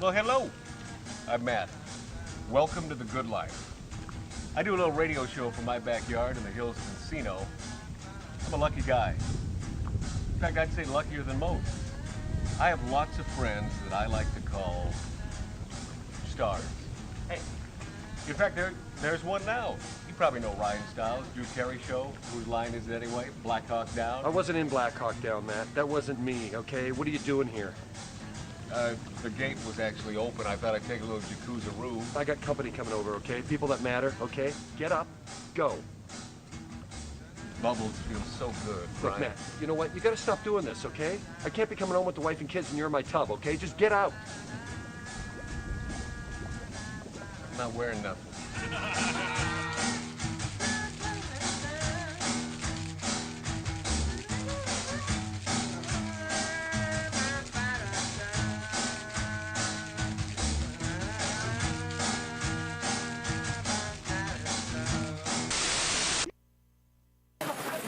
Well, hello. I'm Matt. Welcome to the good life. I do a little radio show from my backyard in the Hills Casino. I'm a lucky guy. In fact, I'd say luckier than most. I have lots of friends that I like to call stars. Hey, in fact, there's one now. You probably know Ryan Stiles, Drew Carey Show. Whose line is it anyway? Black Hawk Down? I wasn't in Black Hawk Down, Matt. That wasn't me, okay? What are you doing here? The gate was actually open. I thought I'd take a little jacuzzi-roo. I got company coming over, okay? People that matter, okay? Get up, go. Bubbles feel so good, Look, Ryan. Matt, you know what? You gotta stop doing this, okay? I can't be coming home with the wife and kids and you're in my tub, okay? Just get out. I'm not wearing nothing.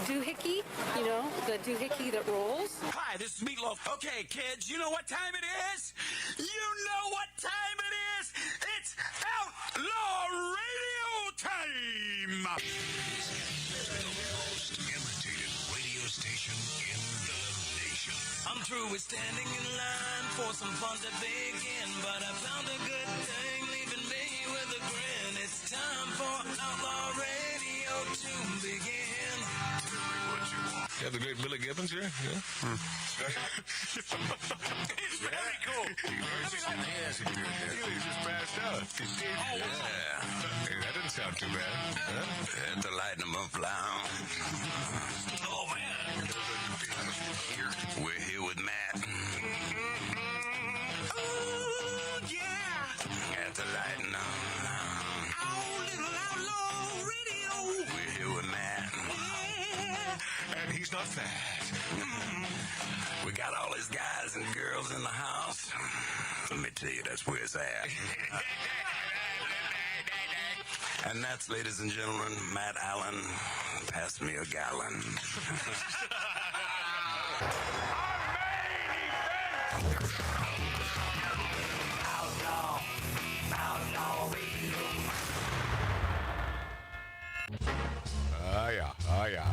Doohickey, you know, the doohickey that rolls. Hi, this is Meatloaf. Okay, kids, you know what time it is? You know what time it is? It's Outlaw Radio time! Most imitated radio station in the nation. I'm through with standing in line for some fun to begin, but I found a good thing leaving me with a grin. It's time for Outlaw Radio to begin. You have the great Billy Gibbons here? Yeah. It's very cool. He just passed out. Yeah. Hey, that didn't sound too bad. Huh? And to lighten them up loud. Oh, man. We're here with Matt. Oh, yeah. At the lighten up loud. Oh, little Outlaw Radio. We're here with Matt. And he's not fat. We got all these guys and girls in the house. Let me tell you, that's where it's at. And that's, ladies and gentlemen, Matt Allen. Pass me a gallon.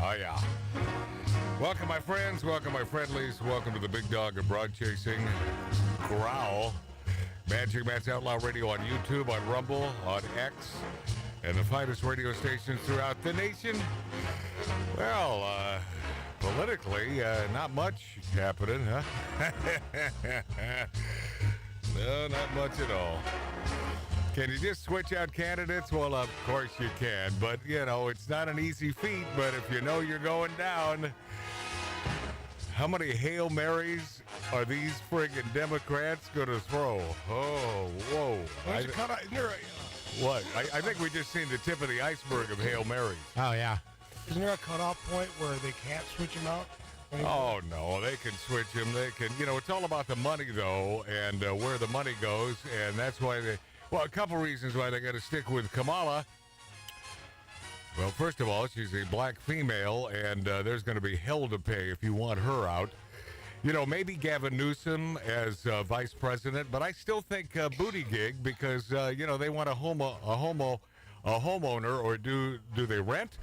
Oh yeah. Welcome, my friends. Welcome, my friendlies. Welcome to the big dog of broad chasing. Growl. Magic Matt's Outlaw Radio on YouTube, on Rumble, on X, and the finest radio stations throughout the nation. Well, politically, not much happening, huh? No, not much at all. Can you just switch out candidates? Well, of course you can, but, you know, it's not an easy feat, but if you know you're going down, how many Hail Marys are these friggin' Democrats going to throw? Oh, whoa. What? I think we just seen the tip of the iceberg of Hail Marys. Oh, yeah. Isn't there a cutoff point where they can't switch them out? Oh, no, they can switch them. They can, you know, it's all about the money, though, and where the money goes, and that's why they... Well, a couple reasons why they got to stick with Kamala. Well, first of all, she's a black female, and there's going to be hell to pay if you want her out. You know, maybe Gavin Newsom as vice president, but I still think Buttigieg because you know they want a homeowner, or do they rent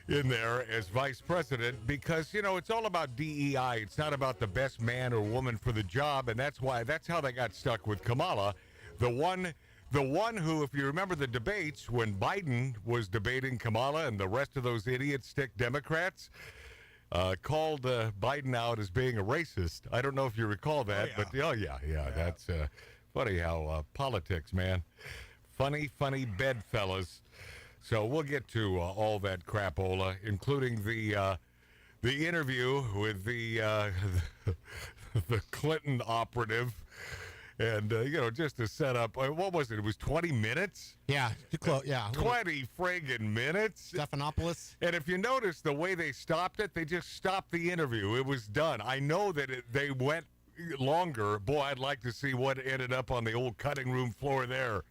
in there as vice president? Because you know it's all about DEI. It's not about the best man or woman for the job, and that's how they got stuck with Kamala. The one who, if you remember the debates, when Biden was debating Kamala and the rest of those idiot stick Democrats, called Biden out as being a racist. I don't know if you recall that, but yeah. That's funny how politics, man. Funny bedfellas. So we'll get to all that crapola, including the interview with the Clinton operative. And, you know, just to set up, what was it? It was 20 minutes? Yeah, too close. Yeah. 20 friggin' minutes? Stephanopoulos. And if you notice the way they stopped it, they just stopped the interview. It was done. I know that they went longer. Boy, I'd like to see what ended up on the old cutting room floor there.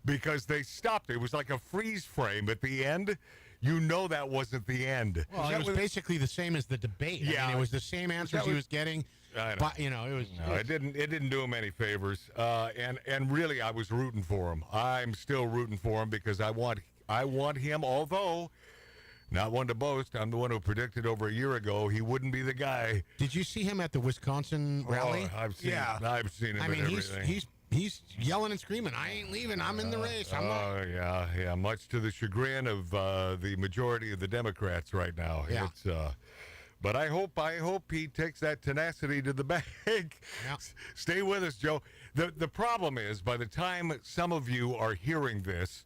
Because they stopped. It was like a freeze frame at the end. you know that wasn't the end. Well, it was basically the same as the debate. Yeah. I mean, it was the same answers he was getting. I know. But, you know, it was. No, it didn't do him any favors. And really, I was rooting for him. I'm still rooting for him because I want him. Although, not one to boast, I'm the one who predicted over a year ago he wouldn't be the guy. Did you see him at the Wisconsin rally? Oh, I've seen him. I mean, he's yelling and screaming. I ain't leaving. I'm in the race. I'm not. Yeah. Much to the chagrin of the majority of the Democrats right now. Yeah. But I hope he takes that tenacity to the bank. Yeah. Stay with us, Joe. The problem is, by the time some of you are hearing this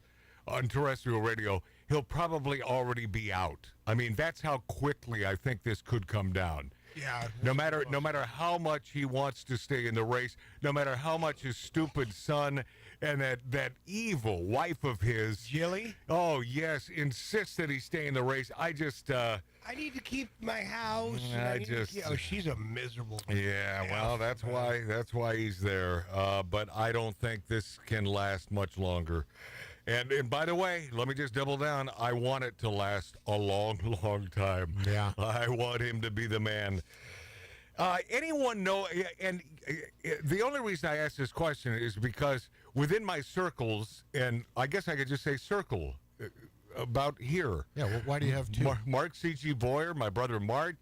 on terrestrial radio, he'll probably already be out. I mean, that's how quickly I think this could come down. Yeah. No matter how much he wants to stay in the race, no matter how much his stupid son and that evil wife of his, Jilly? oh yes, insists that he stay in the race. I need to keep my house. She's a miserable. Yeah, well, that's why he's there. But I don't think this can last much longer. And by the way, let me just double down. I want it to last a long, long time. Yeah. I want him to be the man. Anyone know? And the only reason I ask this question is because within my circles, and I guess I could just say circle, about here. Yeah, well, why do you have two? Mark C.G. Boyer, my brother Mark,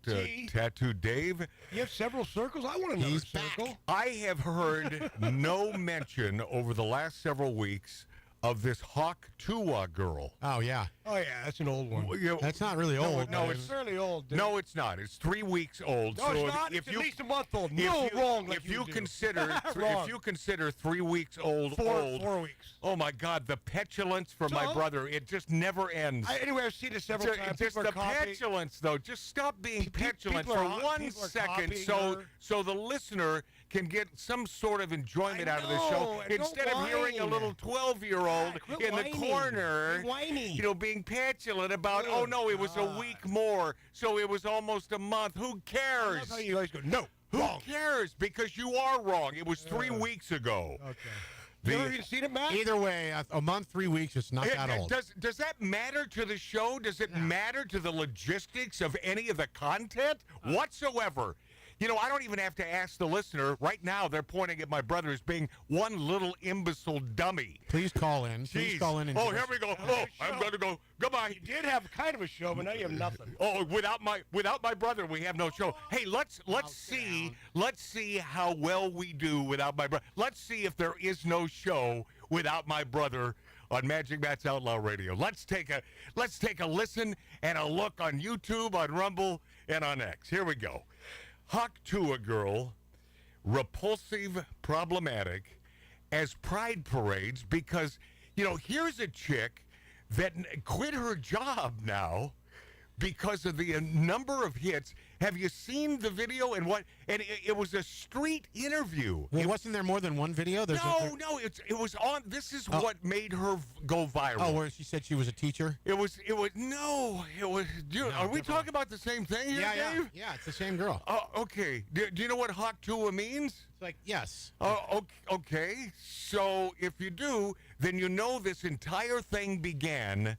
Tattoo Dave. You have several circles? I want another circle. Back. I have heard no mention over the last several weeks of this Hawk Tuah girl. Oh, yeah. Oh, yeah, that's an old one. That's not really old. No, It's fairly old. Dude. No, it's not. It's 3 weeks old. No, it's not. It's at least a month old. Wrong. Like If you do. consider, Wrong. if you consider 3 weeks old, 4 weeks. Oh my God, the petulance from my brother! It just never ends. Anyway, I've seen it several times. Just People the are copying. petulance, though. Just stop being petulant people for are- 1 people are second, copying her. so the listener can get some sort of enjoyment out of the know, show and don't instead of hearing a whine. little 12-year-old Quit in the whining. corner, Quit whining. being petulant about, oh no, it was a week more, so it was almost a month. Who cares? That's how you guys go, no, Who wrong. cares? Because you are wrong. It was 3 weeks ago. Okay. The- You ever even seen it, Matt? Either way, a month, 3 weeks, it's not that old. Does that matter to the show? Does it matter to the logistics of any of the content whatsoever? I don't even have to ask the listener. Right now, they're pointing at my brother as being one little imbecile dummy. Please call in. Please Jeez. call in. And Oh, give here us- we go. Oh, I'm going to go. Goodbye. You did have kind of a show, but now you have nothing. Oh, without my brother, we have no show. Hey, let's see how well we do without my brother. Let's see if there is no show without my brother on Magic Matt's Outlaw Radio. Let's take a listen and a look on YouTube, on Rumble, and on X. Here we go. Hawk Tuah girl, repulsive, problematic, as pride parades because, here's a chick that quit her job now because of the number of hits. Have you seen the video and what? And it was a street interview. Well, wasn't there more than one video? No, it was on. This is what made her go viral. Oh, where she said she was a teacher? Dude, are we talking about the same thing here, Dave? Yeah, it's the same girl. Oh, okay. Do you know what Hawk Tuah means? It's like, yes. Oh, okay. So if you do, then you know this entire thing began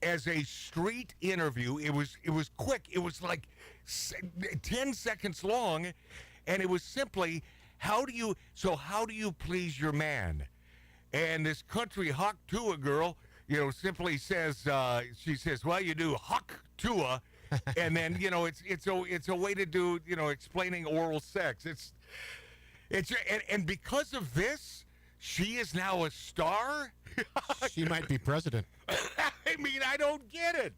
as a street interview. It was quick. It was like 10 seconds long, and it was simply, how do you please your man? And this country Hawk Tuah girl, simply says, she says, well, you do Hawk Tuah, and then it's a way to do explaining oral sex. And because of this, she is now a star. She might be president. I mean, I don't get it.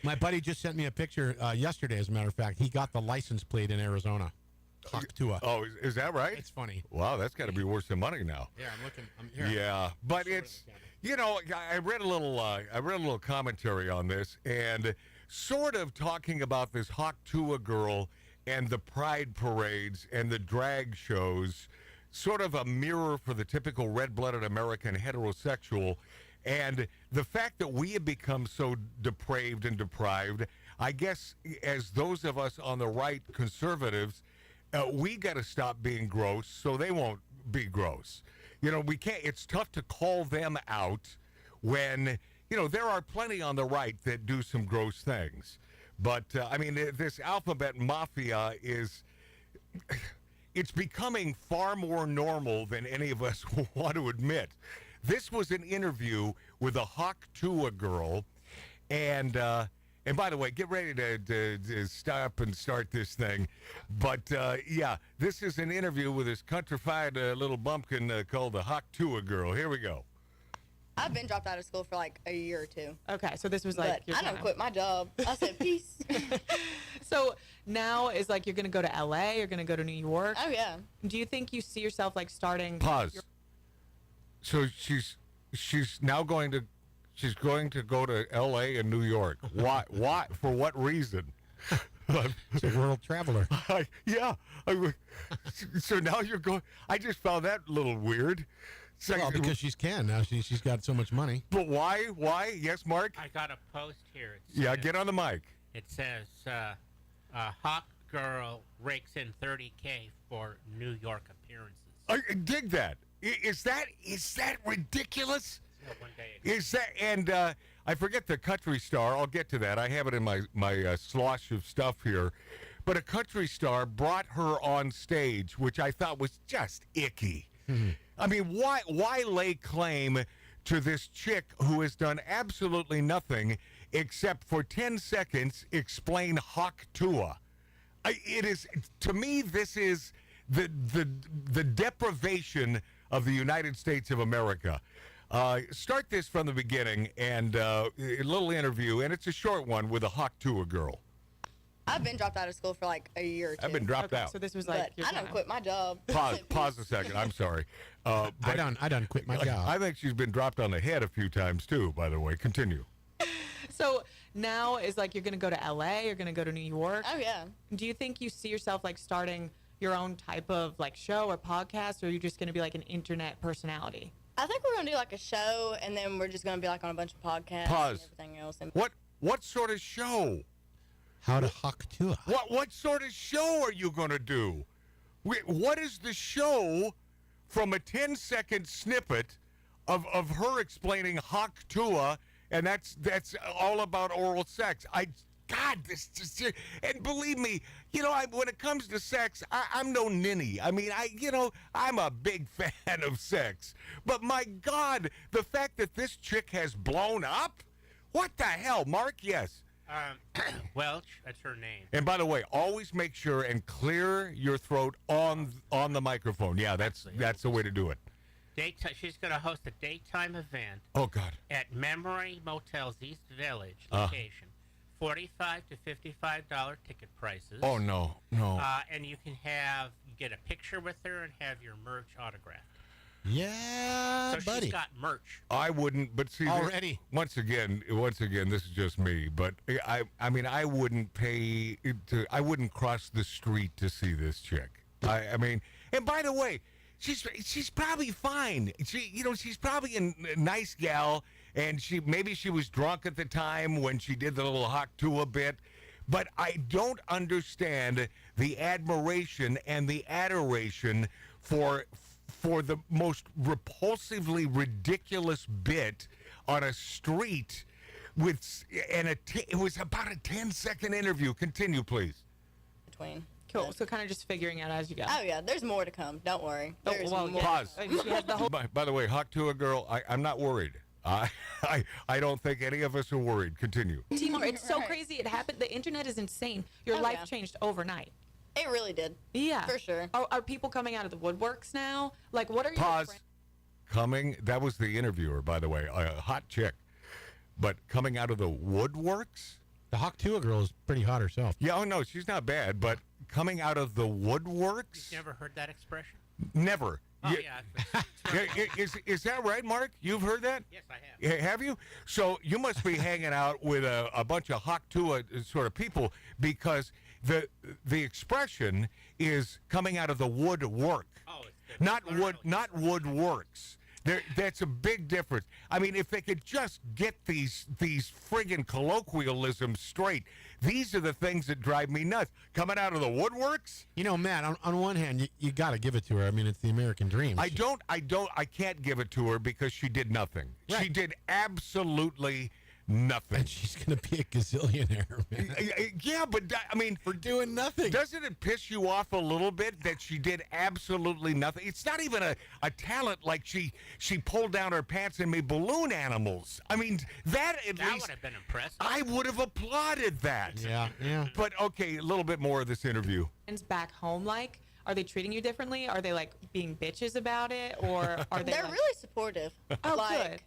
My buddy just sent me a picture yesterday, as a matter of fact. He got the license plate in Arizona. Hawk Tuah. Oh, is that right? It's funny. Wow, that's got to be worth some money now. Yeah, I'm looking. Here. Yeah, but it's, I read a little commentary on this and sort of talking about this Hawk Tuah girl and the pride parades and the drag shows, sort of a mirror for the typical red-blooded American heterosexual. And the fact that we have become so depraved and deprived, I guess, as those of us on the right, conservatives, we got to stop being gross so they won't be gross. We can't. It's tough to call them out when there are plenty on the right that do some gross things. But, I mean, this alphabet mafia it's becoming far more normal than any of us want to admit. This was an interview with a Hawk Tuah girl, and by the way, get ready to stop and start this thing. But, yeah, this is an interview with this countrified little bumpkin called the Hawk Tuah girl. Here we go. I've been dropped out of school for like a year or two. Okay, so this was like But I done quit my job. I said, peace. So now is like you're going to go to LA, you're going to go to New York. Oh, yeah. Do you think you see yourself like starting... Pause. So she's now going to go to LA and New York. Why? For what reason? She's a world traveler. So now you're going... I just found that a little weird. Well, because she's can now. She's got so much money. But why? Why? Yes, Mark? I got a post here. Get on the mic. It says, Hawk Girl rakes in $30K for New York appearances. I dig that. Is that ridiculous? One day Is that, and I forget the country star. I'll get to that. I have it in my slosh of stuff here. But a country star brought her on stage, which I thought was just icky. Mm-hmm. I mean, why lay claim to this chick who has done absolutely nothing except for 10 seconds explain Hawk Tuah? It is, to me, this is the deprivation of the United States of America. Start this from the beginning, and a little interview, and it's a short one with a Hawk Tuah girl. I've been dropped out of school for like a year or two. I've been dropped out. So this was like... But I done quit my job. Pause a second. I'm sorry. I done quit my job. I think she's been dropped on the head a few times, too, by the way. Continue. So now is like you're going to go to LA, you're going to go to New York. Oh, yeah. Do you think you see yourself like starting your own type of like show or podcast, or are you just going to be like an internet personality? I think we're going to do like a show, and then we're just going to be like on a bunch of podcasts Pause. and everything else. And What sort of show? How to Hawk Tuah. What sort of show are you going to do? What is the show from a 10-second snippet of her explaining Hawk Tuah, and that's all about oral sex? This just, and believe me, when it comes to sex, I'm no ninny. I mean, I'm a big fan of sex. But my God, the fact that this chick has blown up? What the hell, Mark? Yes. Welch, that's her name. And by the way, always make sure and clear your throat on the microphone. Yeah, that's the way to do it. She's going to host a daytime event. Oh, God. At Memory Motel's East Village location. $45 to $55 ticket prices. Oh, no. And you can get a picture with her and have your merch autographed. Yeah, so buddy. She's got merch. I wouldn't, but see, already. Once again, this is just me. But I mean, I wouldn't I wouldn't cross the street to see this chick. I mean, and by the way, she's probably fine. She's probably a nice gal, and maybe she was drunk at the time when she did the little Hawk Tuah bit. But I don't understand the admiration and the adoration for the most repulsively ridiculous bit on a street it was about a 10-second interview. Continue, please. Cool. So kind of just figuring out as you go. Oh, yeah. There's more to come. Don't worry. There's more. Pause. She has the whole... By the way, Hawk Tuah girl, I'm not worried. I don't think any of us are worried. Continue. Timur, it's so crazy. It happened. The internet is insane. Your life changed overnight. It really did. Yeah. For sure. Are people coming out of the woodworks now? Like, what are you... Pause. That was the interviewer, by the way. A hot chick. But coming out of the woodworks? The Hawk Tuah girl is pretty hot herself. Yeah, oh no, she's not bad. But coming out of the woodworks? You've never heard that expression? Never. Oh, yeah. Is that right, Mark? You've heard that? Yes, I have. Have you? So you must be hanging out with a bunch of Hawk Tuah sort of people, because the expression is coming out of the woodwork. Oh, not woodworks. That's a big difference. I mean, if they could just get these friggin' colloquialisms straight, these are the things that drive me nuts. Coming out of the woodworks. You know, Matt, on one hand, you got to give it to her. I mean, it's the American dream. I can't give it to her because she did nothing. Right. She did absolutely nothing. And she's going to be a gazillionaire, man. Yeah, but I mean, for doing nothing. Doesn't it piss you off a little bit that she did absolutely nothing? It's not even a talent like she pulled down her pants and made balloon animals. I mean, that would have been impressive. I would have applauded that. Yeah. But okay, a little bit more of this interview. And back home, like, are they treating you differently? Are they like being bitches about it, or are they? They're like... really supportive. Oh, good.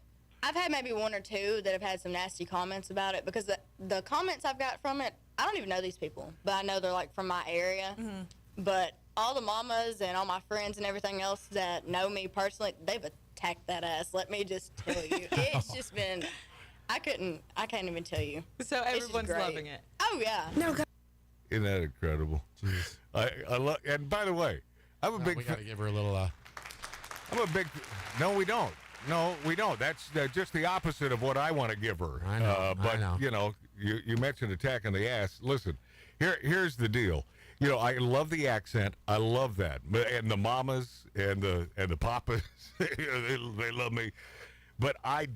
I've had maybe one or two that have had some nasty comments about it because the comments I've got from it, I don't even know these people, but I know they're like from my area. Mm-hmm. But all the mamas and all my friends and everything else that know me personally, they've attacked that ass. Let me just tell you, it's just been, I can't even tell you. So everyone's loving it. Oh yeah. No. Isn't that incredible? Jeez. I love. And by the way, I'm a big. We got to give her a little. I'm a big. No, we don't. No, we don't. That's just the opposite of what I want to give her. I know. But I know. you know, you mentioned attacking the ass. Listen, here's the deal. You know, I love the accent. I love that, and the mamas and the papas, they love me. But I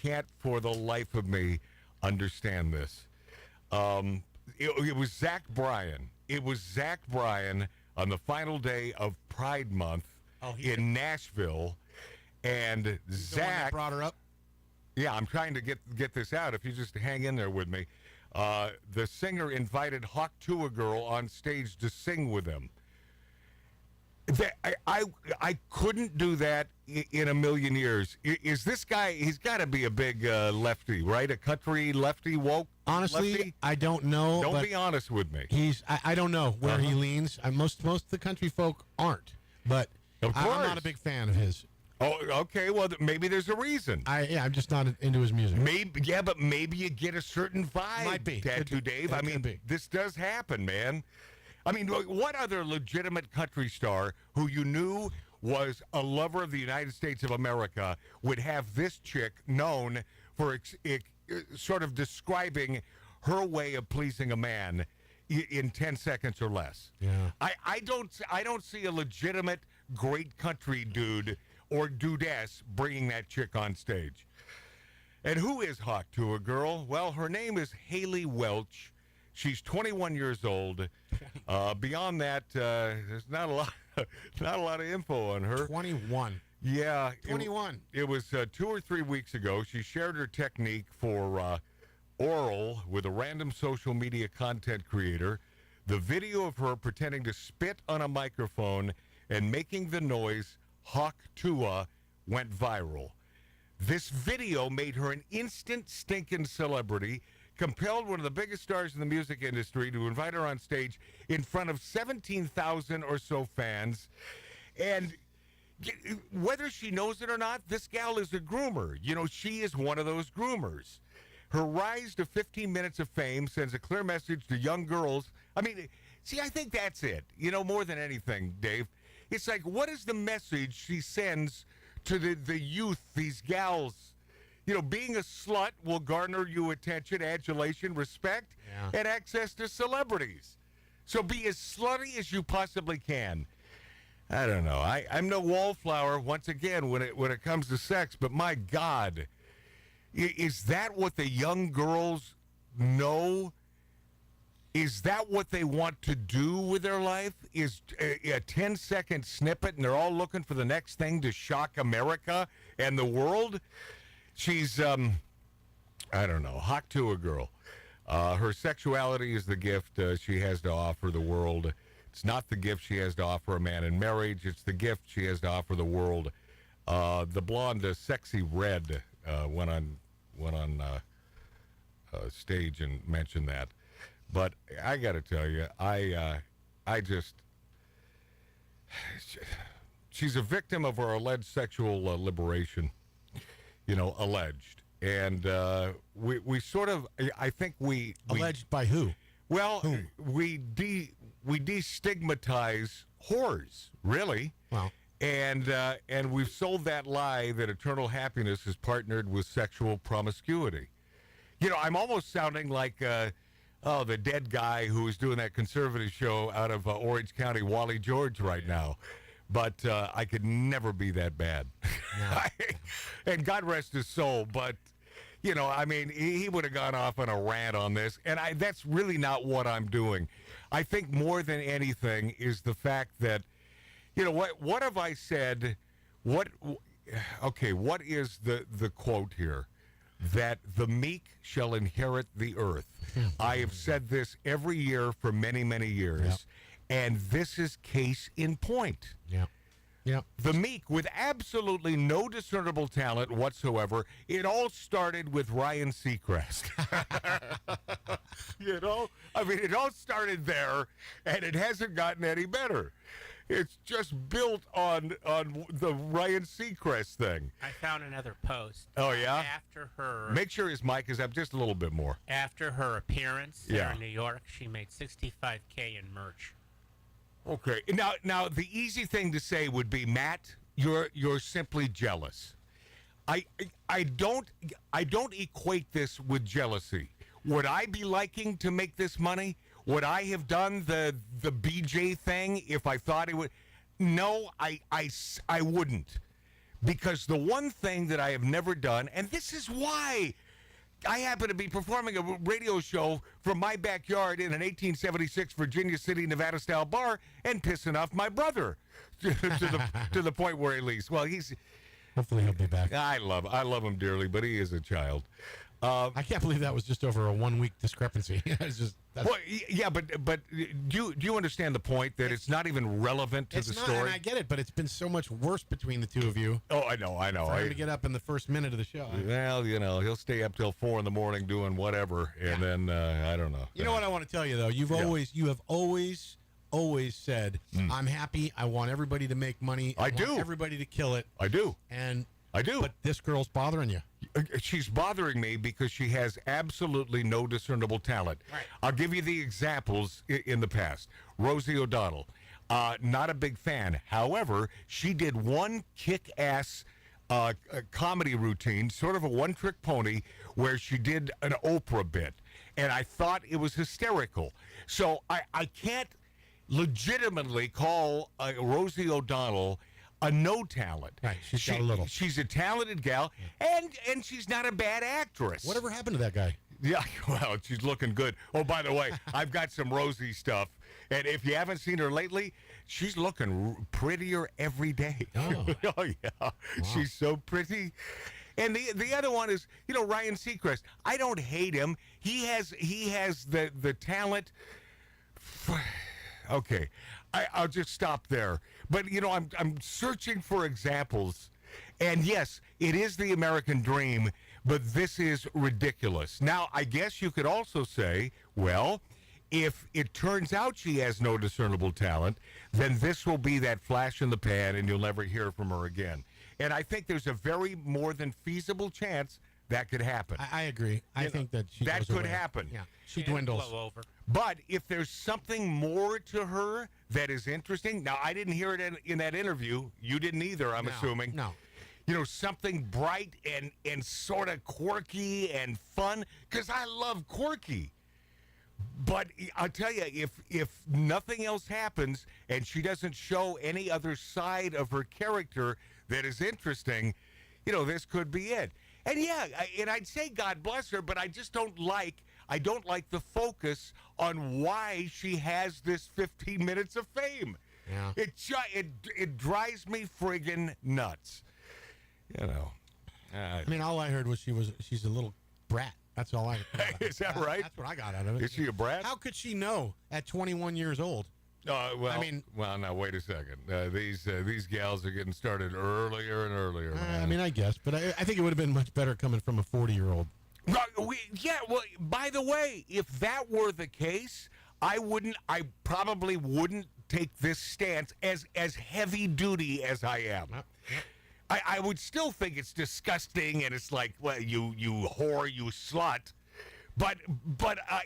can't for the life of me understand this. It was Zach Bryan. It was Zach Bryan on the final day of Pride Month in Nashville. And Zach brought her up. Yeah, I'm trying to get this out. If you just hang in there with me, the singer invited Hawk Tuah Girl on stage to sing with him. I couldn't do that in a million years. Is this guy? He's got to be a big lefty, right? A country lefty, woke. Honestly, lefty? I don't know. Don't be honest with me. I don't know where he leans. Most of the country folk aren't, but of course. I'm not a big fan of his. Oh, okay. Well, maybe there's a reason. I'm just not into his music. But maybe you get a certain vibe. Might be. Tattoo Dave. I mean, this does happen, man. I mean, what other legitimate country star who you knew was a lover of the United States of America would have this chick known for sort of describing her way of pleasing a man in 10 seconds or less? Yeah. I don't see a legitimate great country dude or dudess bringing that chick on stage. And who is Hawk Tuah Girl? Well, her name is Haley Welch. She's 21 years old. Beyond that, there's not a lot of info on her. 21. Yeah. 21. It was 2 or 3 weeks ago. She shared her technique for oral with a random social media content creator. The video of her pretending to spit on a microphone and making the noise Hawk Tuah went viral. This video made her an instant stinking celebrity, compelled one of the biggest stars in the music industry to invite her on stage in front of 17,000 or so fans. And whether she knows it or not, this gal is a groomer. You know, she is one of those groomers. Her rise to 15 minutes of fame sends a clear message to young girls. I mean, see, I think that's it. You know, more than anything, Dave. It's like, what is the message she sends to the youth, these gals? You know, being a slut will garner you attention, adulation, respect, and access to celebrities. So be as slutty as you possibly can. I don't know. I'm no wallflower, once again, when it comes to sex, but my God, is that what the young girls know? Is that what they want to do with their life? Is a 10-second snippet and they're all looking for the next thing to shock America and the world? She's, I don't know, Hawk Tuah Girl. Her sexuality is the gift she has to offer the world. It's not the gift she has to offer a man in marriage. It's the gift she has to offer the world. The blonde, Sexy Red, went on stage and mentioned that. But I got to tell you, she's a victim of our alleged sexual liberation, you know, alleged. And we sort of, I think we... Alleged by who? Well, we destigmatize whores, really. Well. And we've sold that lie that eternal happiness is partnered with sexual promiscuity. You know, I'm almost sounding like the dead guy who was doing that conservative show out of Orange County, Wally George, right now. But I could never be that bad. No. And God rest his soul, but, you know, I mean, he would have gone off on a rant on this, and that's really not what I'm doing. I think more than anything is the fact that, you know, what have I said? What is the quote here? That the meek shall inherit the earth. I have said this every year for many, many years, and this is case in point. Yeah. The meek, with absolutely no discernible talent whatsoever, it all started with Ryan Seacrest. You know? I mean, it all started there, and it hasn't gotten any better. It's just built on the Ryan Seacrest thing. I found another post. Oh, yeah? After her... Make sure his mic is up just a little bit more. After her appearance there in New York, she made $65K in merch. Okay. Now the easy thing to say would be, Matt, you're simply jealous. I don't equate this with jealousy. Would I be liking to make this money? Would I have done the BJ thing if I thought it would? No, I wouldn't. Because the one thing that I have never done, and this is why I happen to be performing a radio show from my backyard in an 1876 Virginia City, Nevada-style bar and pissing off my brother to the point where he leaves. Well, hopefully he'll be back. I love him dearly, but he is a child. I can't believe that was just over a 1 week discrepancy. Well, yeah, but do you understand the point that it's not even relevant to the story? And I get it, but it's been so much worse between the two of you. Oh, I know. For him to get up in the first minute of the show. Well, you know, he'll stay up till 4 a.m. doing whatever, and then I don't know. You know what I want to tell you though? You have always said, I'm happy. I want everybody to make money. I do. Want everybody to kill it. I do. And I do. But this girl's bothering you. She's bothering me because she has absolutely no discernible talent. Right. I'll give you the examples in the past. Rosie O'Donnell, not a big fan. However, she did one kick-ass comedy routine, sort of a one-trick pony, where she did an Oprah bit. And I thought it was hysterical. So I can't legitimately call Rosie O'Donnell a no talent. Right, she's got a little. She's a talented gal, and she's not a bad actress. Whatever happened to that guy? Yeah, well, she's looking good. Oh, by the way, I've got some Rosie stuff, and if you haven't seen her lately, she's looking prettier every day. Oh, oh yeah, wow. She's so pretty. And the other one is, you know, Ryan Seacrest. I don't hate him. He has the talent. Okay, I'll just stop there. But, you know, I'm searching for examples. And, yes, it is the American dream, but this is ridiculous. Now, I guess you could also say, well, if it turns out she has no discernible talent, then this will be that flash in the pan and you'll never hear from her again. And I think there's a very more than feasible chance that could happen. I agree. I think that that could happen. Yeah, she dwindles. Over. But if there's something more to her that is interesting, now I didn't hear it in that interview. You didn't either, I'm assuming. No. You know, something bright and sort of quirky and fun, because I love quirky. But I'll tell you, if nothing else happens and she doesn't show any other side of her character that is interesting, you know, this could be it. And yeah, and I'd say God bless her, but I just don't like the focus on why she has this 15 minutes of fame. Yeah. It drives me friggin' nuts. You know. I mean, all I heard was she's a little brat. That's all I. Is that right? That's what I got out of it. Is she a brat? How could she know at 21 years old? Well, I mean, now wait a second. These gals are getting started earlier and earlier. I mean, I guess, but I think it would have been much better coming from a 40-year-old. Yeah. Well, by the way, if that were the case, I probably wouldn't take this stance as heavy duty as I am. I would still think it's disgusting, and it's like, well, you whore, you slut. But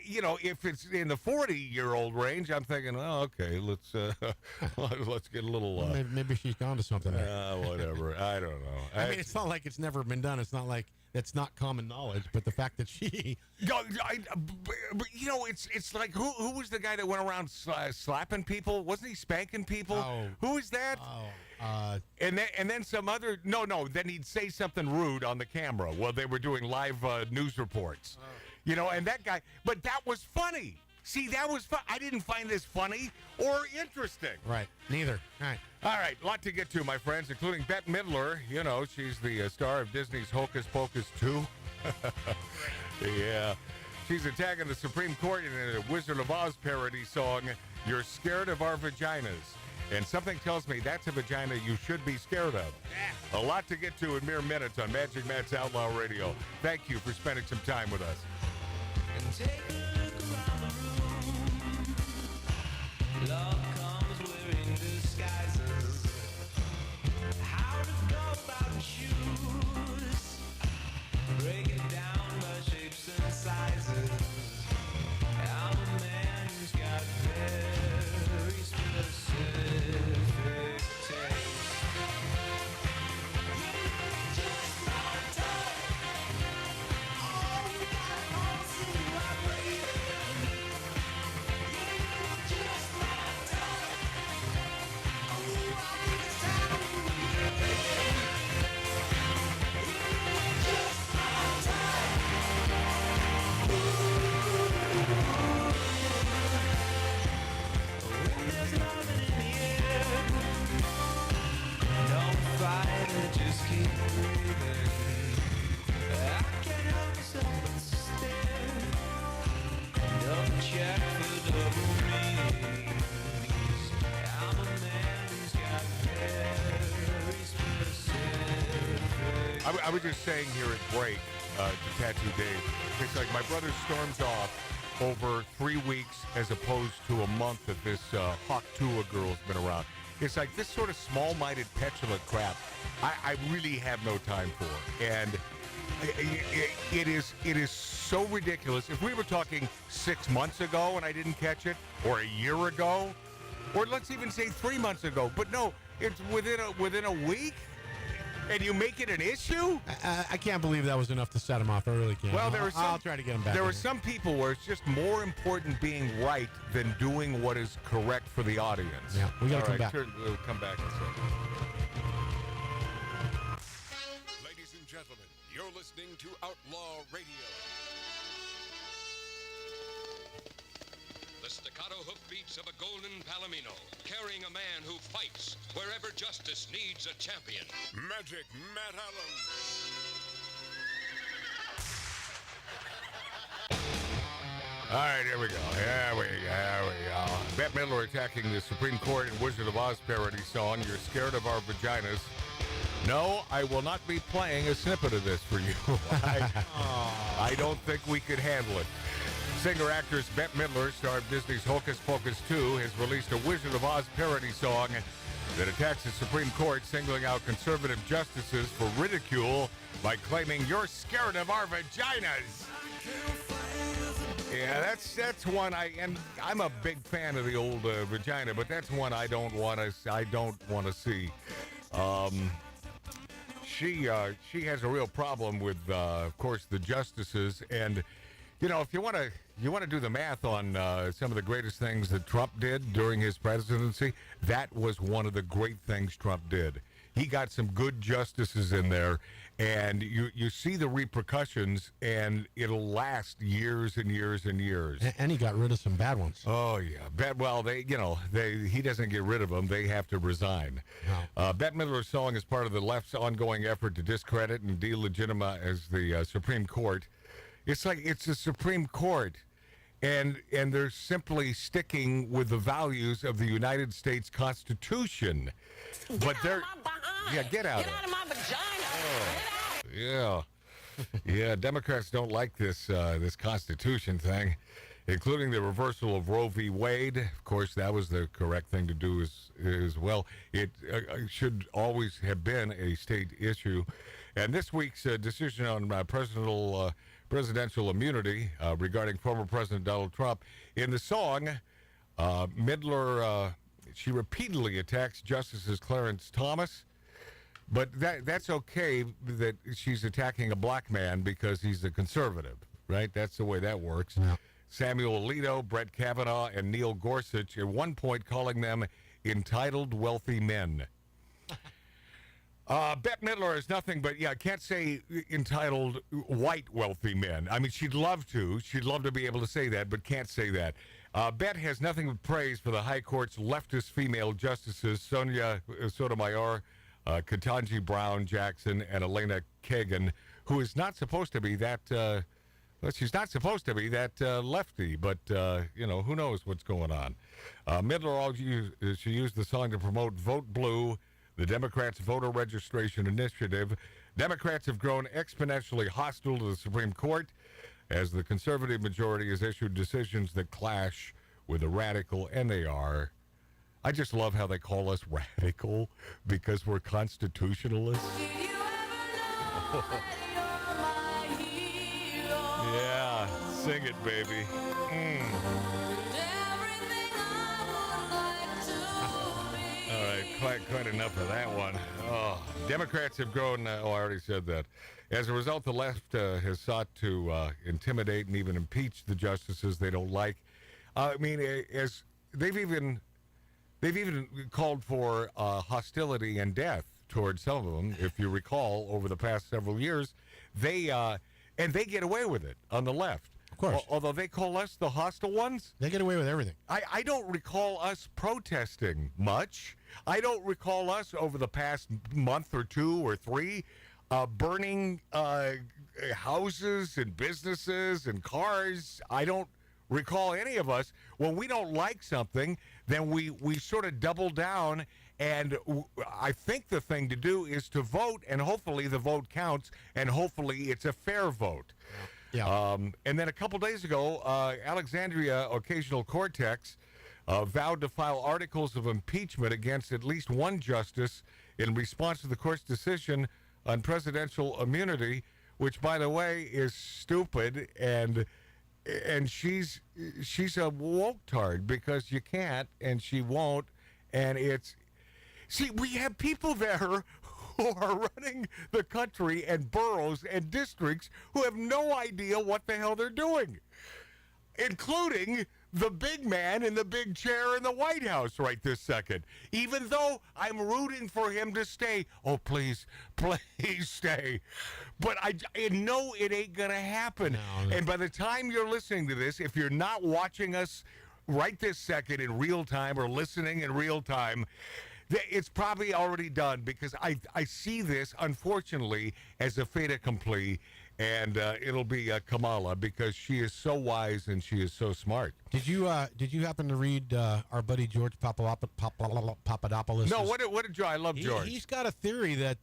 you know, if it's in the 40-year-old range, I'm thinking, oh, okay, let's get a little. Well, maybe she's gone to something. Whatever. I don't know. I mean, it's not like it's never been done. It's not like it's not common knowledge. But the fact that she, you know, it's like who was the guy that went around slapping people? Wasn't he spanking people? Oh. Who was that? And then some other then he'd say something rude on the camera while they were doing live news reports. You know, and that guy, but that was funny. See, that was fun. I didn't find this funny or interesting. Right. Neither. All right, a lot to get to, my friends, including Bette Midler. You know, she's the star of Disney's Hocus Pocus 2. Yeah. She's attacking the Supreme Court in a Wizard of Oz parody song, You're Scared of Our Vaginas. And something tells me that's a vagina you should be scared of. A lot to get to in mere minutes on Magic Matt's Outlaw Radio. Thank you for spending some time with us. And take a look around the room. Love comes wearing disguises. How to go about shoes. Break it down by shapes and sizes. I'm a man who's got very specific taste. Just my type. All you got wants to vibrate. Just my type. Oh, I think it's time to just my type. When there's nothing in the air, don't fight it, just keep breathing. I can't help myself but stare. Double check for double meanings. I'm a man who's got very specific. I was just saying here at break to Tattoo Dave, it's like my brother storms off over 3 weeks as opposed to a month that this Hawk Tuah girl's been around. It's like this sort of small-minded, petulant crap I really have no time for. And it is so ridiculous. If we were talking 6 months ago and I didn't catch it, or a year ago, or let's even say 3 months ago, but no, it's within a week, and you make it an issue? I can't believe that was enough to set him off. I really can't. Well, I'll try to get him back. There are some people where it's just more important being right than doing what is correct for the audience. Yeah, we got to come All back. right, we'll come back in a second. Ladies and gentlemen, you're listening to Outlaw Radio. The staccato hoofbeats of a golden palomino, carrying a man who fights wherever justice needs a champion. Magic Matt Allen. All right, here we go. Here we go. Bette Midler attacking the Supreme Court in Wizard of Oz parody song, You're Scared of Our Vaginas. No, I will not be playing a snippet of this for you. I don't think we could handle it. Singer-actress Bette Midler, star of Disney's Hocus Pocus 2, has released a Wizard of Oz parody song that attacks the Supreme Court, singling out conservative justices for ridicule by claiming you're scared of our vaginas. Yeah, that's one I'm a big fan of the old vagina, but that's one I don't want to see. She has a real problem with, of course, the justices, and you know, if you want to do the math on some of the greatest things that Trump did during his presidency, that was one of the great things Trump did. He got some good justices in there, and you see the repercussions, and it'll last years and years and years. And he got rid of some bad ones. Oh yeah, well he doesn't get rid of them; they have to resign. No. Bette Midler's song is part of the left's ongoing effort to discredit and delegitimize the Supreme Court. It's like it's the Supreme Court, and they're simply sticking with the values of the United States Constitution. But they're get out of my vagina. Oh, yeah. Democrats don't like this this Constitution thing, including the reversal of Roe v. Wade. Of course, that was the correct thing to do as well. It should always have been a state issue. And this week's decision on presidential immunity regarding former President Donald Trump. In the song, Midler, she repeatedly attacks Justices Clarence Thomas, but that's okay that she's attacking a black man because he's a conservative, right? That's the way that works. Yeah. Samuel Alito, Brett Kavanaugh, and Neil Gorsuch at one point calling them entitled wealthy men. Bette Midler is nothing but, I can't say entitled white wealthy men. I mean, she'd love to. She'd love to be able to say that, but can't say that. Bette has nothing but praise for the High Court's leftist female justices, Sonia Sotomayor, Ketanji Brown Jackson, and Elena Kagan, who is not supposed to be that, she's not supposed to be that lefty, but, who knows what's going on. Midler, she used the song to promote Vote Blue, the Democrats' voter registration initiative. Democrats have grown exponentially hostile to the Supreme Court as the conservative majority has issued decisions that clash with the radical, and they are. I just love how they call us radical because we're constitutionalists. Yeah, sing it, baby. All right, quite enough of that one. Oh, Democrats have grown. I already said that. As a result, the left has sought to intimidate and even impeach the justices they don't like. I mean, as they've even called for hostility and death towards some of them. If you recall, over the past several years, they get away with it on the left. Of course. Although they call us the hostile ones. They get away with everything. I don't recall us protesting much. I don't recall us over the past month or two or three burning houses and businesses and cars. I don't recall any of us. When we don't like something, then we sort of double down. And I think the thing to do is to vote, and hopefully the vote counts, and hopefully it's a fair vote. Yeah. And then a couple days ago, Alexandria Ocasio-Cortez vowed to file articles of impeachment against at least one justice in response to the court's decision on presidential immunity, which, by the way, is stupid, and she's a woke-tard because you can't and she won't, and it's... See, we have people there who are running the country and boroughs and districts who have no idea what the hell they're doing, including the big man in the big chair in the White House right this second. Even though I'm rooting for him to stay. Oh, please stay. But I know it ain't going to happen. No. And by the time you're listening to this, if you're not watching us right this second in real time or listening in real time, it's probably already done, because I see this, unfortunately, as a fait accompli, and it'll be Kamala, because she is so wise and she is so smart. Did you happen to read our buddy George Papadopoulos? No, what did George? I love George. He's got a theory that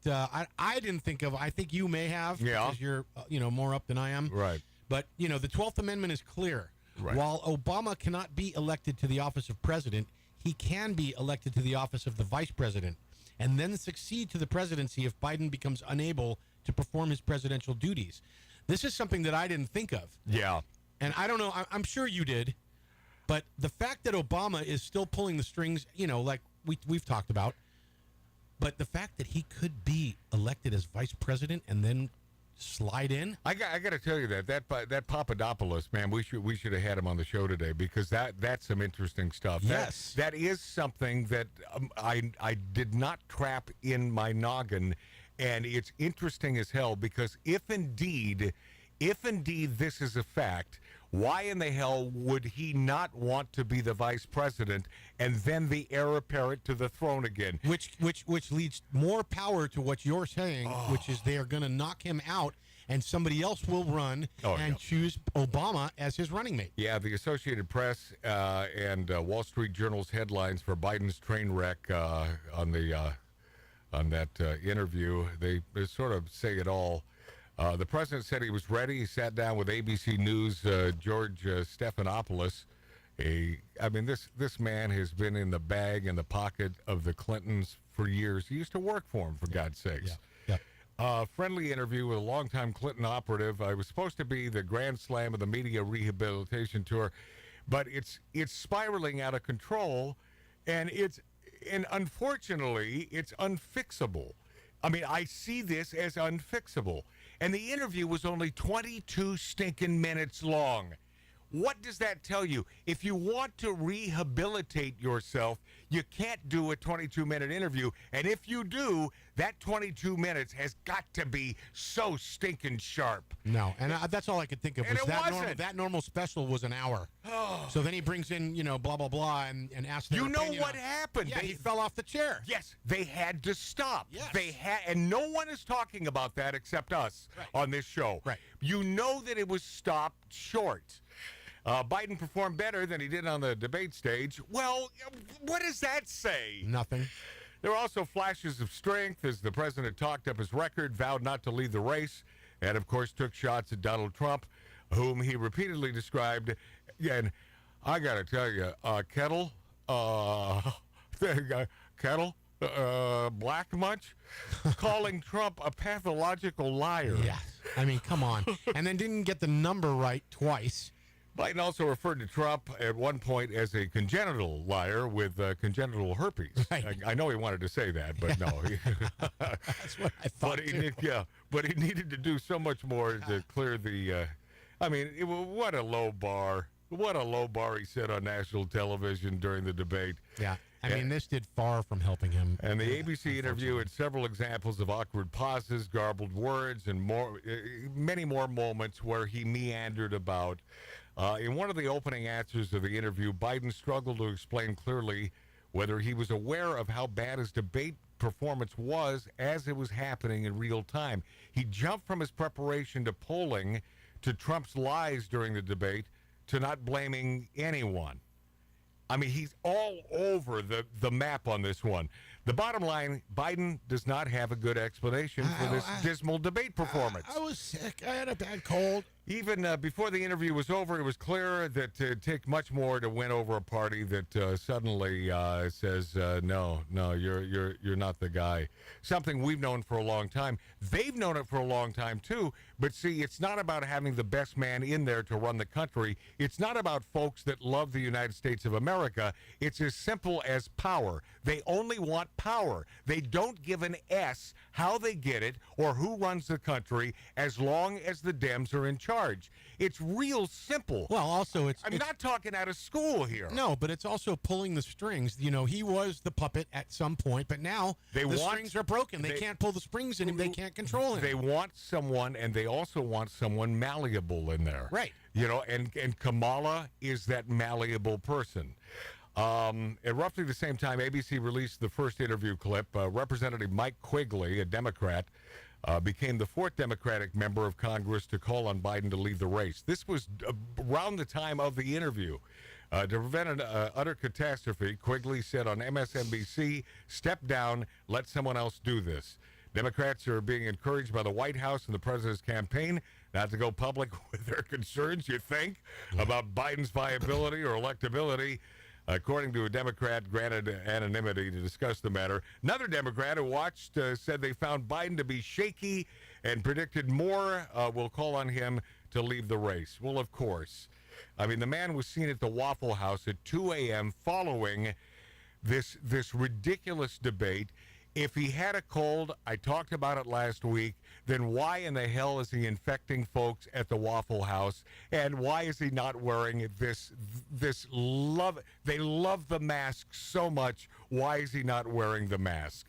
I didn't think of. I think you may have, because you're more up than I am. Right. But the 12th Amendment is clear. Right. While Obama cannot be elected to the office of president, he can be elected to the office of the vice president and then succeed to the presidency if Biden becomes unable to perform his presidential duties. This is something that I didn't think of. Yeah. And I don't know, I'm sure you did, but the fact that Obama is still pulling the strings, like we've talked about, but the fact that he could be elected as vice president and then slide in. I got to tell you that Papadopoulos, man, we should have had him on the show today, because that's some interesting stuff. Yes, that is something that I did not trap in my noggin, and it's interesting as hell, because if indeed this is a fact, why in the hell would he not want to be the vice president and then the heir apparent to the throne again? Which leads more power to what you're saying, which is they are going to knock him out and somebody else will run choose Obama as his running mate. Yeah, the Associated Press and Wall Street Journal's headlines for Biden's train wreck on that interview, they sort of say it all. The president said he was ready. He sat down with ABC News' George Stephanopoulos. This man has been in the bag, in the pocket of the Clintons for years. He used to work for him, for God's sakes. Yeah. Friendly interview with a longtime Clinton operative. I was supposed to be the grand slam of the media rehabilitation tour, but it's spiraling out of control, and unfortunately, it's unfixable. I mean, I see this as unfixable. And the interview was only 22 stinking minutes long. What does that tell you? If you want to rehabilitate yourself, you can't do a 22-minute interview. And if you do, that 22 minutes has got to be so stinking sharp. No, and that's all I could think of. And Was it that wasn't. that normal special was an hour. So then he brings in, blah, blah, blah, and asks their You know opinion what on- happened? Yeah, he fell off the chair. Yes, they had to stop. Yes. And no one is talking about that except us on this show. Right. You know that it was stopped short. Biden performed better than he did on the debate stage. Well, what does that say? Nothing. There were also flashes of strength as the president talked up his record, vowed not to lead the race, and, of course, took shots at Donald Trump, whom he repeatedly described. And I got to tell you, Kettle, black much? Calling Trump a pathological liar. Yes. I mean, come on. And then didn't get the number right twice. Biden also referred to Trump at one point as a congenital liar with congenital herpes. Right. I know he wanted to say that, but no. That's what I thought, But he needed to do so much more to clear the... what a low bar. What a low bar he set on national television during the debate. Yeah. I mean, this did far from helping him. And the ABC interview had several examples of awkward pauses, garbled words, and many more moments where he meandered about. In one of the opening answers of the interview, Biden struggled to explain clearly whether he was aware of how bad his debate performance was as it was happening in real time. He jumped from his preparation to polling to Trump's lies during the debate to not blaming anyone. I mean, he's all over the map on this one. The bottom line, Biden does not have a good explanation for this dismal debate performance. I was sick. I had a bad cold. Even before the interview was over, it was clear that it'd take much more to win over a party that suddenly says, no, you're not the guy. Something we've known for a long time. They've known it for a long time, too. But see, it's not about having the best man in there to run the country. It's not about folks that love the United States of America. It's as simple as power. They only want power. They don't give an S how they get it or who runs the country as long as the Dems are in charge. It's real simple. Well, also, I'm not talking out of school here. No, but it's also pulling the strings. You know, he was the puppet at some point, but now the strings are broken. They can't pull the springs in him. They can't control him. They want someone, and they also want someone malleable in there. Right. You know, and Kamala is that malleable person. At roughly the same time, ABC released the first interview clip. Representative Mike Quigley, a Democrat, became the fourth Democratic member of Congress to call on Biden to lead the race. This was around the time of the interview. To prevent an utter catastrophe, Quigley said on MSNBC, "Step down, let someone else do this." Democrats are being encouraged by the White House and the president's campaign not to go public with their concerns, you think, about Biden's viability or electability. According to a Democrat granted anonymity to discuss the matter, another Democrat who watched said they found Biden to be shaky and predicted more will call on him to leave the race. Well, of course. I mean, the man was seen at the Waffle House at 2 a.m. following this ridiculous debate. If he had a cold, I talked about it last week, then why in the hell is he infecting folks at the Waffle House? And why is he not wearing this love? They love the mask so much. Why is he not wearing the mask?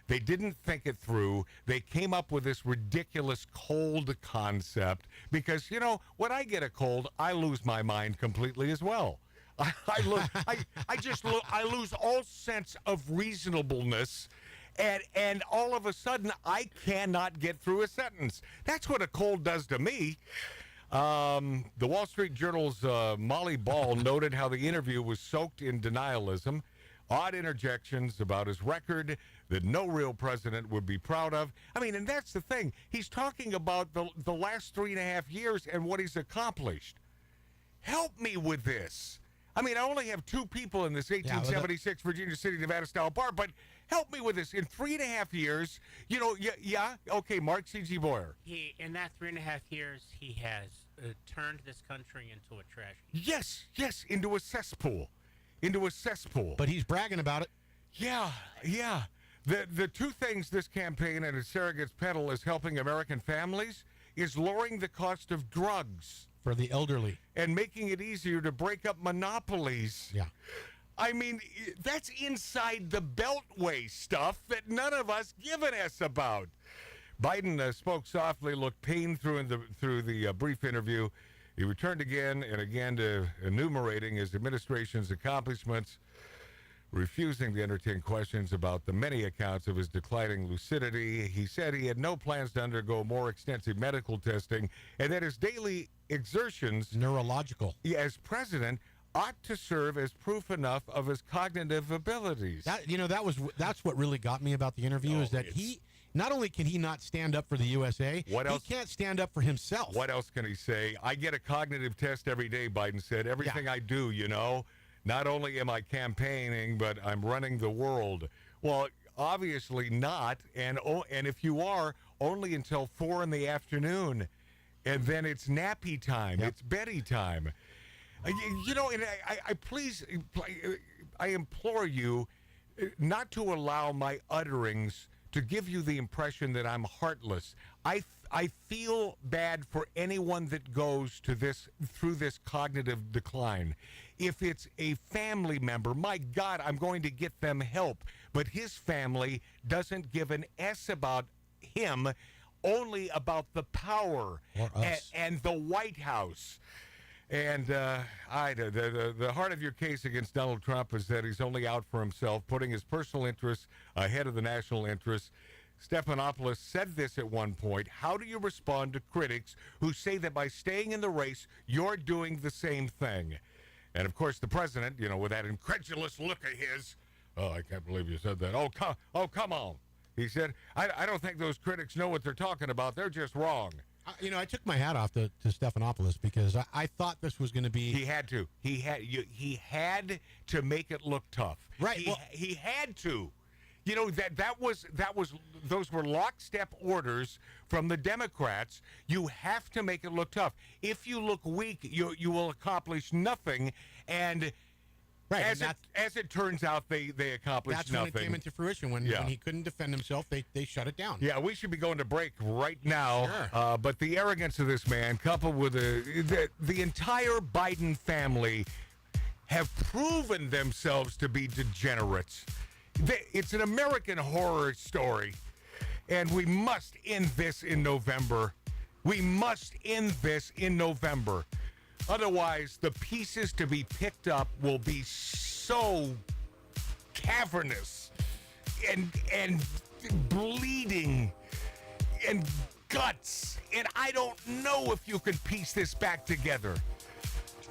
They didn't think it through. They came up with this ridiculous cold concept because, you know, when I get a cold, I lose my mind completely as well. I lose all sense of reasonableness. And all of a sudden, I cannot get through a sentence. That's what a cold does to me. The Wall Street Journal's Molly Ball noted how the interview was soaked in denialism, odd interjections about his record that no real president would be proud of. I mean, and that's the thing. He's talking about the last 3.5 years and what he's accomplished. Help me with this. I mean, I only have 2 people in this 1876 Virginia City, Nevada-style bar, but help me with this. In 3.5 years, okay, Mark C.G. Boyer. In that 3.5 years, he has turned this country into a trash heap. Yes, into a cesspool. But he's bragging about it. Yeah. The 2 things this campaign and its surrogates peddle is helping American families is lowering the cost of drugs. For the elderly. And making it easier to break up monopolies. Yeah. I mean, that's inside the Beltway stuff that none of us give an S about. Biden spoke softly, looked pained through the brief interview. He returned again and again to enumerating his administration's accomplishments, refusing to entertain questions about the many accounts of his declining lucidity. He said he had no plans to undergo more extensive medical testing and that his daily exertions, neurological, as president, ought to serve as proof enough of his cognitive abilities. That's what really got me about the interview is that he not only can he not stand up for the USA, he can't stand up for himself. What else can he say? I get a cognitive test every day, Biden said. Everything I do, not only am I campaigning, but I'm running the world. Well, obviously not, and if you are, only until 4 in the afternoon, and then it's nappy time. Yep. It's Bette time. And I implore you not to allow my utterings to give you the impression that I'm heartless. I feel bad for anyone that goes through this cognitive decline. If it's a family member, my God, I'm going to get them help. But his family doesn't give an S about him, only about the power and the White House. And the heart of your case against Donald Trump is that he's only out for himself, putting his personal interests ahead of the national interests. Stephanopoulos said this at one point. How do you respond to critics who say that by staying in the race, you're doing the same thing? And, of course, the president, with that incredulous look of his, oh, I can't believe you said that. Oh, come on. He said, I don't think those critics know what they're talking about. They're just wrong. I took my hat off to Stephanopoulos because I thought this was going to be. He had to. He had to make it look tough. Right. He had to. Those were lockstep orders from the Democrats. You have to make it look tough. If you look weak, you will accomplish nothing. And right, as it turns out, they accomplished nothing. That's when it came into fruition. When he couldn't defend himself, they shut it down. Yeah, we should be going to break right now. Sure. But the arrogance of this man, coupled with the entire Biden family, have proven themselves to be degenerates. It's an American horror story, and we must end this in November. Otherwise, the pieces to be picked up will be so cavernous and bleeding and guts, and I don't know if you can piece this back together.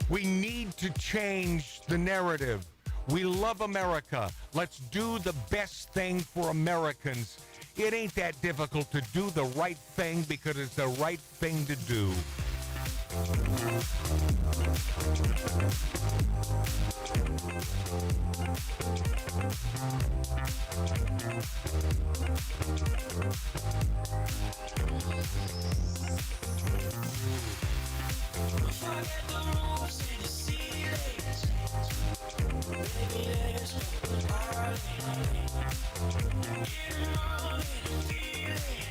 We need to change the narrative. We love America. Let's do the best thing for Americans. It ain't that difficult to do the right thing because it's the right thing to do. Forget the rules in the city lights. Baby, let's go party. Get on and feel it.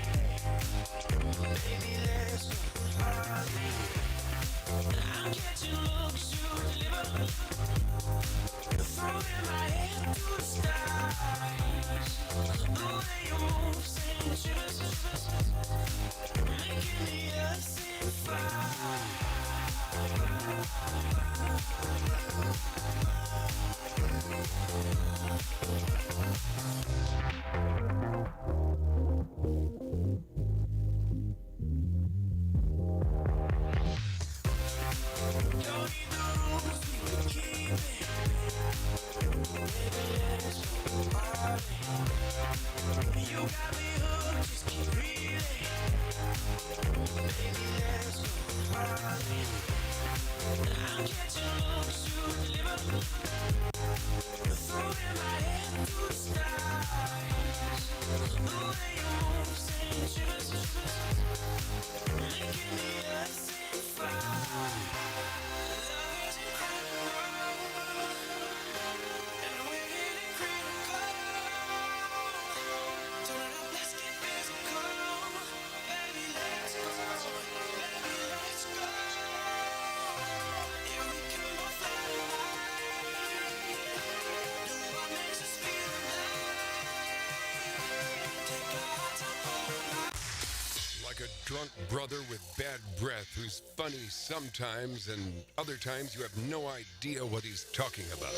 Baby, let's go party. I'm catching looks to deliver. Throwing my head to the stars. The way you move sends shivers, making the earth sing fire. I'm catching looks to deliver. drunk brother with bad breath who's funny sometimes and other times you have no idea what he's talking about.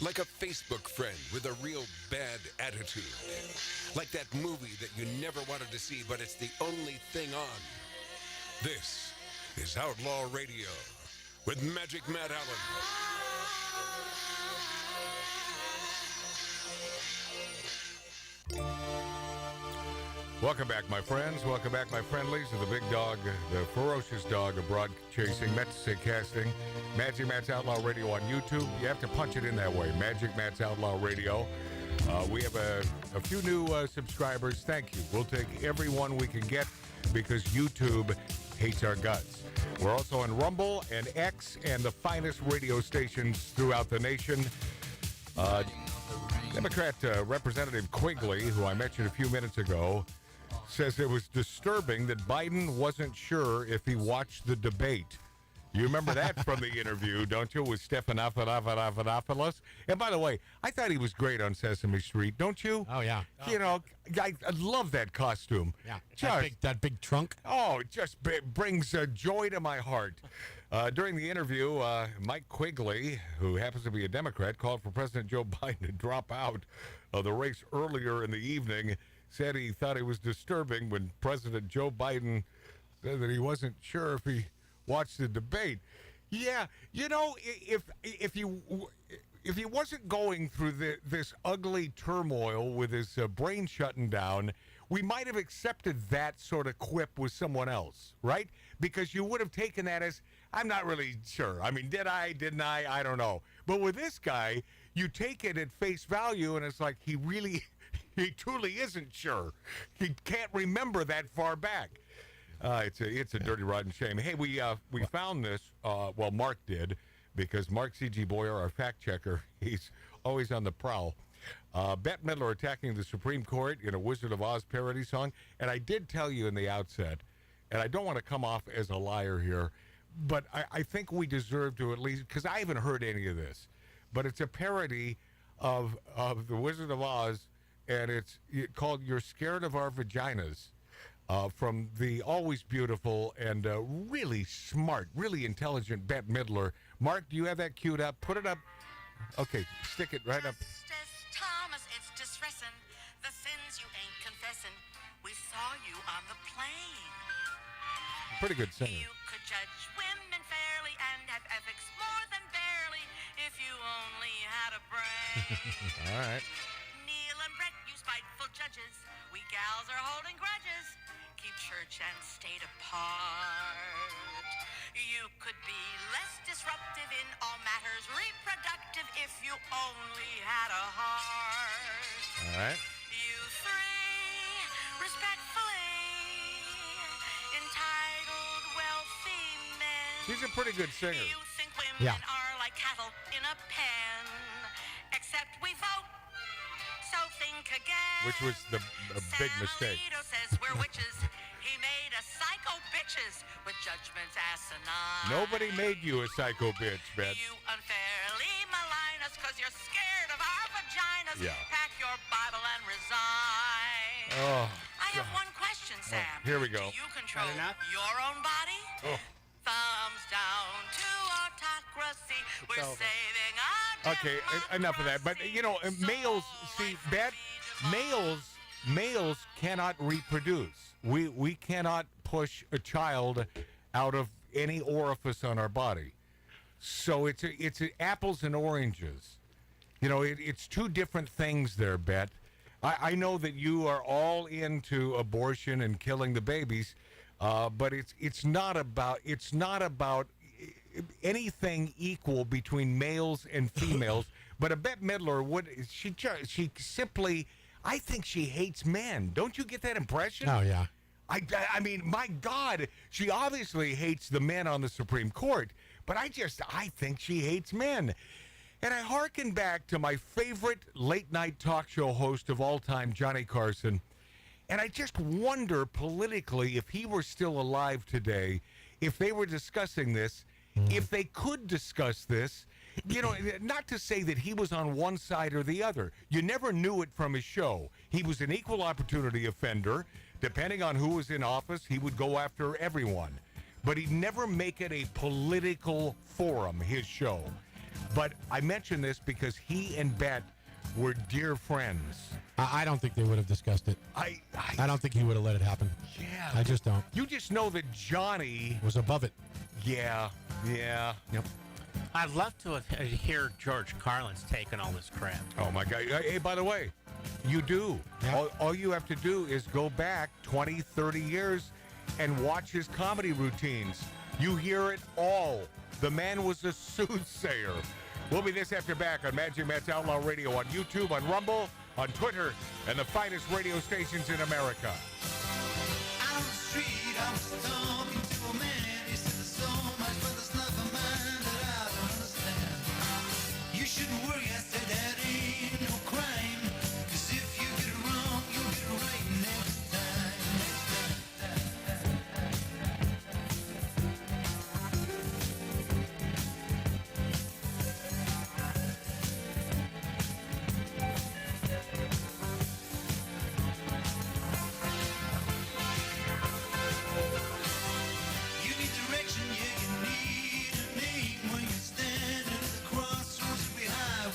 Like a Facebook friend with a real bad attitude. Like that movie that you never wanted to see, but it's the only thing on. This is Outlaw Radio with Magic Matt Allen. Welcome back, my friends. Welcome back, my friendlies, to the big dog, the ferocious dog of broad chasing, meant to say casting. Magic Matt's Outlaw Radio on YouTube. You have to punch it in that way. Magic Matt's Outlaw Radio. We have a few new subscribers. Thank you. We'll take every one we can get because YouTube hates our guts. We're also on Rumble and X and the finest radio stations throughout the nation. Democrat Representative Quigley, who I mentioned a few minutes ago, says it was disturbing that Biden wasn't sure if he watched the debate. You remember that from the interview, don't you, with Stephanopoulos? And by the way, I thought he was great on Sesame Street, don't you? Oh, yeah. You know, I love that costume. Yeah, that big trunk. Oh, it just brings joy to my heart. During the interview, Mike Quigley, who happens to be a Democrat, called for President Joe Biden to drop out of the race earlier in the evening, said he thought it was disturbing when President Joe Biden said that he wasn't sure if he watched the debate. Yeah, you know, if he wasn't going through this ugly turmoil with his brain shutting down, we might have accepted that sort of quip with someone else, right? Because you would have taken that as, I'm not really sure. I mean, did I, didn't I? I don't know. But with this guy, you take it at face value, and it's like he truly isn't sure. He can't remember that far back. It's a dirty, rotten shame. Hey, we found this. Well, Mark did, because Mark C.G. Boyer, our fact checker, he's always on the prowl. Bette Midler attacking the Supreme Court in a Wizard of Oz parody song. And I did tell you in the outset, and I don't want to come off as a liar here, but I think we deserve to at least, because I haven't heard any of this, but it's a parody of the Wizard of Oz, and it's called You're Scared of Our Vaginas, from the always beautiful and really smart, really intelligent Bette Midler. Mark, do you have that queued up? Put it up. Okay, stick it right up. Thomas, it's distressing, the sins you ain't confessing. We saw you on the plane. Pretty good singer. You could judge women fairly and have ethics more than barely if you only had a brain. All right. Neil and Brett, you spiteful judges. We gals are holding grudges. Keep church and state apart. You could be less disruptive in all matters reproductive if you only had a heart. All right. You three, respectfully entitled, wealthy men. She's a pretty good singer. You think women are like cattle in a pen, except we vote, so think again. Which was a big mistake. Alito says we're witches. He made us psycho bitches with judgments asinine. Nobody made you a psycho bitch, Bette. You unfairly malign us because you're scared of our vaginas. Yeah. Pack your Bible and resign. Oh, I have one question, Sam. here we go. Do you control your own body? Oh. Thumbs down to autocracy. We're saving our Okay, enough of that. But, you know, males, see, Bette, males cannot reproduce. We cannot push a child out of any orifice on our body. So it's apples and oranges. You know, it's two different things there, Bette. I know that you are all into abortion and killing the babies, but it's not about anything equal between males and females. But a Bette Midler she simply, I think she hates men. Don't you get that impression? Oh, yeah. I mean, my God, she obviously hates the men on the Supreme Court, but I think she hates men. And I hearken back to my favorite late-night talk show host of all time, Johnny Carson, and I just wonder politically if he were still alive today, if they were discussing this, if they could discuss this, you know, not to say that he was on one side or the other. You never knew it from his show. He was an equal opportunity offender. Depending on who was in office, he would go after everyone. But he'd never make it a political forum, his show. But I mention this because he and Bette were dear friends. I don't think they would have discussed it. I don't think he would have let it happen. Yeah. I just don't. You just know that Johnny was above it. Yeah. Yep. I'd love to hear George Carlin's take on all this crap. Oh, my God. Hey, by the way, you do. Yeah. All you have to do is go back 20, 30 years and watch his comedy routines. You hear it all. The man was a soothsayer. We'll be this after back on Magic Matt's Outlaw Radio, on YouTube, on Rumble, on Twitter, and the finest radio stations in America. Out on the street, I was talking to a man. He said there's so much, but there's nothing mine that I don't understand. You shouldn't worry, I said that ain't no crime. 'Cause if you get it wrong, you'll get it right next time. You need direction, yeah, you need a name. When you're standing at the crossroads of your highway.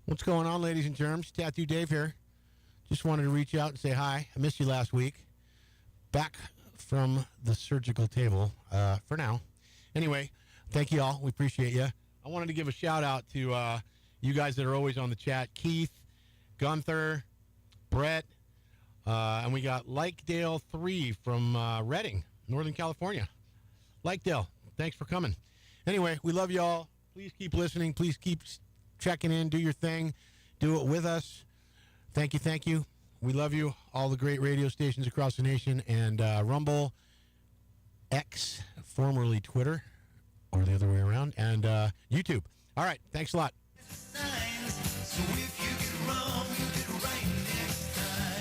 What's going on, ladies and germs? Tattoo Dave here. Just wanted to reach out and say hi. I missed you last week. Back from the surgical table for now. Anyway, thank you all. We appreciate you. I wanted to give a shout out to you guys that are always on the chat. Keith, Gunther, Brett, and we got Likedale 3 from Redding, Northern California. Likedale, thanks for coming. Anyway, we love you all. Please keep listening. Please keep checking in. Do your thing. Do it with us. Thank you, thank you. We love you. All the great radio stations across the nation and Rumble, X, formerly Twitter, or the other way around, and YouTube. All right, thanks a lot. So if you get wrong, you get right next time.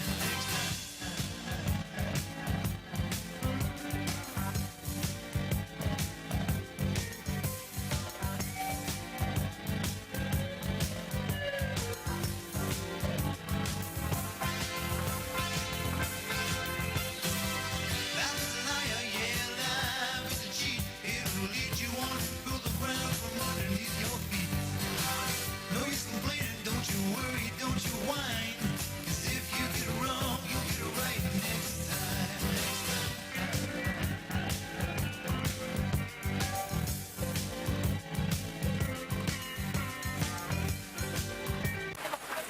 Life is a liar, yeah, life is a cheat. It'll lead you on, pull the ground from underneath your feet. No use complaining, don't you worry, don't you whine. 'Cause if you get it wrong, you get it right next time.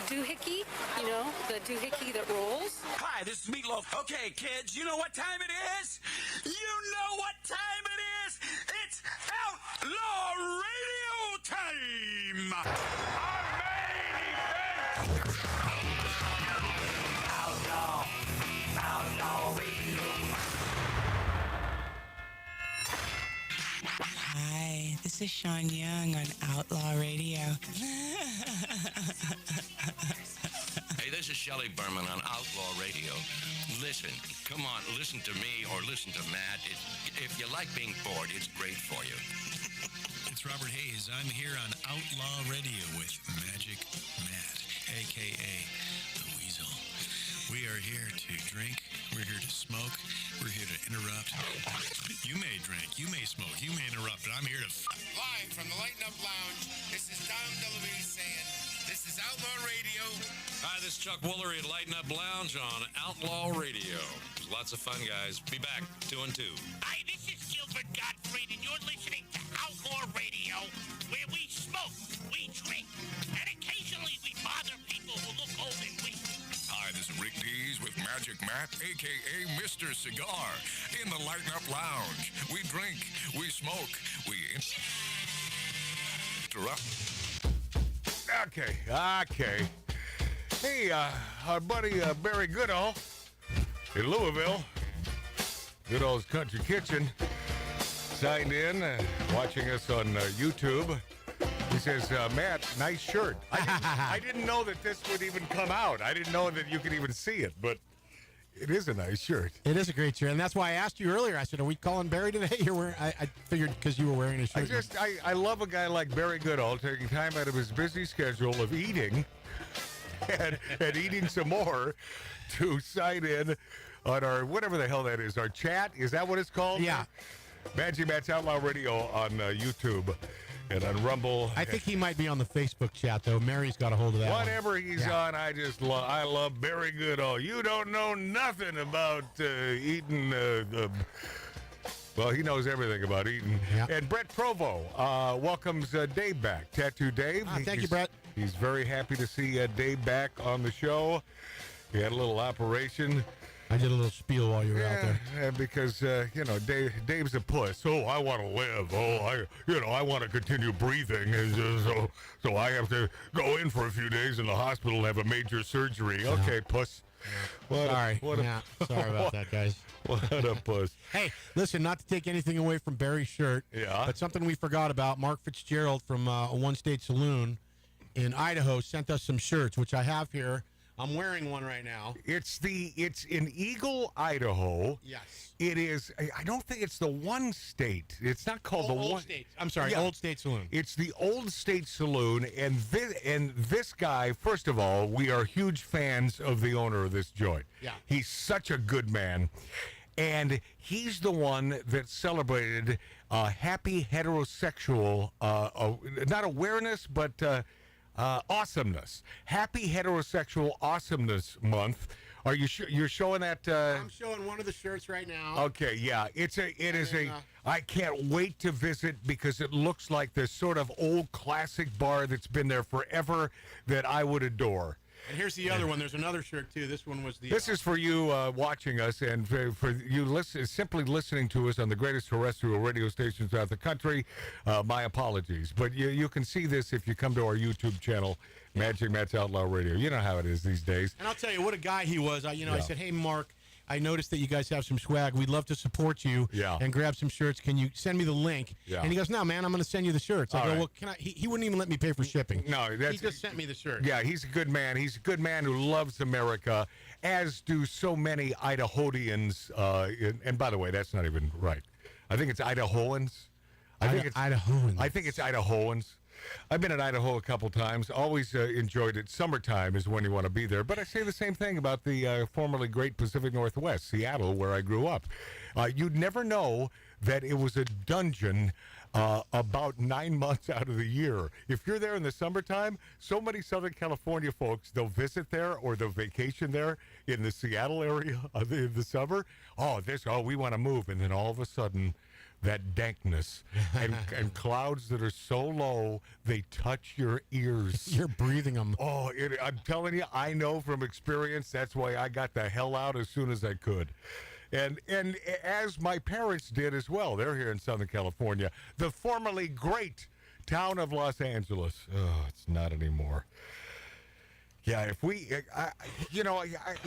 Doohickey, you know, the doohickey that rolls. Hi, this is Meatloaf. Okay, kids, you know what time it is? You know what time it is? It's Outlaw Radio time! Hi, this is Sean Young on Outlaw Radio. Hey, this is Shelley Berman on Outlaw Radio. Listen, come on, listen to me or listen to Matt. If you like being bored, it's great for you. It's Robert Hayes. I'm here on Outlaw Radio with Magic Matt, a.k.a. The Weasel. We are here to drink. We're here to smoke. We're here to interrupt. You may drink. You may smoke. You may interrupt, but I'm here to... Live from the Lighten Up Lounge, this is Dom DeLuise saying, this is Outlaw Radio. Hi, this is Chuck Woolery at Lighten Up Lounge on Outlaw Radio. Lots of fun, guys. Be back 2 and 2. Hi, this is Gilbert Gottfried, and you're listening to Outlaw Radio, where we smoke, we drink, and occasionally we bother people who look old and weak. Hi, this is Rick Dees with Magic Matt, a.k.a. Mr. Cigar, in the Lighten Up Lounge. We drink, we smoke, we interrupt. Okay. Hey, our buddy Barry Goodall in Louisville, Goodall's Country Kitchen, signed in, watching us on YouTube. He says, Matt, nice shirt. I didn't know that this would even come out. I didn't know that you could even see it, but it is a nice shirt. It is a great shirt, and that's why I asked you earlier. I said, are we calling Barry today? You're wearing, I figured because you were wearing a shirt. I love a guy like Barry Goodall taking time out of his busy schedule of eating and eating some more to sign in on our, whatever the hell that is, our chat. Is that what it's called? Yeah. Magic Matt's Outlaw Radio on YouTube. And on Rumble. I think he might be on the Facebook chat, though. Mary's got a hold of that. Whatever he's on, I love Barry Goodall. You don't know nothing about eating. Well, he knows everything about eating. Yeah. And Brett Provo welcomes Dave back. Tattoo Dave. Thank you, Brett. He's very happy to see Dave back on the show. He had a little operation. I did a little spiel while you were out there. Yeah, because Dave's a puss. Oh, I want to live. Oh, I want to continue breathing. So I have to go in for a few days in the hospital and have a major surgery. Yeah. Okay, puss. Sorry about that, guys. What a puss. Hey, listen, not to take anything away from Barry's shirt, but something we forgot about. Mark Fitzgerald from One State Saloon in Idaho sent us some shirts, which I have here. I'm wearing one right now. It's in Eagle, Idaho. Yes. It is. I don't think it's the One State. It's not called Old State. I'm sorry, Old State Saloon. It's the Old State Saloon, and this guy. First of all, we are huge fans of the owner of this joint. Yeah. He's such a good man, and he's the one that celebrated happy heterosexual, not awareness, but. Awesomeness. Happy Heterosexual Awesomeness Month. Are you you're showing that? I'm showing one of the shirts right now. Okay, yeah. It is a. I can't wait to visit because it looks like this sort of old classic bar that's been there forever that I would adore. And here's the other one. There's another shirt too. This one was the. This is for you watching us and for you simply listening to us on the greatest terrestrial radio stations throughout the country. My apologies, but you can see this if you come to our YouTube channel, Magic Matt's Outlaw Radio. You know how it is these days. And I'll tell you what a guy he was. I said, hey Mark, I noticed that you guys have some swag. We'd love to support you and grab some shirts. Can you send me the link? Yeah. And he goes, no, man, I'm going to send you the shirts. I go, well, can I? He wouldn't even let me pay for shipping. No, he just sent me the shirt. Yeah, he's a good man. He's a good man who loves America, as do so many Idahoans. And by the way, that's not even right. I think it's Idahoans. I think it's Idahoans. I've been in Idaho a couple times. Always enjoyed it. Summertime is when you want to be there. But I say the same thing about the formerly great Pacific Northwest, Seattle, where I grew up. You'd never know that it was a dungeon about 9 months out of the year. If you're there in the summertime, so many Southern California folks, they'll visit there or they'll vacation there in the Seattle area in the summer. We want to move. And then all of a sudden, that dankness and clouds that are so low they touch your ears. You're breathing them. I'm telling you, I know from experience. That's why I got the hell out as soon as I could. And as my parents did as well. They're here in Southern California. The formerly great town of Los Angeles. Oh, it's not anymore. Yeah,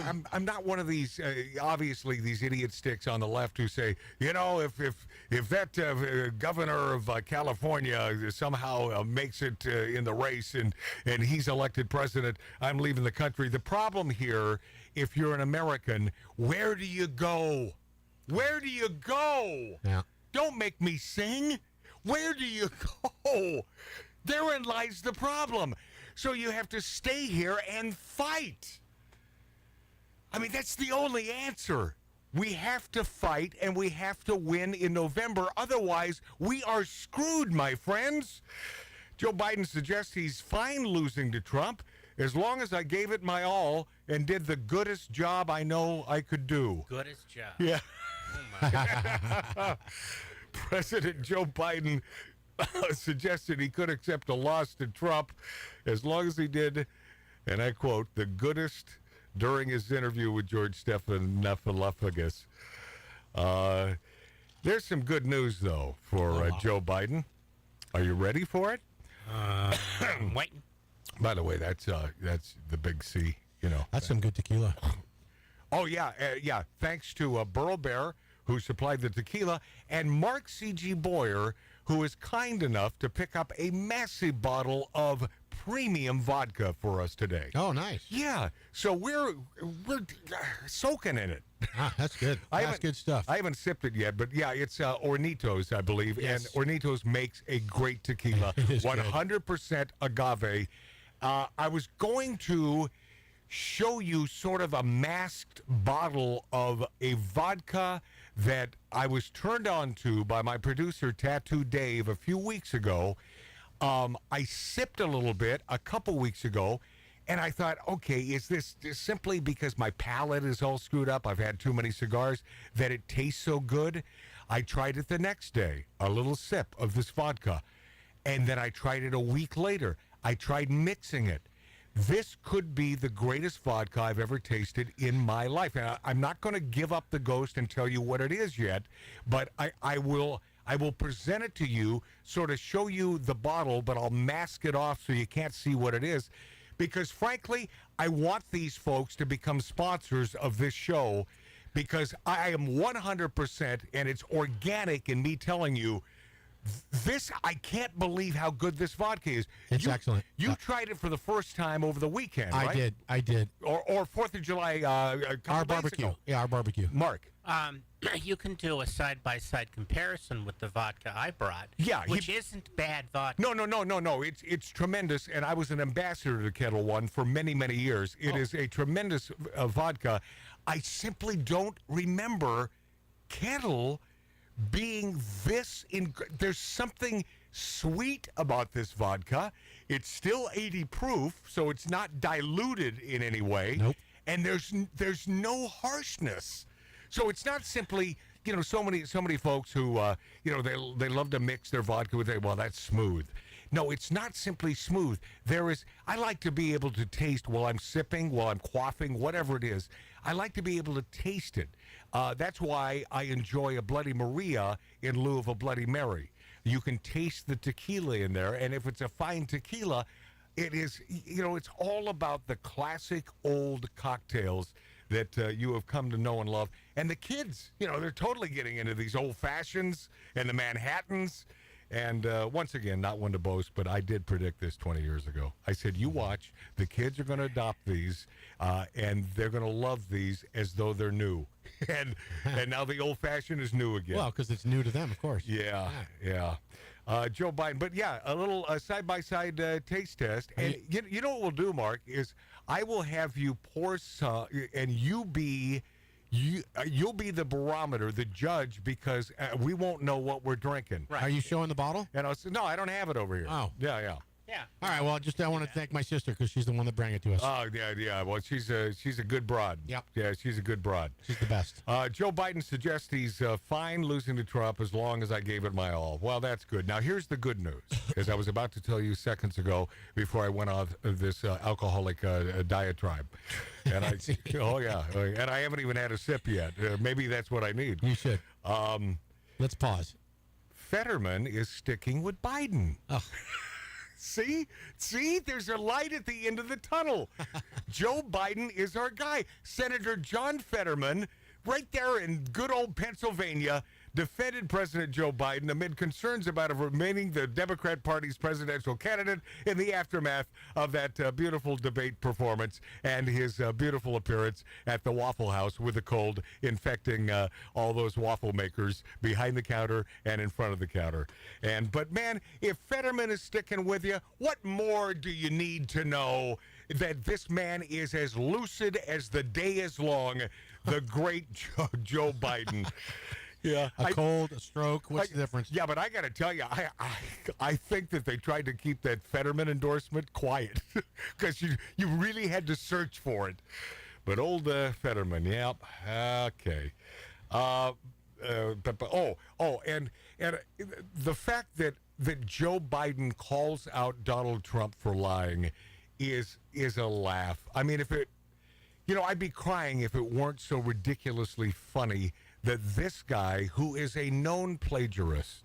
I'm not one of these, obviously, these idiot sticks on the left who say, if that governor of California somehow makes it in the race and he's elected president, I'm leaving the country. The problem here, if you're an American, where do you go? Where do you go? Yeah. Don't make me sing. Where do you go? Therein lies the problem. So you have to stay here and fight. I mean, that's the only answer. We have to fight and we have to win in November. Otherwise, we are screwed, my friends. Joe Biden suggests he's fine losing to Trump as long as I gave it my all and did the goodest job I know I could do. Goodest job. Yeah. Oh, my. President Joe Biden suggested he could accept a loss to Trump as long as he did, and I quote, the goodest during his interview with George Stephanopoulos. There's some good news, though, for Joe Biden. Are you ready for it? Waiting. By the way, that's the big C, That's some good tequila. Oh, yeah. Thanks to Burl Bear, who supplied the tequila, and Mark C.G. Boyer, who is kind enough to pick up a massive bottle of premium vodka for us today. Oh, nice. Yeah. So we're soaking in it. That's good. That's good stuff. I haven't sipped it yet, but yeah, it's Hornitos, I believe. Yes. And Hornitos makes a great tequila. It is 100% agave. I was going to show you sort of a masked bottle of a vodka that I was turned on to by my producer, Tattoo Dave, a few weeks ago. I sipped a little bit a couple weeks ago, and I thought, okay, is this simply because my palate is all screwed up? I've had too many cigars that it tastes so good? I tried it the next day, a little sip of this vodka, and then I tried it a week later. I tried mixing it. This could be the greatest vodka I've ever tasted in my life. And I'm not going to give up the ghost and tell you what it is yet, but I will present it to you, sort of show you the bottle, but I'll mask it off so you can't see what it is. Because, frankly, I want these folks to become sponsors of this show because I am 100%, and it's organic in me telling you, I can't believe how good this vodka is. It's excellent. You tried it for the first time over the weekend, right? I did. Or 4th of July, our barbecue. Ago. Yeah, our barbecue. Mark. You can do a side-by-side comparison with the vodka I brought. Yeah. Which isn't bad vodka. No. It's tremendous, and I was an ambassador to Kettle One for many, many years. It is a tremendous vodka. I simply don't remember Kettle being this there's something sweet about this vodka. It's still 80 proof, so it's not diluted in any way. Nope. And there's no harshness. So it's not simply, so many folks who they love to mix their vodka with that's smooth. No, it's not simply smooth. I like to be able to taste while I'm sipping, while I'm quaffing, whatever it is. I like to be able to taste it. That's why I enjoy a Bloody Maria in lieu of a Bloody Mary. You can taste the tequila in there, and if it's a fine tequila, it is, it's all about the classic old cocktails that you have come to know and love. And the kids, they're totally getting into these old fashions and the Manhattans. And once again, not one to boast, but I did predict this 20 years ago. I said, you watch, the kids are going to adopt these, and they're going to love these as though they're new. and now the old-fashioned is new again. Well, because it's new to them, of course. Yeah. Joe Biden. But, a little side-by-side taste test. And you know what we'll do, Mark, is I will have you pour some, and you'll be the barometer, the judge, because we won't know what we're drinking. Right. Are you showing the bottle? And I'll say, no, I don't have it over here. Oh. Yeah. All right. Well, I want to thank my sister because she's the one that brought it to us. Oh, yeah. Well, she's a good broad. Yep. Yeah, she's a good broad. She's the best. Joe Biden suggests he's fine losing to Trump as long as I gave it my all. Well, that's good. Now, here's the good news, as I was about to tell you seconds ago before I went on this alcoholic diatribe. And and I haven't even had a sip yet. Maybe that's what I need. You should. Let's pause. Fetterman is sticking with Biden. Oh. See, there's a light at the end of the tunnel. Joe Biden is our guy. Senator John Fetterman, right there in good old Pennsylvania, defended President Joe Biden amid concerns about remaining the Democrat Party's presidential candidate in the aftermath of that beautiful debate performance and his beautiful appearance at the Waffle House with the cold infecting all those waffle makers behind the counter and in front of the counter. But man, if Fetterman is sticking with you, what more do you need to know? That this man is as lucid as the day is long, the great Joe Biden. Yeah, a cold, a stroke. What's the difference? Yeah, but I got to tell you, I think that they tried to keep that Fetterman endorsement quiet because you really had to search for it. But old Fetterman, yep, okay. And the fact that Joe Biden calls out Donald Trump for lying is a laugh. I mean, I'd be crying if it weren't so ridiculously funny that this guy, who is a known plagiarist,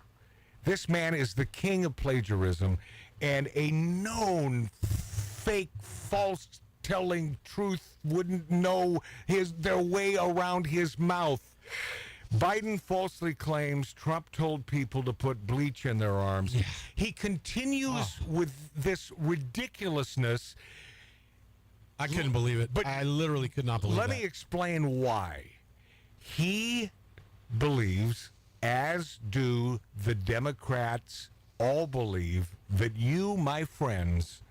this man is the king of plagiarism and a known fake, false-telling truth wouldn't know their way around his mouth. Biden falsely claims Trump told people to put bleach in their arms. Yeah. He continues with this ridiculousness. I couldn't believe it. But I literally could not believe it. Let me explain why. He believes, as do the Democrats all believe, that you, my friends,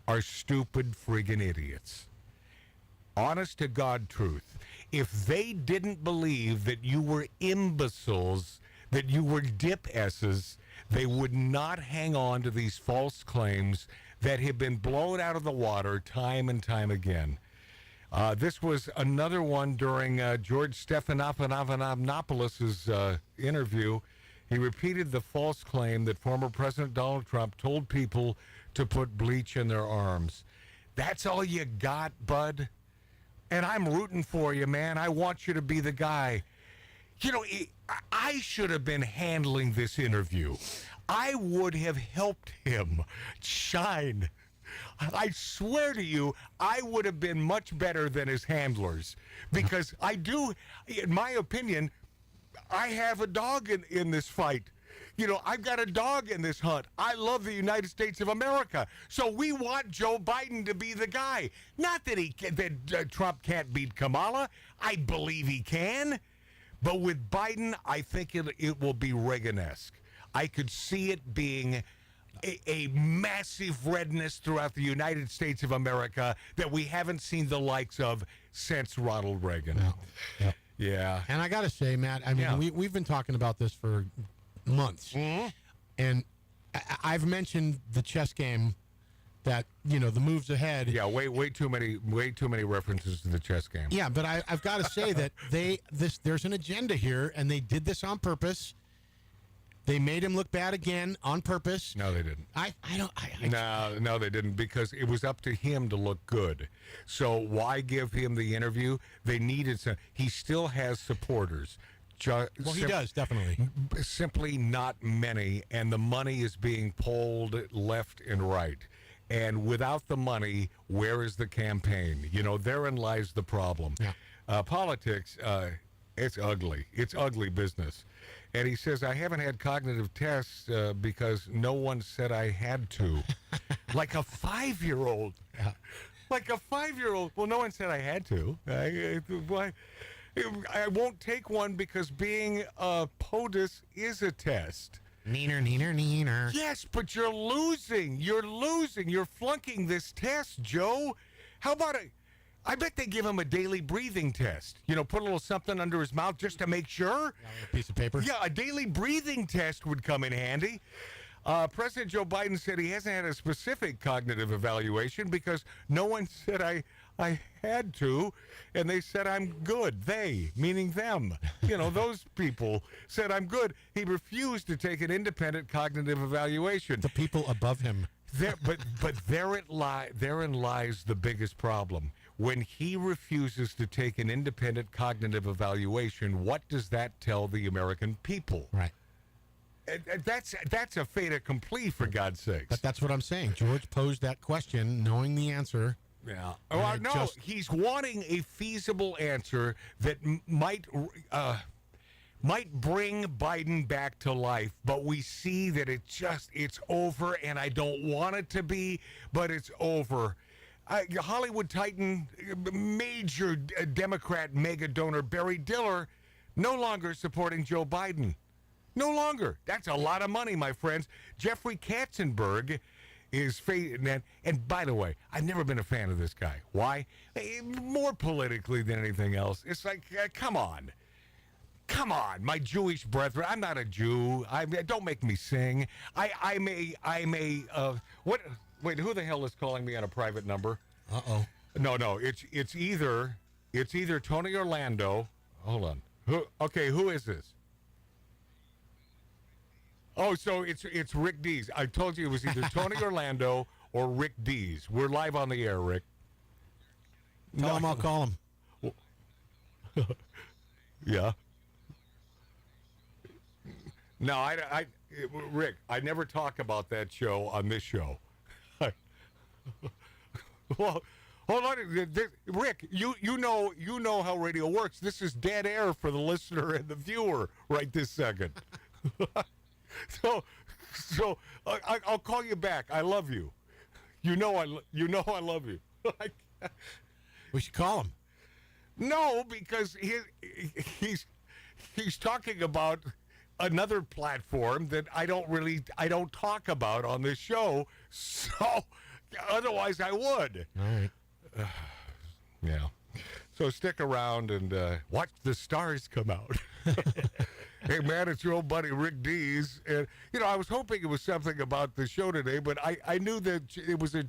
are stupid friggin' idiots. Honest to God truth. If they didn't believe that you were imbeciles, that you were dip-esses, they would not hang on to these false claims that have been blown out of the water time and time again. This was another one during George Stephanopoulos' interview. He repeated the false claim that former President Donald Trump told people to put bleach in their arms. That's all you got, bud? And I'm rooting for you, man. I want you to be the guy. I should have been handling this interview. I would have helped him shine. I swear to you, I would have been much better than his handlers because in my opinion, I have a dog in this fight. I've got a dog in this hunt. I love the United States of America. So we want Joe Biden to be the guy. Not that Trump can't beat Kamala. I believe he can. But with Biden, I think it will be Reagan-esque. I could see it being a massive redness throughout the United States of America that we haven't seen the likes of since Ronald Reagan. No. Yep. Yeah. And I got to say, Matt, I mean, we've been talking about this for months. Mm-hmm. And I've mentioned the chess game that, the moves ahead. Yeah, way too many references to the chess game. Yeah, but I've got to say that there's an agenda here, and they did this on purpose. They made him look bad again on purpose. No, they didn't. No, they didn't, because it was up to him to look good. So why give him the interview? They needed some. He still has supporters. He does, definitely. Simply not many, and the money is being pulled left and right. And without the money, where is the campaign? Therein lies the problem. Yeah. Politics, it's ugly. It's ugly business. And he says, I haven't had cognitive tests because no one said I had to. Like a 5-year-old. Yeah. Like a 5-year-old. Well, no one said I had to. I won't take one because being a POTUS is a test. Neener. Yes, but you're losing. You're flunking this test, Joe. How about I bet they give him a daily breathing test. Put a little something under his mouth just to make sure. A piece of paper. Yeah, a daily breathing test would come in handy. President Joe Biden said he hasn't had a specific cognitive evaluation because no one said I had to, and they said I'm good. They, meaning them. Those people said I'm good. He refused to take an independent cognitive evaluation. The people above him. But therein lies the biggest problem. When he refuses to take an independent cognitive evaluation, what does that tell the American people? Right. That's a fait accompli, for God's sakes. But that's what I'm saying. George posed that question knowing the answer. Yeah. Well, no, he's wanting a feasible answer that might bring Biden back to life, but we see that it's over, and I don't want it to be, but it's over. Hollywood titan, major Democrat mega donor Barry Diller, no longer supporting Joe Biden. No longer. That's a lot of money, my friends. Jeffrey Katzenberg is and by the way, I've never been a fan of this guy. Why? More politically than anything else. It's like, come on, my Jewish brethren. I'm not a Jew. Don't make me sing. I'm a what? Wait, who the hell is calling me on a private number? Uh-oh. No, it's either Tony Orlando. Hold on. Who is this? Oh, so it's Rick Dees. I told you it was either Tony Orlando or Rick Dees. We're live on the air, Rick. Tell him I'll call him. Yeah. No, Rick, I never talk about that show on this show. Well, hold on, Rick. You know how radio works. This is dead air for the listener and the viewer right this second. So I'll call you back. I love you. You know I love you. We should call him. No, because he's talking about another platform that I don't talk about on this show. So otherwise I would. All right. Yeah. So stick around and watch the stars come out. Hey, man, it's your old buddy Rick Dees. And, I was hoping it was something about the show today, but I knew that it was a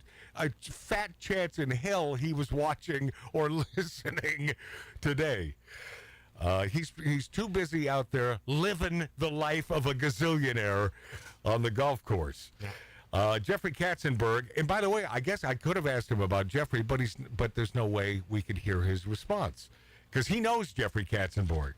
fat chance in hell he was watching or listening today. He's too busy out there living the life of a gazillionaire on the golf course. Yeah. Jeffrey Katzenberg, and by the way, I guess I could have asked him about Jeffrey, but there's no way we could hear his response because he knows Jeffrey Katzenberg.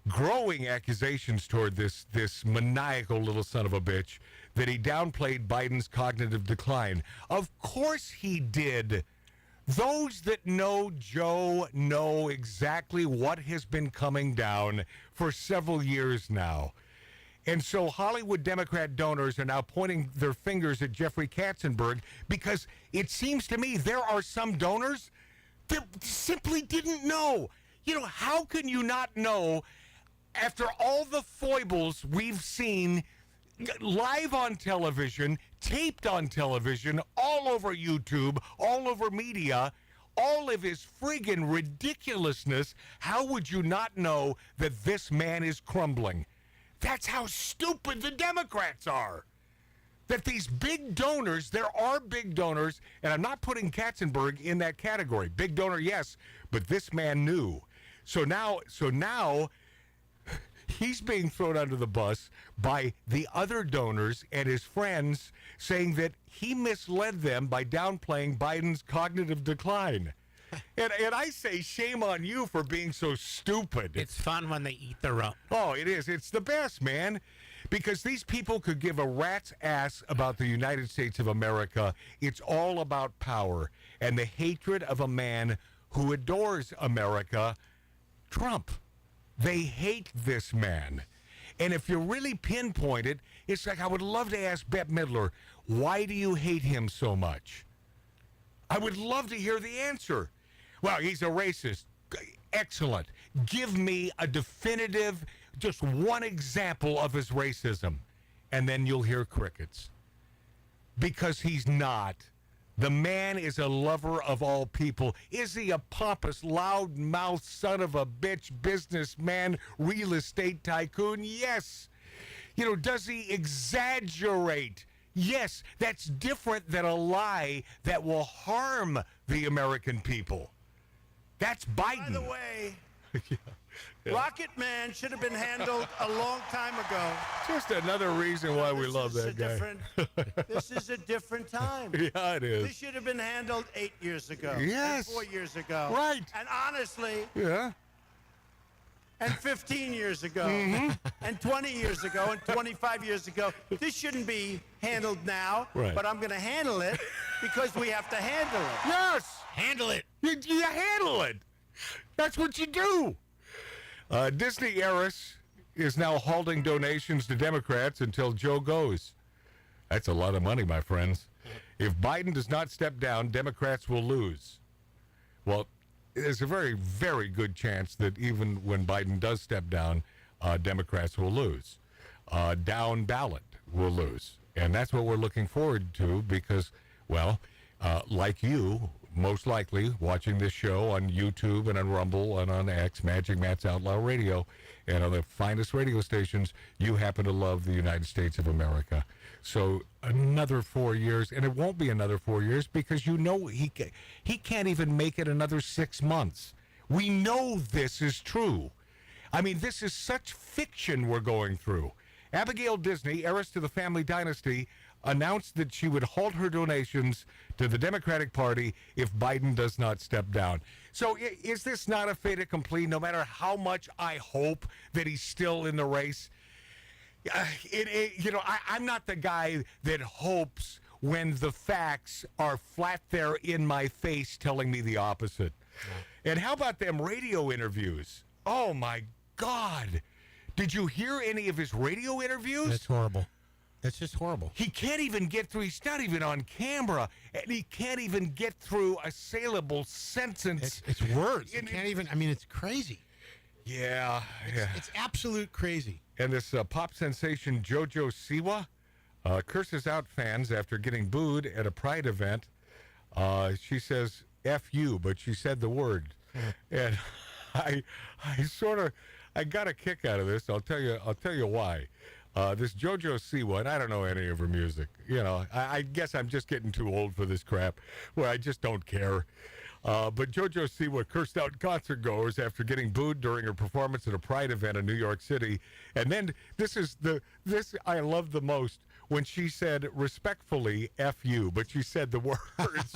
Growing accusations toward this maniacal little son of a bitch that he downplayed Biden's cognitive decline. Of course he did. Those that know Joe know exactly what has been coming down for several years now. And so Hollywood Democrat donors are now pointing their fingers at Jeffrey Katzenberg because it seems to me there are some donors that simply didn't know. How can you not know after all the foibles we've seen live on television, taped on television, all over YouTube, all over media, all of his friggin' ridiculousness, how would you not know that this man is crumbling? That's how stupid the Democrats are. That these big donors, there are big donors, and I'm not putting Katzenberg in that category. Big donor, yes, but this man knew. So now he's being thrown under the bus by the other donors and his friends, saying that he misled them by downplaying Biden's cognitive decline. And I say shame on you for being so stupid. It's fun when they eat the rump. Oh, it is. It's the best, man. Because these people could give a rat's ass about the United States of America. It's all about power and the hatred of a man who adores America, Trump. They hate this man. And if you really pinpoint it, it's like I would love to ask Bette Midler, why do you hate him so much? I would love to hear the answer. Well, he's a racist. Excellent. Give me a definitive, just one example of his racism, and then you'll hear crickets. Because he's not. The man is a lover of all people. Is he a pompous, loud-mouthed son of a bitch businessman, real estate tycoon? Yes. You know, does he exaggerate? Yes. That's different than a lie that will harm the American people. That's Biden. By the way, Rocket Man should have been handled a long time ago. Just another reason why we love that guy. This is a different time. Yeah, it is. This should have been handled 8 years ago. Yes. And 4 years ago. Right. And honestly. Yeah. And 15 years ago. Mm-hmm. And 20 years ago. And 25 years ago. This shouldn't be handled now. Right. But I'm going to handle it because we have to handle it. Yes. Handle it. You handle it. That's what you do. Disney heiress is now halting donations to Democrats until Joe goes. That's a lot of money, my friends. If Biden does not step down, Democrats will lose. Well, there's a very, very good chance that even when Biden does step down, Democrats will lose. Down ballot will lose. And that's what we're looking forward to because, well, like you, most likely watching this show on YouTube and on Rumble and on X, Magic Matt's Outlaw Radio, and on the finest radio stations, you happen to love the United States of America. So another 4 years, and it won't be another 4 years because you know he can't even make it another 6 months. We know this is true. I mean, this is such fiction we're going through. Abigail Disney, heiress to the family dynasty, announced that she would halt her donations to the Democratic Party if Biden does not step down. So is this not a fait accompli, no matter how much I hope that he's still in the race? I'm not the guy that hopes when the facts are flat there in my face telling me the opposite. Yeah. And how about them radio interviews? Oh, my God. Did you hear any of his radio interviews? That's horrible. That's just horrible. He can't even get through. He's not even on camera. And he can't even get through a saleable sentence. It's words. He can't even. I mean, it's crazy. Yeah. It's absolute crazy. And this pop sensation JoJo Siwa curses out fans after getting booed at a Pride event. She says, F you, but she said the word. And I got a kick out of this. I'll tell you why. This JoJo Siwa, and I don't know any of her music. You know, I guess I'm just getting too old for this crap where I just don't care. But JoJo Siwa cursed out concert goers after getting booed during her performance at a Pride event in New York City. And then this I love the most when she said respectfully F you, but she said the words.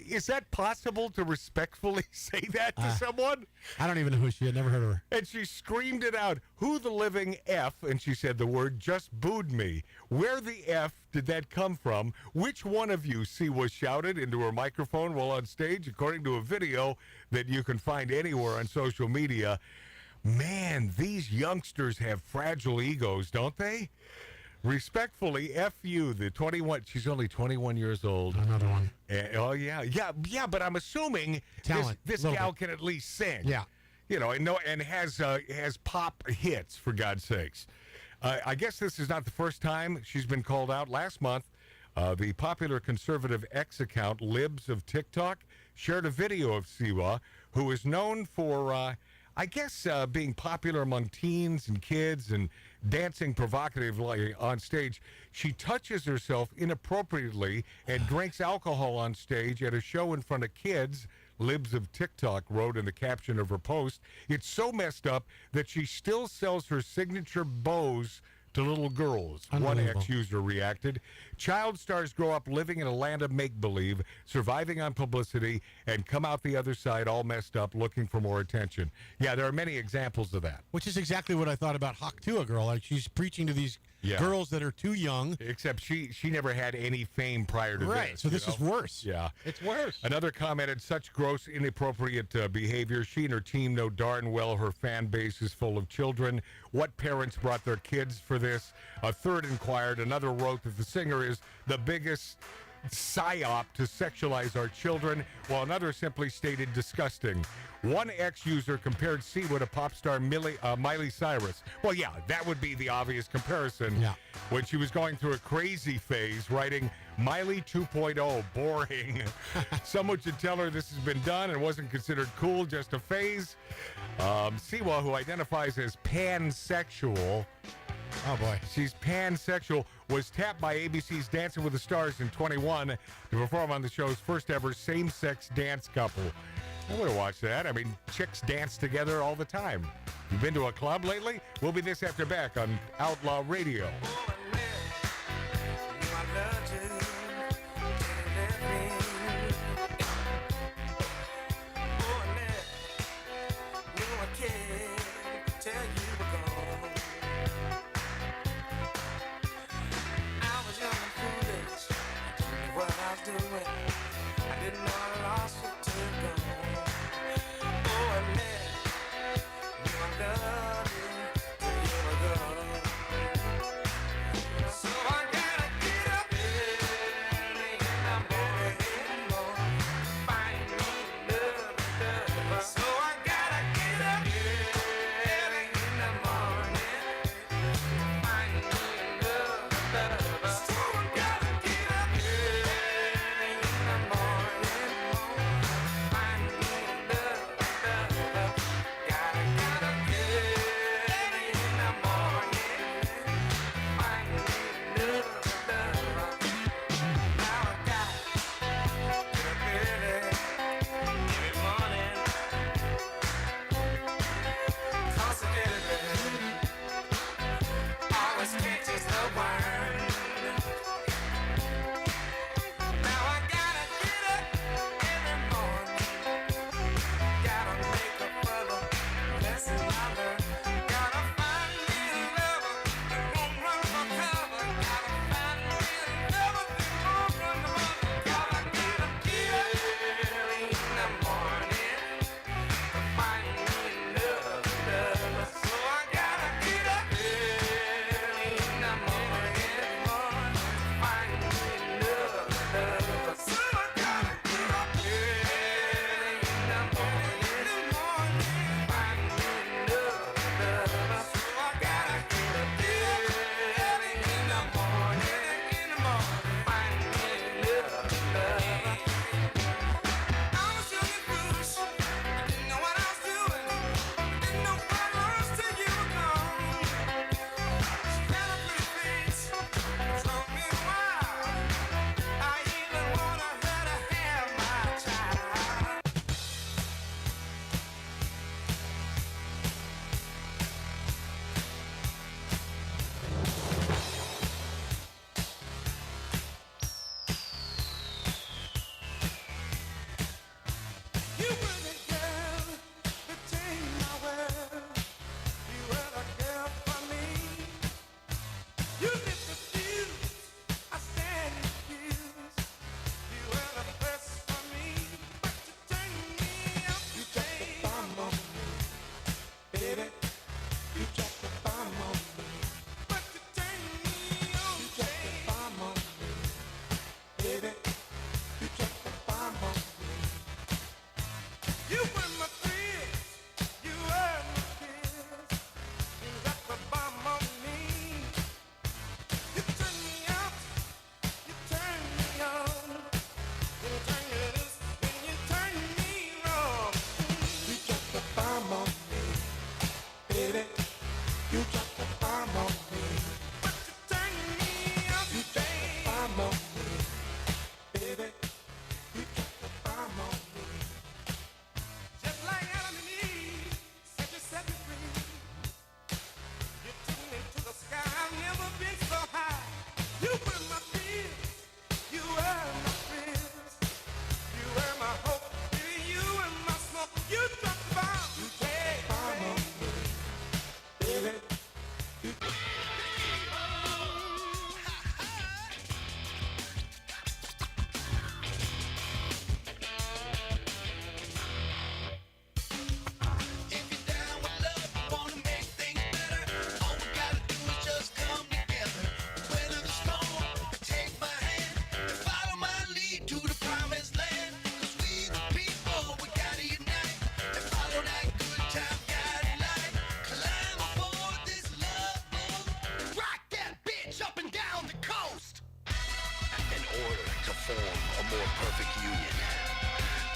Is that possible to respectfully say that to someone? I don't even know who she had. Never heard of her. And she screamed it out. Who the living F? And she said the word just booed me. Where the F did that come from? Which one of you, was shouted into her microphone while on stage, according to a video that you can find anywhere on social media. Man, these youngsters have fragile egos, don't they? Respectfully, F you, the 21. She's only 21 years old. Another one. Yeah. But I'm assuming talent. This gal can at least sing. Yeah. You know, and has pop hits, for God's sakes. I guess this is not the first time she's been called out. Last month, the popular conservative X account, Libs of TikTok, shared a video of Tuah, who is known for, I guess, being popular among teens and kids and dancing provocatively on stage. She touches herself inappropriately and drinks alcohol on stage at a show in front of kids. Libs of TikTok wrote in the caption of her post, "It's so messed up that she still sells her signature bows to little girls." One ex-user reacted. Child stars grow up living in a land of make-believe, surviving on publicity, and come out the other side all messed up looking for more attention. Yeah, there are many examples of that. Which is exactly what I thought about Hawk Tuah girl. Like, she's preaching to these girls that are too young. Except she never had any fame prior to this. Right, so this is worse. Yeah. It's worse. Another commented, "Such gross, inappropriate behavior. She and her team know darn well her fan base is full of children. What parents brought their kids for this?" A third inquired. Another wrote that the singer is the biggest psyop to sexualize our children, while another simply stated disgusting. One ex-user compared Tuah to pop star Miley Cyrus. Well, yeah, that would be the obvious comparison. Yeah. When she was going through a crazy phase, writing Miley 2.0, boring. Someone should tell her this has been done and wasn't considered cool, just a phase. Tuah, who identifies as pansexual, oh boy, she's pansexual, was tapped by ABC's Dancing with the Stars in 21 to perform on the show's first ever same-sex dance couple. I would have watched that. I mean, chicks dance together all the time. You been to a club lately? We'll be this after back on Outlaw Radio.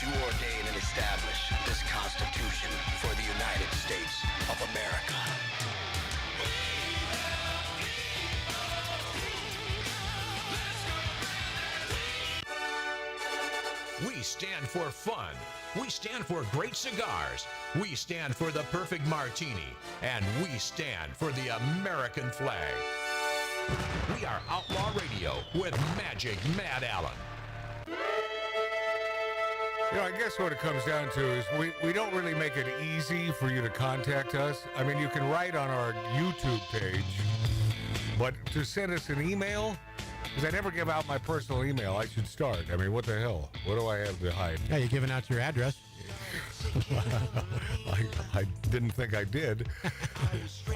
to ordain and establish this Constitution for the United States of America. We stand for fun. We stand for great cigars. We stand for the perfect martini. And we stand for the American flag. We are Outlaw Radio with Magic Matt Allen. You know, I guess what it comes down to is we don't really make it easy for you to contact us. I mean, you can write on our YouTube page, but to send us an email, because I never give out my personal email, I should start. I mean, what the hell? What do I have to hide? Yeah, you're giving out your address. I didn't think I did.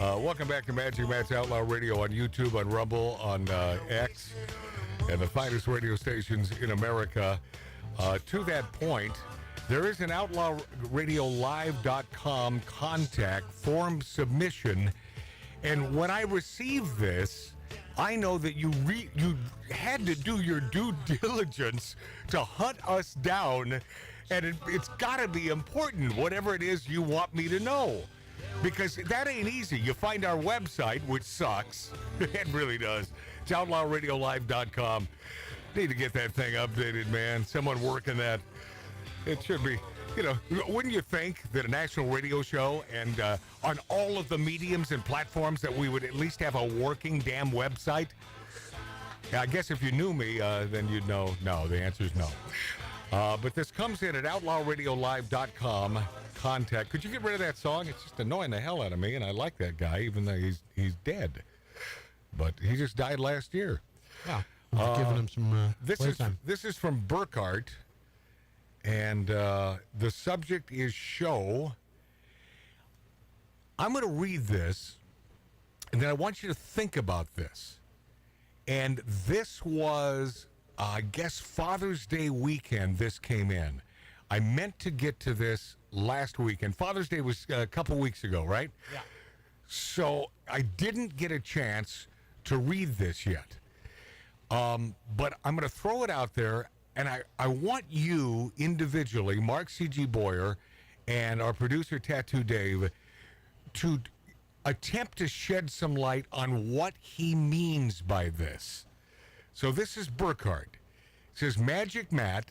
Welcome back to Magic Matt's Outlaw Radio on YouTube, on Rumble, on X, and the finest radio stations in America. To that point, there is an outlawradiolive.com contact form submission, and when I received this, I know that you had to do your due diligence to hunt us down, and it's got to be important, whatever it is you want me to know, because that ain't easy. You find our website, which sucks. It really does. It's outlawradiolive.com. Need to get that thing updated, man. Someone working that. It should be, you know, wouldn't you think that a national radio show and on all of the mediums and platforms that we would at least have a working damn website? I guess if you knew me, then you'd know. No, the answer is no. But this comes in at outlawradiolive.com contact. Could you get rid of that song? It's just annoying the hell out of me, and I like that guy, even though he's dead. But he just died last year. Yeah. Giving him some time. This is from Burkhart, and the subject is show. I'm going to read this, and then I want you to think about this. And this was, I guess, Father's Day weekend this came in. I meant to get to this last weekend. Father's Day was a couple weeks ago, right? Yeah. So I didn't get a chance to read this yet. But I'm going to throw it out there, and I want you individually, Mark C.G. Boyer, and our producer, Tattoo Dave, to attempt to shed some light on what he means by this. So this is Burkhart. It says, Magic Matt,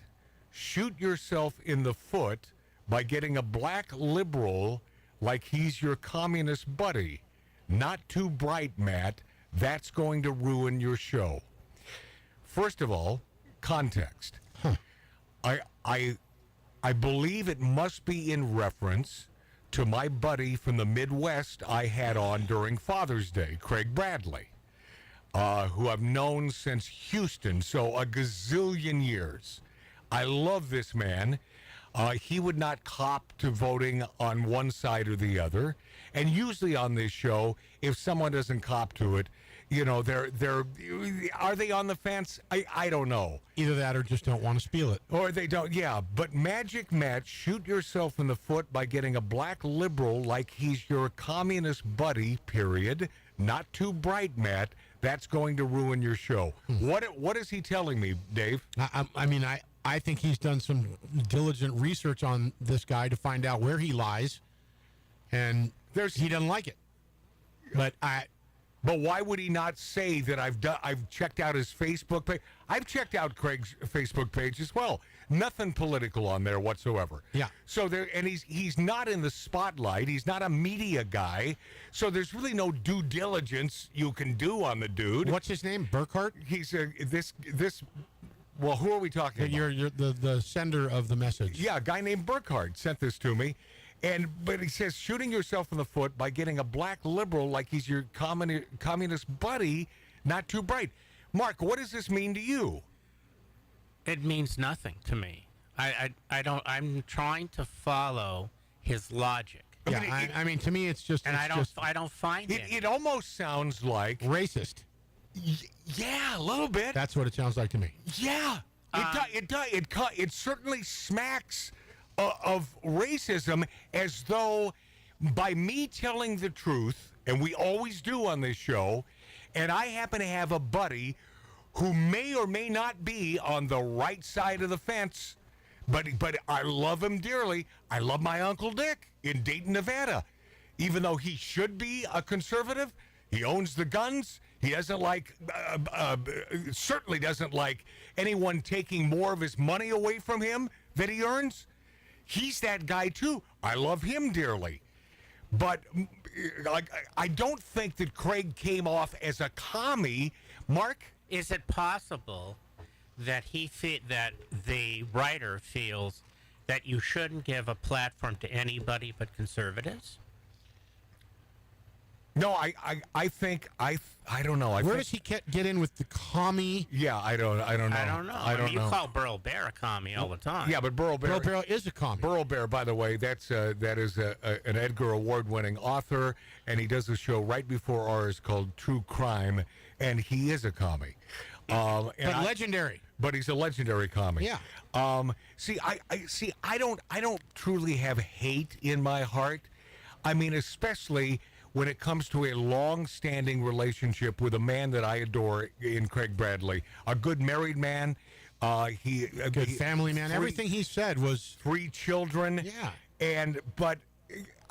shoot yourself in the foot by getting a black liberal like he's your communist buddy. Not too bright, Matt. That's going to ruin your show. First of all, context. I believe it must be in reference to my buddy from the Midwest I had on during Father's Day, Craig Bradley, who I've known since Houston, so a gazillion years. I love this man. He would not cop to voting on one side or the other. And usually on this show, if someone doesn't cop to it, you know, are they on the fence? I don't know. Either that or just don't want to spiel it. Or they don't, yeah. But Magic Matt, shoot yourself in the foot by getting a black liberal like he's your communist buddy, period. Not too bright, Matt. That's going to ruin your show. What is he telling me, Dave? I think he's done some diligent research on this guy to find out where he lies, and he doesn't like it. But why would he not say that I've checked out his Facebook page? I've checked out Craig's Facebook page as well. Nothing political on there whatsoever. Yeah. So he's not in the spotlight. He's not a media guy. So there's really no due diligence you can do on the dude. What's his name? Burkhart? He's this. Well, who are we talking about? You're the sender of the message. Yeah, a guy named Burkhart sent this to me. But he says, shooting yourself in the foot by getting a black liberal like he's your communist buddy, not too bright. Mark, what does this mean to you? It means nothing to me. I'm trying to follow his logic. Yeah, I mean, to me, it's just. And I don't find it. It almost sounds like racist. Yeah, a little bit. That's what it sounds like to me. Yeah, it certainly smacks of racism, as though by me telling the truth, and we always do on this show, and I happen to have a buddy who may or may not be on the right side of the fence, But I love him dearly. I love my Uncle Dick in Dayton, Nevada. Even though he should be a conservative, he owns the guns. He doesn't like, certainly doesn't like anyone taking more of his money away from him that he earns. He's that guy too. I love him dearly. But I don't think that Craig came off as a commie. Mark? Is it possible that that the writer feels that you shouldn't give a platform to anybody but conservatives? No, I think I don't know. Where does he get in with the commie? Yeah, I don't know. I don't know. I mean, you call Burl Bear a commie all the time. Yeah, but Burl Bear is a commie. Burl Bear, by the way, that is an Edgar Award-winning author, and he does a show right before ours called True Crime, and he is a commie. But legendary. But he's a legendary commie. Yeah. I don't truly have hate in my heart. I mean, especially when it comes to a long-standing relationship with a man that I adore in Craig Bradley, a good married man. Good family man. Everything he said was 3 children. Yeah. But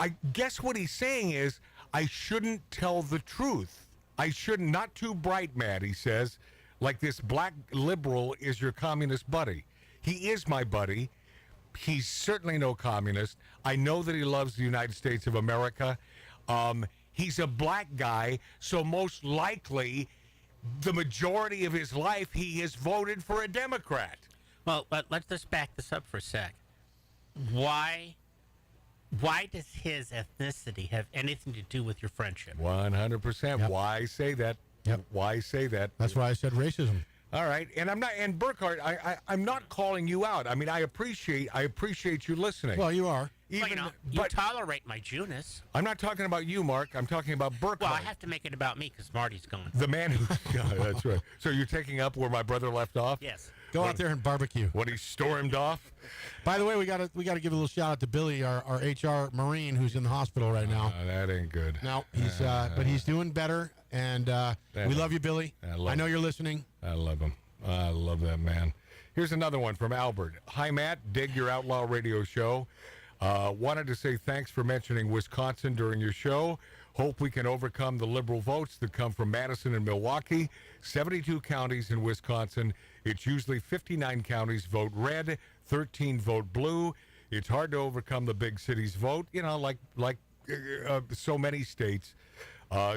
I guess what he's saying is I shouldn't tell the truth. I shouldn't. Not too bright, Matt, he says. Like this black liberal is your communist buddy. He is my buddy. He's certainly no communist. I know that he loves the United States of America. He's a black guy, so most likely the majority of his life he has voted for a Democrat. Well, but let's just back this up for a sec. Why does his ethnicity have anything to do with your friendship? 100%. Yep. Why say that? Yep. Why say that? That's why I said racism. All right, and I'm not. And Burkhart, I'm not calling you out. I mean, I appreciate you listening. Well, you are. Even, you tolerate my Jewness. I'm not talking about you, Mark. I'm talking about Burkhart. Well, I have to make it about me because Marty's gone. The man who. Yeah, that's right. So you're taking up where my brother left off? Yes. Go out there and barbecue. When he stormed off. By the way, we got to give a little shout out to Billy, our HR Marine, who's in the hospital right now. That ain't good. No, he's but he's doing better, and we love you, Billy. I know you're listening. I love him. I love that man. Here's another one from Albert. Hi, Matt. Dig your Outlaw Radio show. Wanted to say thanks for mentioning Wisconsin during your show. Hope we can overcome the liberal votes that come from Madison and Milwaukee. 72 counties in Wisconsin. It's usually 59 counties vote red, 13 vote blue. It's hard to overcome the big cities vote, like so many states.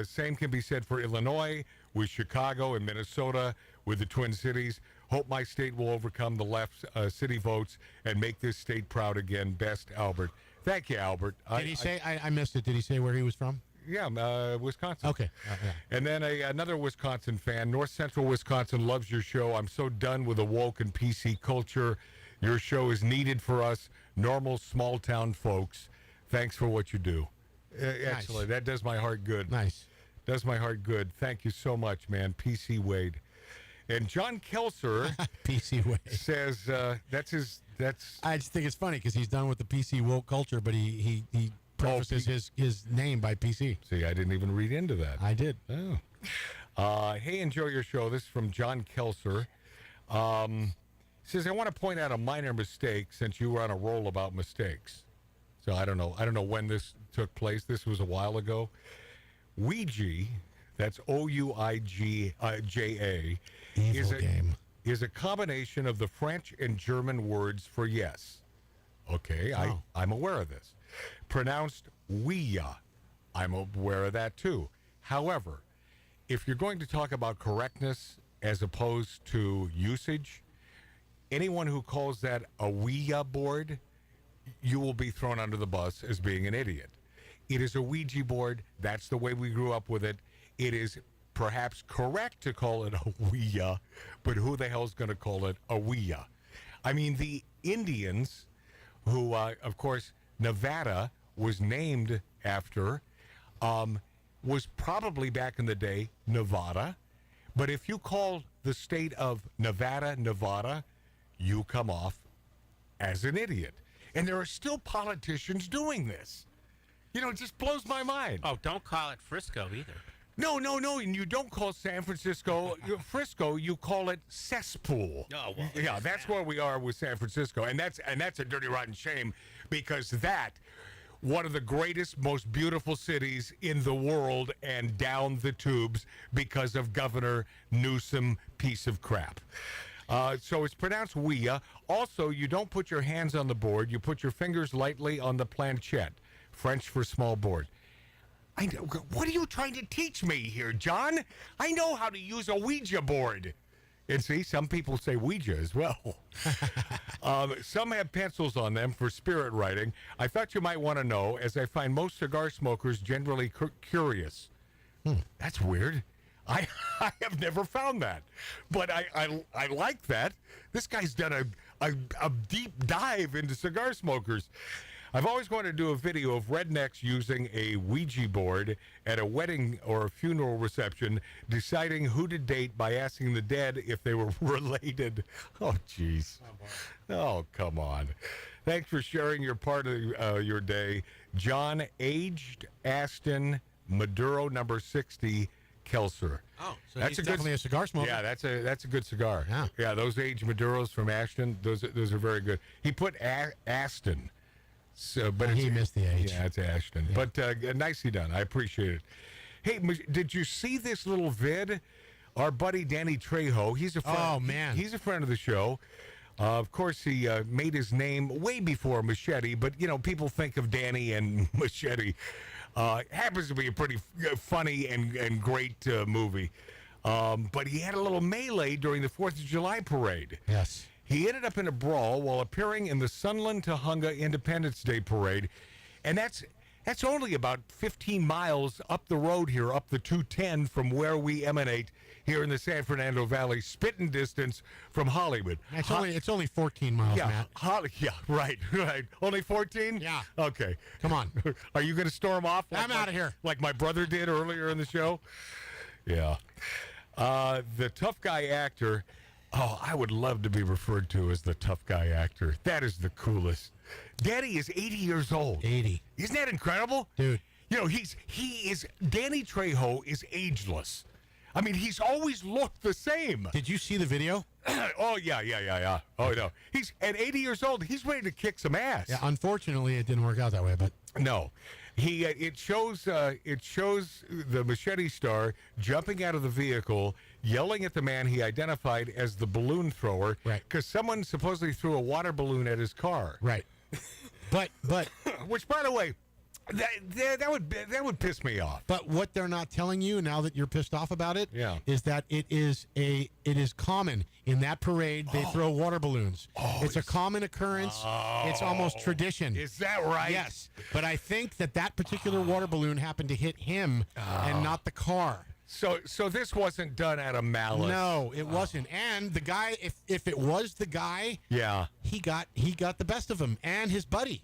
Same can be said for Illinois, with Chicago and Minnesota, with the Twin Cities. Hope my state will overcome the left city votes and make this state proud again. Best, Albert. Thank you, Albert. Did he say? I missed it. Did he say where he was from? Yeah, Wisconsin. Okay. Yeah. And then another Wisconsin fan, North Central Wisconsin, loves your show. I'm so done with the woke and PC culture. Your show is needed for us, normal small-town folks. Thanks for what you do. Excellent. That does my heart good. Nice. Does my heart good. Thank you so much, man. PC Wade. And John Kelser PC Wade says that's. I just think it's funny because he's done with the PC woke culture, but he prefaces his name by PC. See, I didn't even read into that. I did. Oh. Hey, enjoy your show. This is from John Kelser. Says, I want to point out a minor mistake since you were on a roll about mistakes. So I don't know when this took place. This was a while ago. Ouija, that's Ouija, is a combination of the French and German words for yes. Okay, I'm aware of this. Pronounced Ouija. I'm aware of that too. However, if you're going to talk about correctness as opposed to usage, anyone who calls that a Ouija board, you will be thrown under the bus as being an idiot. It is a Ouija board. That's the way we grew up with it. It is perhaps correct to call it a Ouija, but who the hell's going to call it a Ouija? I mean, the Indians, who, of course, Nevada was named after, was probably back in the day Nevada. But if you call the state of Nevada, you come off as an idiot. And there are still politicians doing this. It just blows my mind. Oh, don't call it Frisco either. No. And you don't call San Francisco Frisco. You call it cesspool. Oh, well, yeah, that's where we are with San Francisco, and that's a dirty, rotten shame because one of the greatest, most beautiful cities in the world, and down the tubes because of Governor Newsom, piece of crap. So it's pronounced Wea. Also, you don't put your hands on the board. You put your fingers lightly on the planchette, French for small board. I know. What are you trying to teach me here, John? I know how to use a Ouija board. And see, some people say Ouija as well. Some have pencils on them for spirit writing. I thought you might want to know, as I find most cigar smokers generally curious. That's weird. I have never found that. But I like that. This guy's done a deep dive into cigar smokers. I've always wanted to do a video of rednecks using a Ouija board at a wedding or a funeral reception, deciding who to date by asking the dead if they were related. Oh, jeez. Oh, come on. Thanks for sharing your part of your day. John, aged Aston, Maduro number 60, Kelser. Oh, so that's definitely a cigar smoker. Yeah, that's a good cigar. Yeah, those aged Maduros from Ashton, those are very good. He put Aston. So, but he missed the age. Yeah, it's Ashton. Yeah. But nicely done. I appreciate it. Hey, did you see this little vid? Our buddy Danny Trejo. He's a friend. Oh man, he's a friend of the show. Of course, he made his name way before Machete. But people think of Danny and Machete. Happens to be a pretty funny and great movie. But he had a little melee during the 4th of July parade. Yes. He ended up in a brawl while appearing in the Sunland Tujunga Independence Day Parade. And that's only about 15 miles up the road here, up the 210 from where we emanate here in the San Fernando Valley, spitting distance from Hollywood. It's only 14 miles, yeah, Matt. Yeah, right. Only 14? Yeah. Okay. Come on. Are you going to storm off? I'm out of here. Like my brother did earlier in the show? Yeah. The tough guy actor... Oh, I would love to be referred to as the tough guy actor. That is the coolest. Daddy is 80 years old. 80. Isn't that incredible? Dude. Danny Trejo is ageless. I mean, he's always looked the same. Did you see the video? Oh, yeah. Oh, no. He's at 80 years old. He's ready to kick some ass. Yeah, unfortunately, it didn't work out that way, but. No. It shows the Machete star jumping out of the vehicle, yelling at the man he identified as the balloon thrower, right? Because someone supposedly threw a water balloon at his car, right? But which, by the way, that would piss me off. But what they're not telling you now that you're pissed off about it, is that it is common in that parade. They throw water balloons. It's a common occurrence. It's almost tradition. Is that right? Yes. But I think that particular water balloon happened to hit him and not the car. So this wasn't done out of malice. No, it wasn't. And the guy, if it was the guy, he got the best of him and his buddy.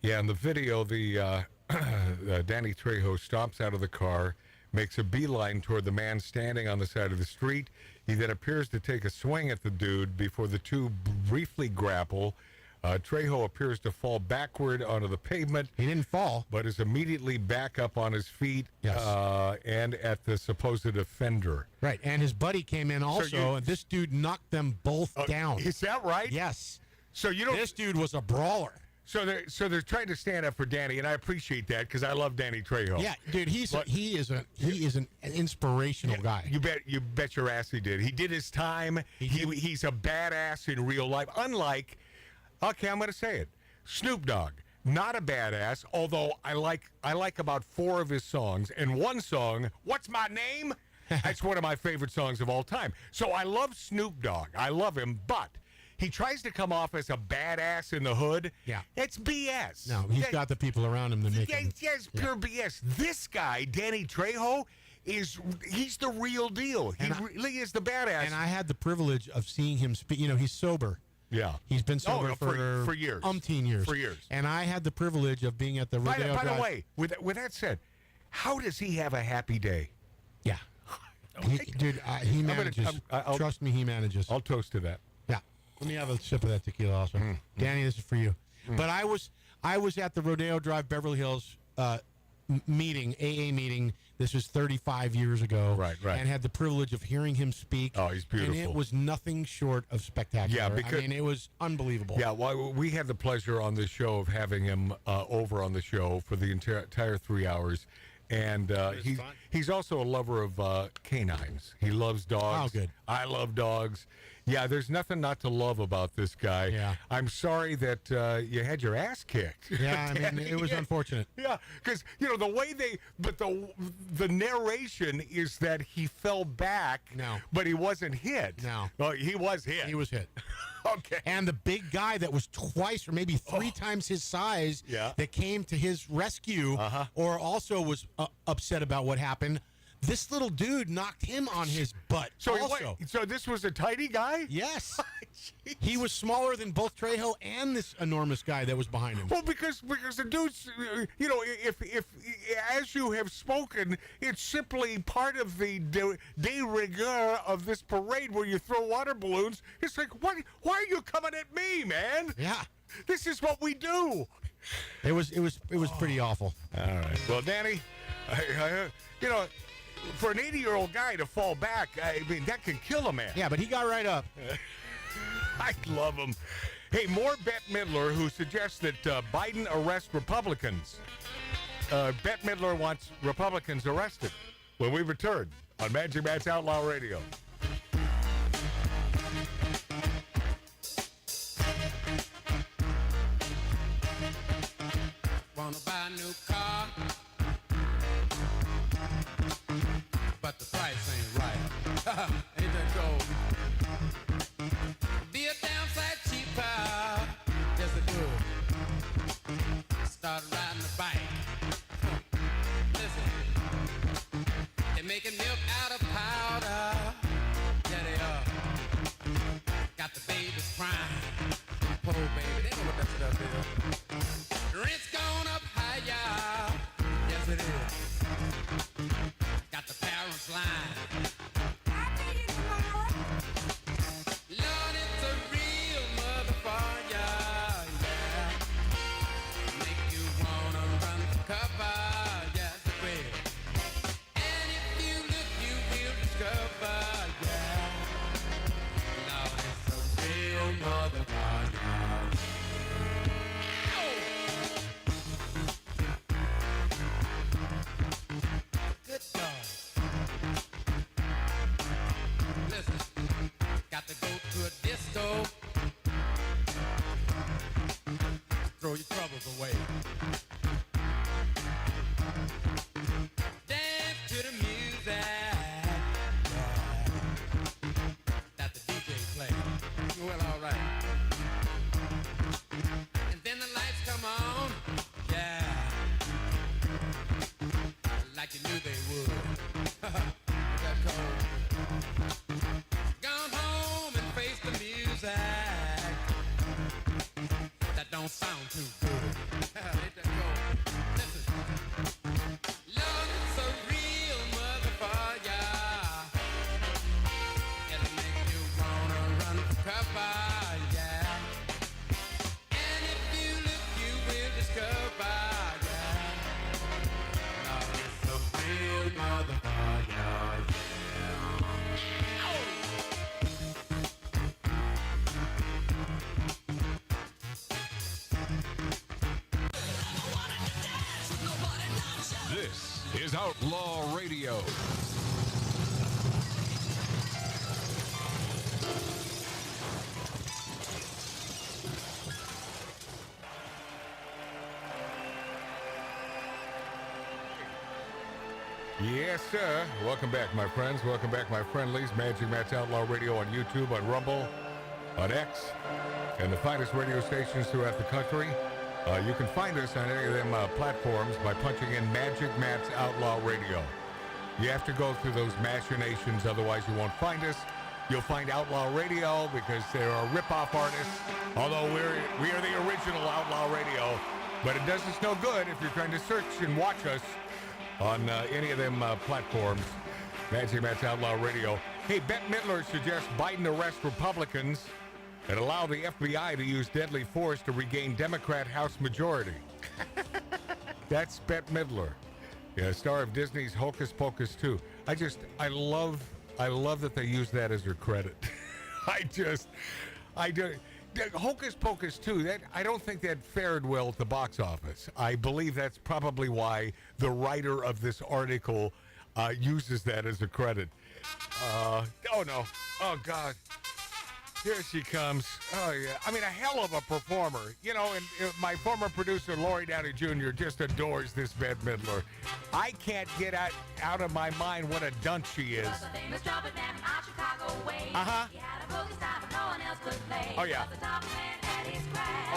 Yeah, in the video, the Danny Trejo stomps out of the car, makes a beeline toward the man standing on the side of the street. He then appears to take a swing at the dude before the two briefly grapple. Trejo appears to fall backward onto the pavement. He didn't fall. But is immediately back up on his feet and at the supposed offender. Right, and his buddy came in also, and this dude knocked them both down. Is that right? Yes. So you don't. This dude was a brawler. So they're trying to stand up for Danny, and I appreciate that because I love Danny Trejo. Yeah, dude, he is an inspirational guy. You bet your ass he did. He did his time. He's a badass in real life. Unlike, okay, I'm going to say it, Snoop Dogg. Not a badass, although I like about 4 of his songs, and one song, "What's My Name?" That's one of my favorite songs of all time. So I love Snoop Dogg. I love him, but he tries to come off as a badass in the hood. Yeah. It's BS. No, he's got the people around him to make him. Yes, pure BS. This guy, Danny Trejo, he's the real deal. He really is the badass. And I had the privilege of seeing him speak. He's sober. Yeah. He's been sober for years. Umpteen years. For years. And I had the privilege of being at the Rodeo By Drive. the way, with that said, how does he have a happy day? Yeah. He manages. Trust me, he manages. I'll toast to that. Yeah. Let me have a sip of that tequila also. Danny, this is for you. But I was at the Rodeo Drive, Beverly Hills meeting, AA meeting. This was 35 years ago. Right. And had the privilege of hearing him speak. Oh, he's beautiful. And it was nothing short of spectacular. Yeah, because I mean, it was unbelievable. Yeah, well, we had the pleasure on this show of having him over on the show for the entire 3 hours. And he's also a lover of canines. He loves dogs. Oh, good. I love dogs. Yeah, there's nothing not to love about this guy. Yeah. I'm sorry that you had your ass kicked. Yeah, I mean, it was unfortunate. Yeah, because, the way the narration is that he fell back, but he wasn't hit. No. Well, he was hit. He was hit. Okay. And the big guy that was twice or maybe three times his size that came to his rescue or also was upset about what happened, this little dude knocked him on his butt. So also. This was a tiny guy? Yes. He was smaller than both Trejo and this enormous guy that was behind him. Well, because the dude's, if as you have spoken, it's simply part of the de rigueur of this parade where you throw water balloons. It's like, why are you coming at me, man? Yeah. This is what we do. It was pretty awful. All right. Well, Danny, for an 80-year-old guy to fall back, I mean, that can kill a man. Yeah, but he got right up. I love him. Hey, more Bette Midler, who suggests that Biden arrest Republicans. Bette Midler wants Republicans arrested. When we return on Magic Matt's Outlaw Radio. Wanna buy a new car, but the price ain't right. Ain't that cold? Be a damn sight cheaper, just a good. Start riding the bike. Listen, they're making milk out of powder. Yeah, they are. Got the babies crying. Poor baby, they know what that stuff is. Rent's gone up higher. Yes, it is. Got the parents lying. Lord, it's a real motherfucker, yeah. Make you wanna run for cover, yes, it will. And if you look, you will discover, yeah. Lord, it's a real motherfucker. Good dog. Listen, got to go to a disco. Throw your troubles away. Dance to the music that the DJ plays. Well, all right. And then the lights come on. Yeah. Like you knew they would. That cold. Gone home and face the music. That don't sound too good. Ain't that cold? Listen. Love is a real motherfucker. It'll make you wanna run for cover, yeah. And if you look, you will discover, yeah. Love is a real motherfucker, yeah. This is Outlaw Radio. Yes, sir. Welcome back, my friends. Welcome back, my friendlies. Magic Matt's Outlaw Radio on YouTube, on Rumble, on X, and the finest radio stations throughout the country. You can find us on any of them platforms by punching in Magic Matt's Outlaw Radio. You have to go through those machinations, otherwise you won't find us. You'll find Outlaw Radio because there are rip-off artists, although we are the original Outlaw Radio. But it does us no good if you're trying to search and watch us on any of them platforms. Magic Matt's Outlaw Radio. Hey, Bette Midler suggests Biden arrest Republicans and allow the FBI to use deadly force to regain Democrat House majority. That's Bette Midler. Yeah, star of Disney's Hocus Pocus 2. I love that they use that as her credit. I do. Hocus Pocus 2, I don't think that fared well at the box office. I believe that's probably why the writer of this article uses that as a credit. Oh, no. Oh, God. Here she comes. Oh, yeah. I mean, a hell of a performer. You know, and my former producer, Lori Downey Jr., just adores this Bette Midler. I can't get out of my mind what a dunce she is. Uh-huh. Oh, yeah.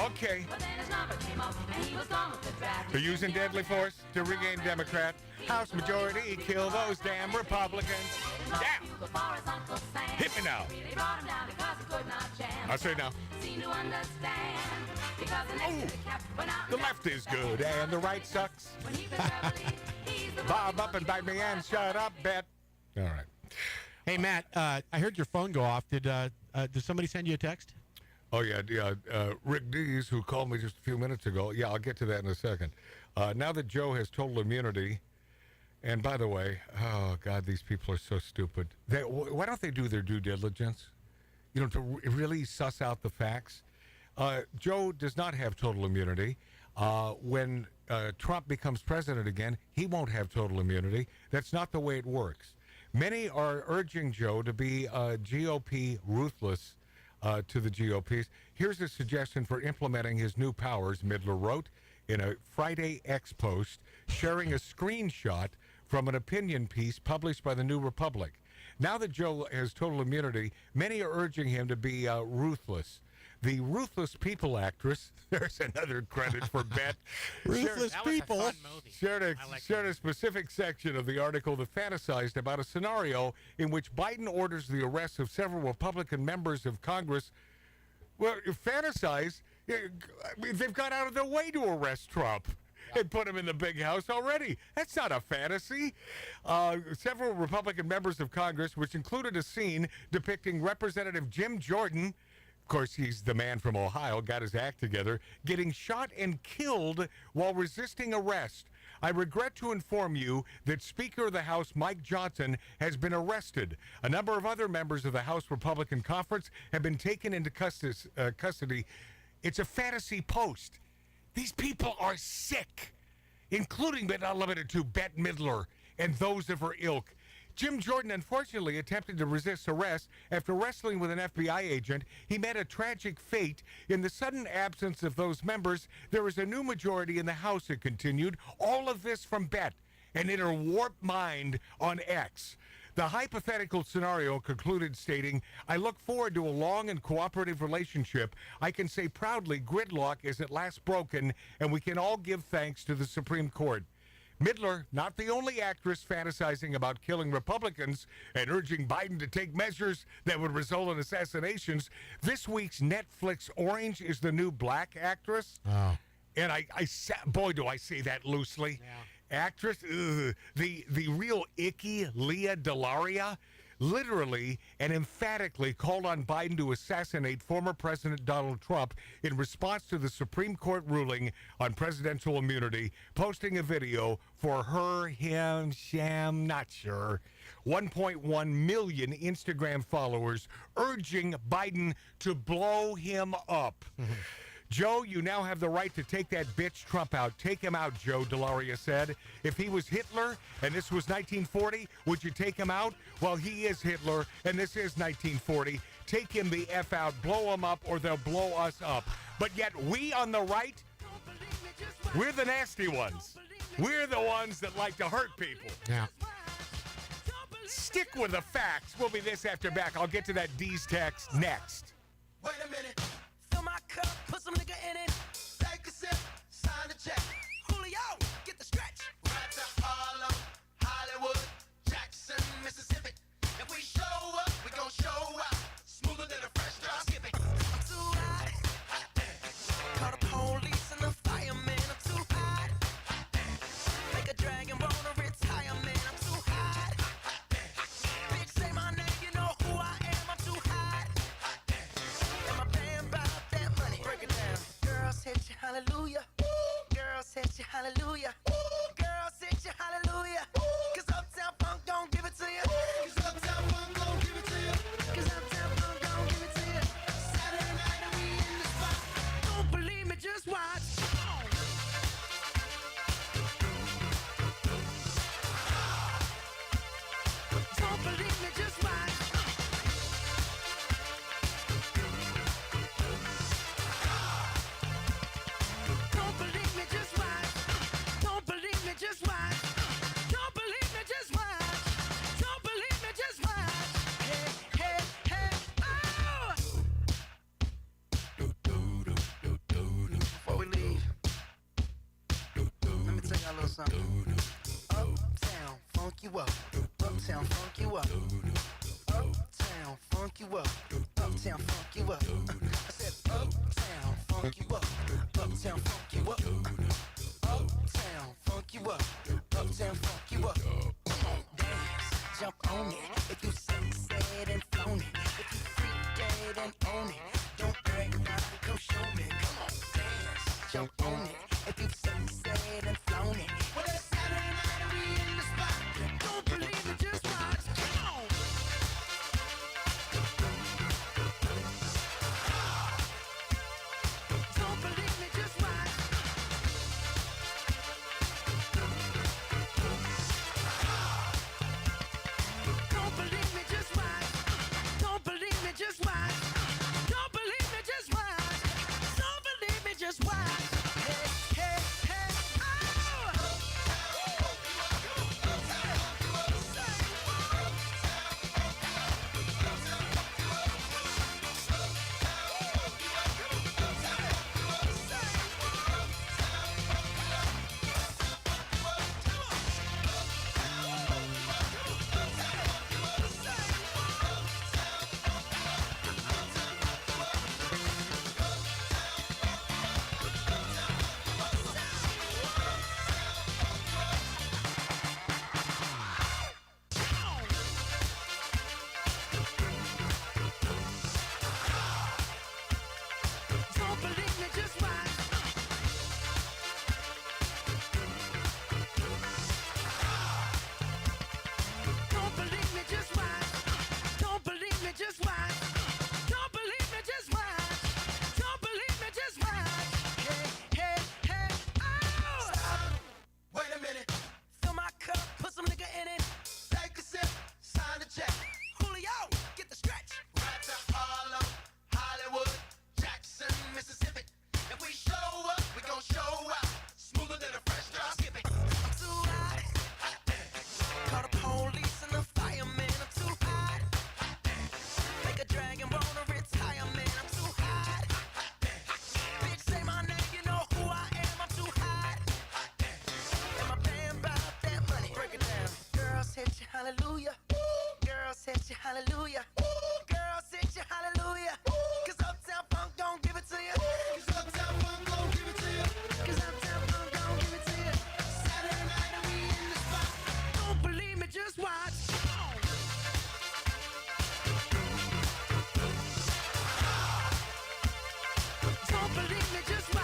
Okay. They're using deadly force to regain Democrat House majority. Kill those damn Republicans. Yeah. Hit me now. I say now. Oh, the left is good and the right sucks. Bob up and bite me and shut up, Bet. All right. Hey, Matt, I heard your phone go off. Did somebody send you a text? Oh, yeah. Rick Dees, who called me just a few minutes ago. Yeah, I'll get to that in a second. Now that Joe has total immunity, and by the way, oh, God, these people are so stupid. Why don't they do their due diligence? You know, to really suss out the facts. Joe does not have total immunity. When Trump becomes president again, he won't have total immunity. That's not the way it works. Many are urging Joe to be GOP ruthless to the GOPs. Here's a suggestion for implementing his new powers, Midler wrote in a Friday X post, sharing a screenshot from an opinion piece published by the New Republic. Now that Joe has total immunity, many are urging him to be ruthless. The Ruthless People actress, there's another credit for Bette. Ruthless People. Shared a specific section of the article that fantasized about a scenario in which Biden orders the arrest of several Republican members of Congress. Well, fantasize, they've gone out of their way to arrest Trump. And put him in the big house already. That's not a fantasy. Several Republican members of Congress, which included a scene depicting Representative Jim Jordan, of course, he's the man from Ohio, got his act together, getting shot and killed while resisting arrest. I regret to inform you that Speaker of the House Mike Johnson has been arrested. A number of other members of the House Republican Conference have been taken into custody. It's a fantasy post. These people are sick, including but not limited to Bette Midler and those of her ilk. Jim Jordan unfortunately attempted to resist arrest after wrestling with an FBI agent. He met a tragic fate. In the sudden absence of those members, there is a new majority in the House, it continued. All of this from Bette, and in her warped mind on X. The hypothetical scenario concluded stating, I look forward to a long and cooperative relationship. I can say proudly gridlock is at last broken, and we can all give thanks to the Supreme Court. Midler, not the only actress fantasizing about killing Republicans and urging Biden to take measures that would result in assassinations. This week's Netflix Orange is the New Black actress. Oh. And boy, do I say that loosely. Yeah. Actress, the real Icky Lea DeLaria, literally and emphatically called on Biden to assassinate former President Donald Trump in response to the Supreme Court ruling on presidential immunity, posting a video for her, him, sham, not sure, 1.1 million Instagram followers urging Biden to blow him up. Joe, you now have the right to take that bitch Trump out. Take him out, Joe, DeLaria said. If he was Hitler and this was 1940, would you take him out? Well, he is Hitler and this is 1940. Take him the F out, blow him up, or they'll blow us up. But yet we on the right, we're the nasty ones. We're the ones that like to hurt people. Yeah. Stick with the facts. We'll be this after back. I'll get to that D's text next. Wait a minute. Fill my cup, put some nigga in it. Take a sip, sign the check. Julio, get the stretch. Right to Harlem, Hollywood, Jackson, Mississippi. If we show up, we gon' show out. Smoother than a fresh drop. Skip it. I'm too hot. Hot damn. Call the police and the fireman. I'm too hot. Hot damn. Make a dragon wanna retire, man. I'm too hot. Hot damn. Bitch, say my name, you know who I am. I'm too hot. Hot damn. And my band about that money. Break it down. Girls hit you, hallelujah. Girls hit you, hallelujah. Girls something. Uptown, funk you up. Uptown, funk you up. Uptown, funk you up. Uptown, funk you up. I said uptown, funk you up. Uptown, funk you up. Uptown, funk you up. Uptown, funk you up. Come on, dance, jump on it. If you sunset and flown it. If you freak dead and own it. Don't brag about it, come show me. Come on, dance, jump on it. If you sunset and flown it. Well, it's Saturday night and we in the spot. Don't believe it, just watch. Come on. Don't believe me, just watch. Don't believe me, just watch. Don't believe me, just watch. Don't believe me, just watch. Don't believe me, just watch. Hey, hey, hey, oh! Don't believe me, just watch. Don't believe me, just watch. Don't believe me, just watch. Don't believe me, just watch. Don't believe me, just watch. Hey, hey, hey, oh! Stop. Wait a minute. Fill my cup, put some nigga in it. Take a sip, sign the check. Julio, get the stretch. Right to Harlem, Hollywood, Jackson, Mississippi. If we show up, we gon' show out. Smoother than a fresh drop. Skip it. I'm too hot. Call the police and the fireman. I'm too hot. Make a dragon wanna retire, man. I'm too hot. Bitch, say my name, you know who I am. I'm too hot. And my band bout that money. Break it down. Girls hit you, hallelujah. Girls hit you, hallelujah. Girls hit you, hallelujah. Cause Uptown Funk don't give it to you. Cause Uptown Funk don't give it to you. Cause Uptown Funk don't give it to you. Saturday night and we in the spot. Don't believe me, just watch. Come on. Don't believe me, just watch.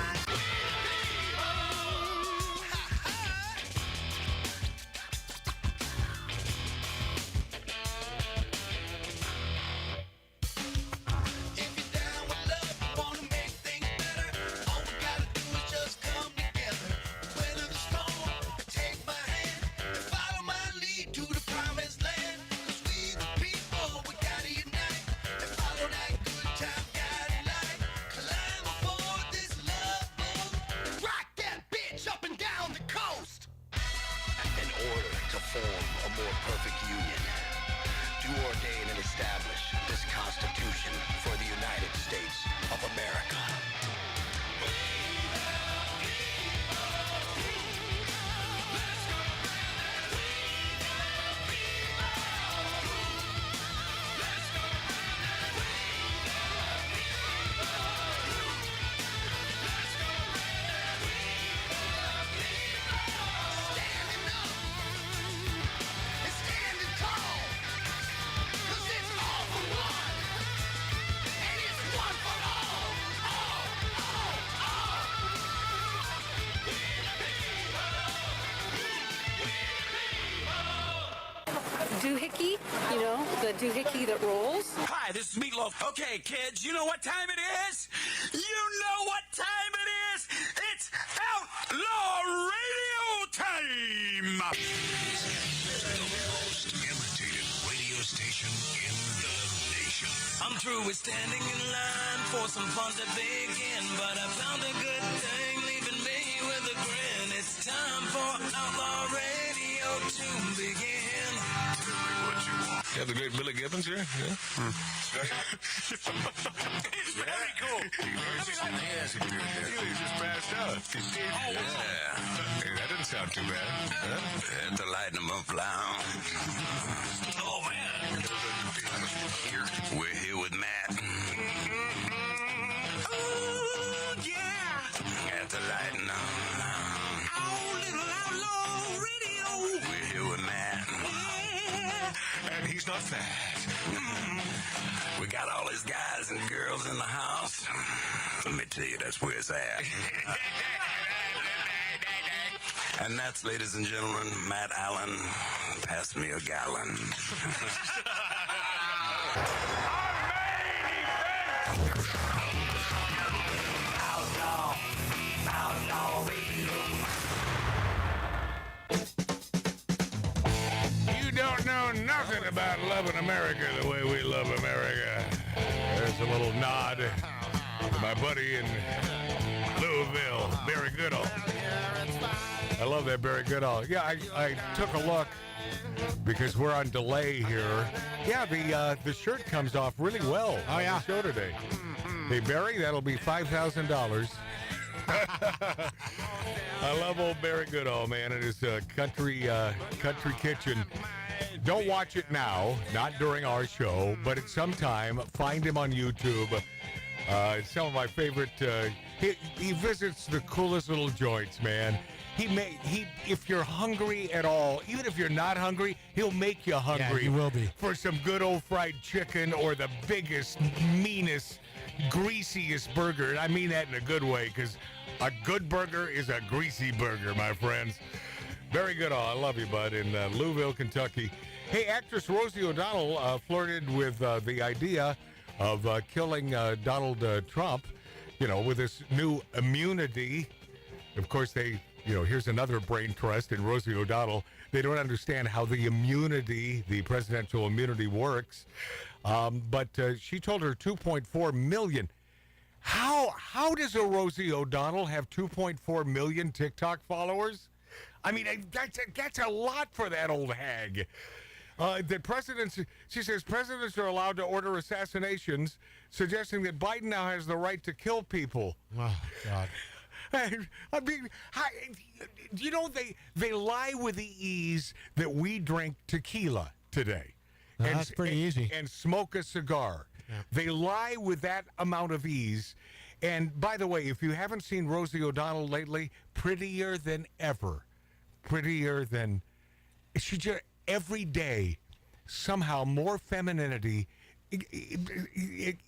If you're down with love, you wanna make things better. All we gotta do is just come together. Weather the storm, take my hand, and follow my lead to the promised land. 'Cause we the people, we gotta unite and follow that good time guiding light. Climb aboard this love boat and rock that bitch up and down the coast. In order to form a more perfect union, do ordain and establish this Constitution for the United States of America. Standing up and standing tall. 'Cause it's all for one. And it's one for all. All, all. Doohickey, you know, the doohickey that rolls. Hi, this is Meatloaf. Okay, kids, you know what time it is? You know what time it is? It's Outlaw Radio time! The most imitated radio station in the nation. I'm through with standing in line for some fun to begin, but I found a good thing leaving me with a grin. It's time for Outlaw Radio to begin. Tell me what you want. You have the great Billy Gibbons here? Yeah. Very cool. He's just passed out. Hey, that didn't sound too bad. Huh? At the Light 'em Up Lounge. Oh, man. We're here with Matt. Oh, yeah. At the Light 'em Up Lounge. Oh, little outlaw radio. We're here with Matt. And he's not fat. We got all these guys and girls in the house. Let me tell you, that's where it's at. And that's, ladies and gentlemen, Matt Allen. Pass me a gallon. You don't know nothing about loving America the way we love America. There's a little nod to my buddy in Louisville, Barry Goodall. I love that Barry Goodall. Yeah, I took a look because we're on delay here. Yeah, the shirt comes off really well on the show today. Hey, Barry, that'll be $5,000. I love old Barry Goodall, man. It is country kitchen. Don't watch it now, not during our show, but at some time, find him on YouTube. It's some of my favorite. He visits the coolest little joints, man. If you're hungry at all, even if you're not hungry, he'll make you hungry. Yeah, he will be. For some good old fried chicken or the biggest, meanest, greasiest burger. And I mean that in a good way, because a good burger is a greasy burger, my friends. Very good. I love you, bud, in Louisville, Kentucky. Hey, actress Rosie O'Donnell flirted with the idea of killing Donald Trump, with this new immunity. Of course, here's another brain trust in Rosie O'Donnell. They don't understand how the presidential immunity works. But she told her 2.4 million. How does a Rosie O'Donnell have 2.4 million TikTok followers? I mean, that's a lot for that old hag. She says presidents are allowed to order assassinations, suggesting that Biden now has the right to kill people. Oh, God. I mean, they lie with the ease that we drink tequila today. That's pretty easy. And smoke a cigar. Yeah. They lie with that amount of ease. And by the way, if you haven't seen Rosie O'Donnell lately, prettier than ever. Prettier than... She just, every day, somehow more femininity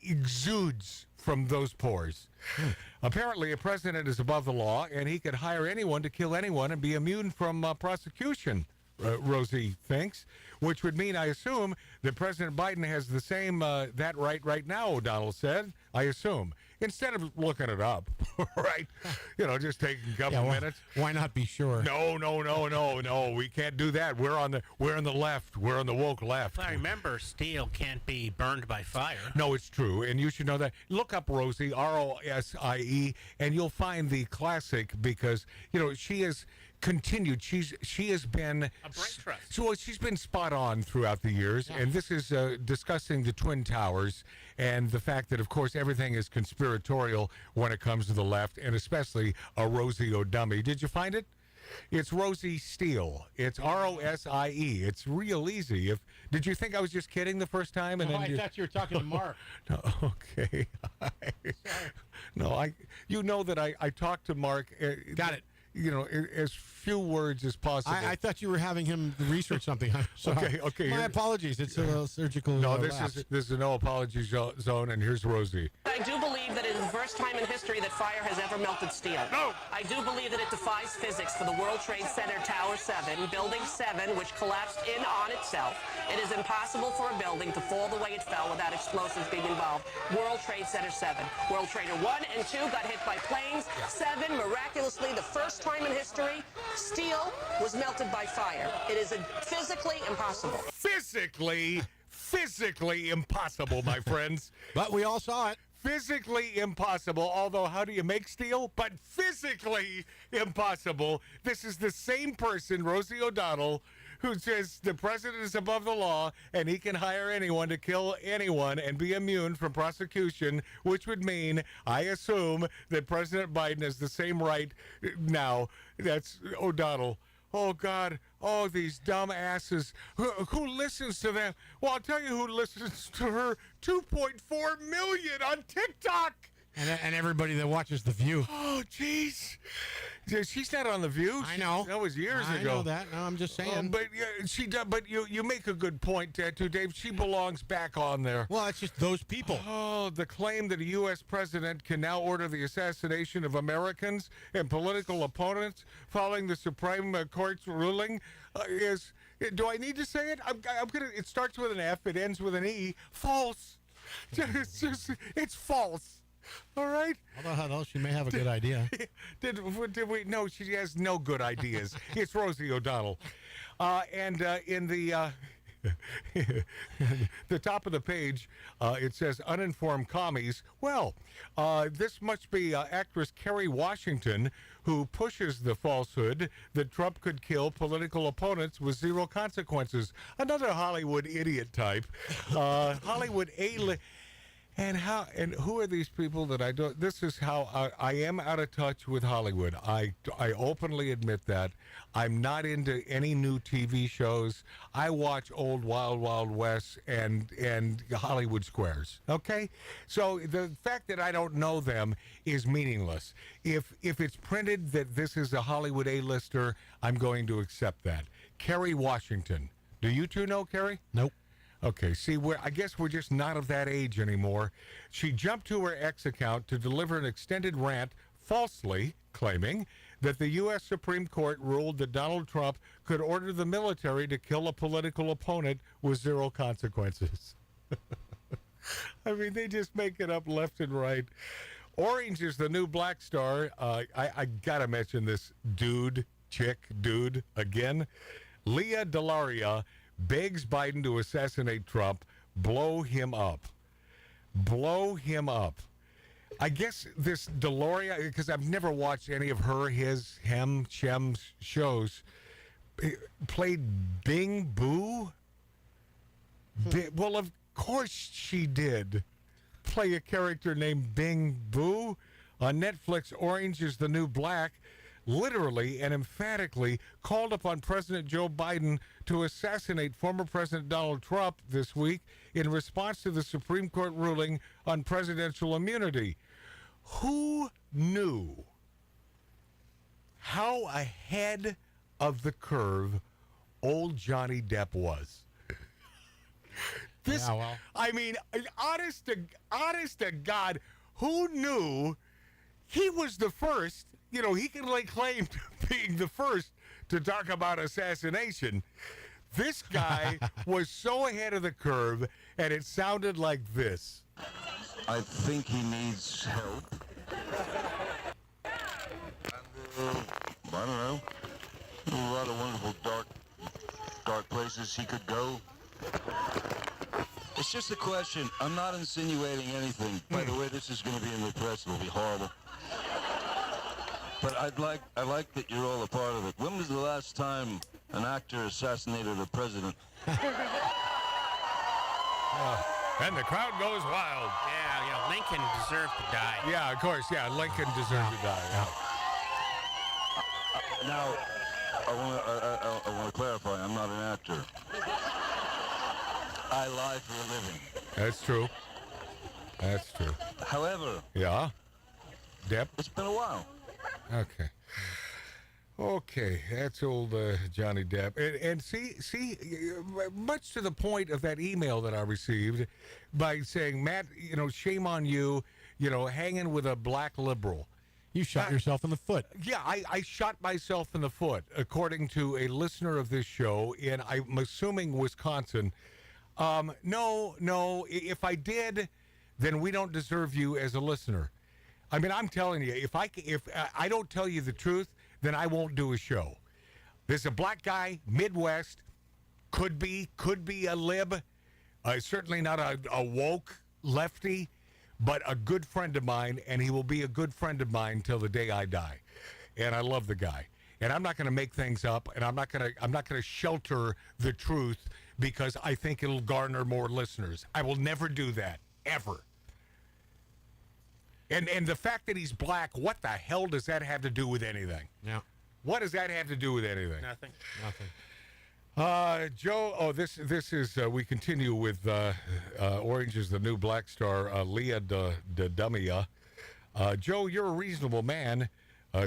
exudes from those pores. Apparently, a president is above the law, and he could hire anyone to kill anyone and be immune from prosecution, Rosie thinks, which would mean, I assume, that President Biden has the same that right now, O'Donnell said, I assume. Instead of looking it up, right? Just taking a couple minutes. Why not be sure? No. We can't do that. We're on the left. We're on the woke left. I remember steel can't be burned by fire. No, it's true, and you should know that. Look up Rosie, Rosie, and you'll find the classic because she has continued. She has been a brain trust. So she's been spot on throughout the years, and this is discussing the Twin Towers and the fact that, of course, everything is conspiratorial when it comes to the left, and especially a Rosie O'Dummy. Did you find it? It's Rosie Steele. It's Rosie. It's real easy. Did you think I was just kidding the first time? And I thought you were talking to Mark. No, okay. You know that I talked to Mark. Got it. As few words as possible. I thought you were having him research something. I'm sorry. Okay. My apologies. It's a surgical. No, this is a no apology zone, and here's Rosie. I do believe that it is the first time in history that fire has ever melted steel. No. I do believe that it defies physics for the World Trade Center Tower 7, Building 7, which collapsed in on itself. It is impossible for a building to fall the way it fell without explosives being involved. World Trade Center 7. World Trader 1 and 2 got hit by planes. 7, miraculously, the first time in history, steel was melted by fire. It is physically impossible. Physically impossible, my friends. But we all saw it. Physically impossible, although how do you make steel? But physically impossible. This is the same person, Rosie O'Donnell, who says the president is above the law and he can hire anyone to kill anyone and be immune from prosecution, which would mean, I assume, that President Biden has the same right now. That's O'Donnell. Oh, God. Oh, these dumb asses. Who listens to them? Well, I'll tell you who listens to her. 2.4 million on TikTok. And everybody that watches The View. Oh, jeez. She's not on The View. I know. That was years ago. I know that. No, I'm just saying. But she does. But you make a good point, Tattoo Dave. She belongs back on there. Well, it's just those people. Oh, the claim that a U.S. president can now order the assassination of Americans and political opponents following the Supreme Court's ruling is. Do I need to say it? I'm gonna. It starts with an F. It ends with an E. False. It's false. All right. Although she may have a good idea. Did we? No, she has no good ideas. It's Rosie O'Donnell, and in the the top of the page, it says uninformed commies. Well, this must be actress Kerry Washington, who pushes the falsehood that Trump could kill political opponents with zero consequences. Another Hollywood idiot type. Hollywood And who are these people that I don't? This is how I am out of touch with Hollywood. I openly admit that. I'm not into any new TV shows. I watch old Wild Wild West and Hollywood Squares. Okay, so the fact that I don't know them is meaningless. If it's printed that this is a Hollywood A-lister, I'm going to accept that. Kerry Washington. Do you two know Kerry? Nope. Okay, see, I guess we're just not of that age anymore. She jumped to her X account to deliver an extended rant, falsely claiming that the U.S. Supreme Court ruled that Donald Trump could order the military to kill a political opponent with zero consequences. I mean, they just make it up left and right. Orange is the new black star. I got to mention this dude again. Lea DeLaria begs Biden to assassinate Trump, blow him up. Blow him up. I guess this DeLaria, because I've never watched any of Shem's shows, played Bing Boo? Well, of course she did. Play a character named Bing Boo. On Netflix, Orange is the New Black literally and emphatically called upon President Joe Biden to assassinate former President Donald Trump this week in response to the Supreme Court ruling on presidential immunity. Who knew how ahead of the curve old Johnny Depp was? I mean, honest to God, who knew he was the first? You know, he can lay claim to being the first to talk about assassination. This guy was so ahead of the curve, and it sounded like this. I think he needs help. And, I don't know. A lot of wonderful dark places he could go. It's just a question. I'm not insinuating anything. By the way, this is going to be in the press. It'll be horrible. But I like that you're all a part of it. When was the last time an actor assassinated a president? And the crowd goes wild. Yeah, Lincoln deserved to die. Yeah, of course. Yeah, Lincoln deserved to die. Yeah. Now, I want to clarify. I'm not an actor. I lie for a living. That's true. That's true. However. Yeah. Depp. It's been a while. Okay, that's old Johnny Depp. And see, much to the point of that email that I received by saying, Matt, shame on you, hanging with a black liberal. You shot yourself in the foot. Yeah, I shot myself in the foot, according to a listener of this show in, I'm assuming, Wisconsin. No, if I did, then we don't deserve you as a listener. I mean, I'm telling you, if I don't tell you the truth, then I won't do a show. There's a black guy, Midwest, could be a lib, certainly not a woke lefty, but a good friend of mine, and he will be a good friend of mine till the day I die. And I love the guy. And I'm not going to make things up, and I'm not going to shelter the truth because I think it'll garner more listeners. I will never do that, ever. And the fact that he's black, what the hell does that have to do with anything? Yeah. What does that have to do with anything? Nothing. Joe, this is, we continue with Orange is the New Black Star, Lea DeLaria. Joe, you're a reasonable man,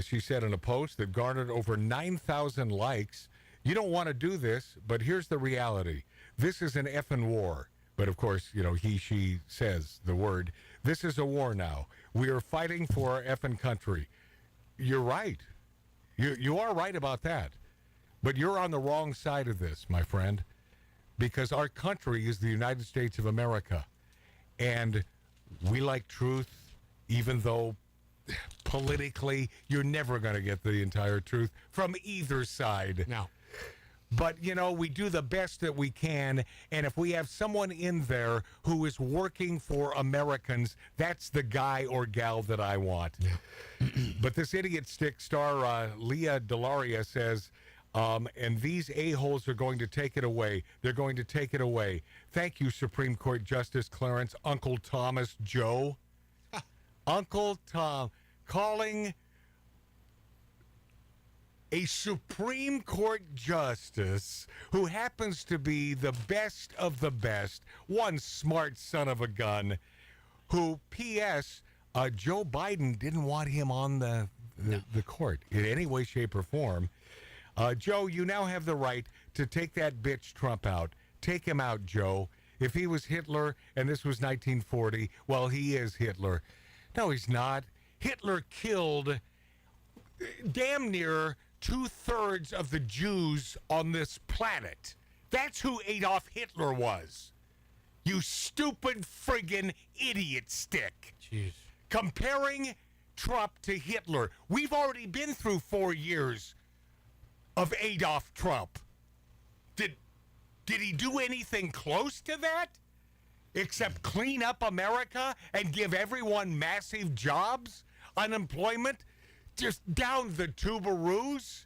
she said in a post that garnered over 9,000 likes. You don't want to do this, but here's the reality. This is an effing war. But, of course, she says the word. This is a war now. We are fighting for our effing country. You're right. You are right about that. But you're on the wrong side of this, my friend, because our country is the United States of America. And we like truth, even though politically you're never going to get the entire truth from either side. No. But, we do the best that we can, and if we have someone in there who is working for Americans, that's the guy or gal that I want. Yeah. But this idiot stick star, Lea DeLaria, says, and these a-holes are going to take it away. They're going to take it away. Thank you, Supreme Court Justice Clarence Uncle Thomas Joe. Uncle Tom calling a Supreme Court justice who happens to be the best of the best, one smart son of a gun, who, P.S., Joe Biden didn't want him on the court in any way, shape, or form. Joe, you now have the right to take that bitch Trump out. Take him out, Joe. If he was Hitler and this was 1940, well, he is Hitler. No, he's not. Hitler killed damn near 2/3 of the Jews on this planet. That's who Adolf Hitler was. You stupid friggin' idiot stick. Jeez. Comparing Trump to Hitler. We've already been through 4 years of Adolf Trump. Did he do anything close to that? Except clean up America and give everyone massive jobs, unemployment, just down the tuberoos,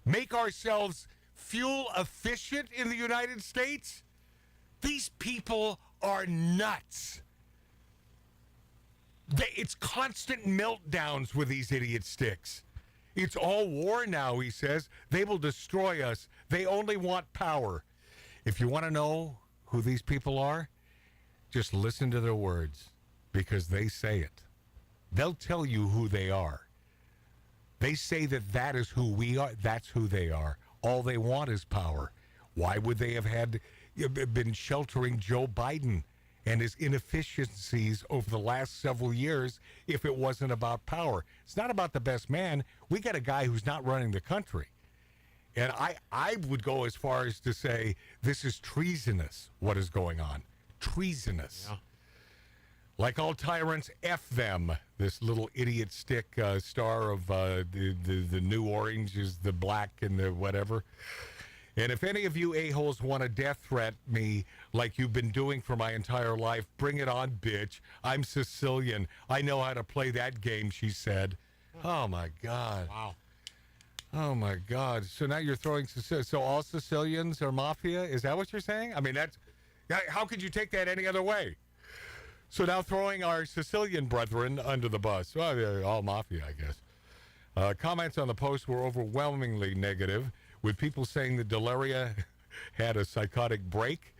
make ourselves fuel efficient in the United States? These people are nuts. It's constant meltdowns with these idiot sticks. It's all war now, he says. They will destroy us. They only want power. If you want to know who these people are, just listen to their words, because they say it. They'll tell you who they are. They say that is who we are. That's who they are. All they want is power. Why would they have been sheltering Joe Biden and his inefficiencies over the last several years if it wasn't about power? It's not about the best man. We got a guy who's not running the country. And I would go as far as to say this is treasonous, what is going on. Treasonous. Yeah. Like all tyrants, F them. This little idiot stick star of the new orange is the black and the whatever. And if any of you a-holes want to death threat me like you've been doing for my entire life, bring it on, bitch. I'm Sicilian. I know how to play that game, she said. Oh, my God. Wow. Oh, my God. So now you're throwing Sicilian. So all Sicilians are mafia? Is that what you're saying? I mean, how could you take that any other way? So now throwing our Sicilian brethren under the bus. Well, they're all mafia, I guess. Comments on the post were overwhelmingly negative, with people saying that DeLaria had a psychotic break.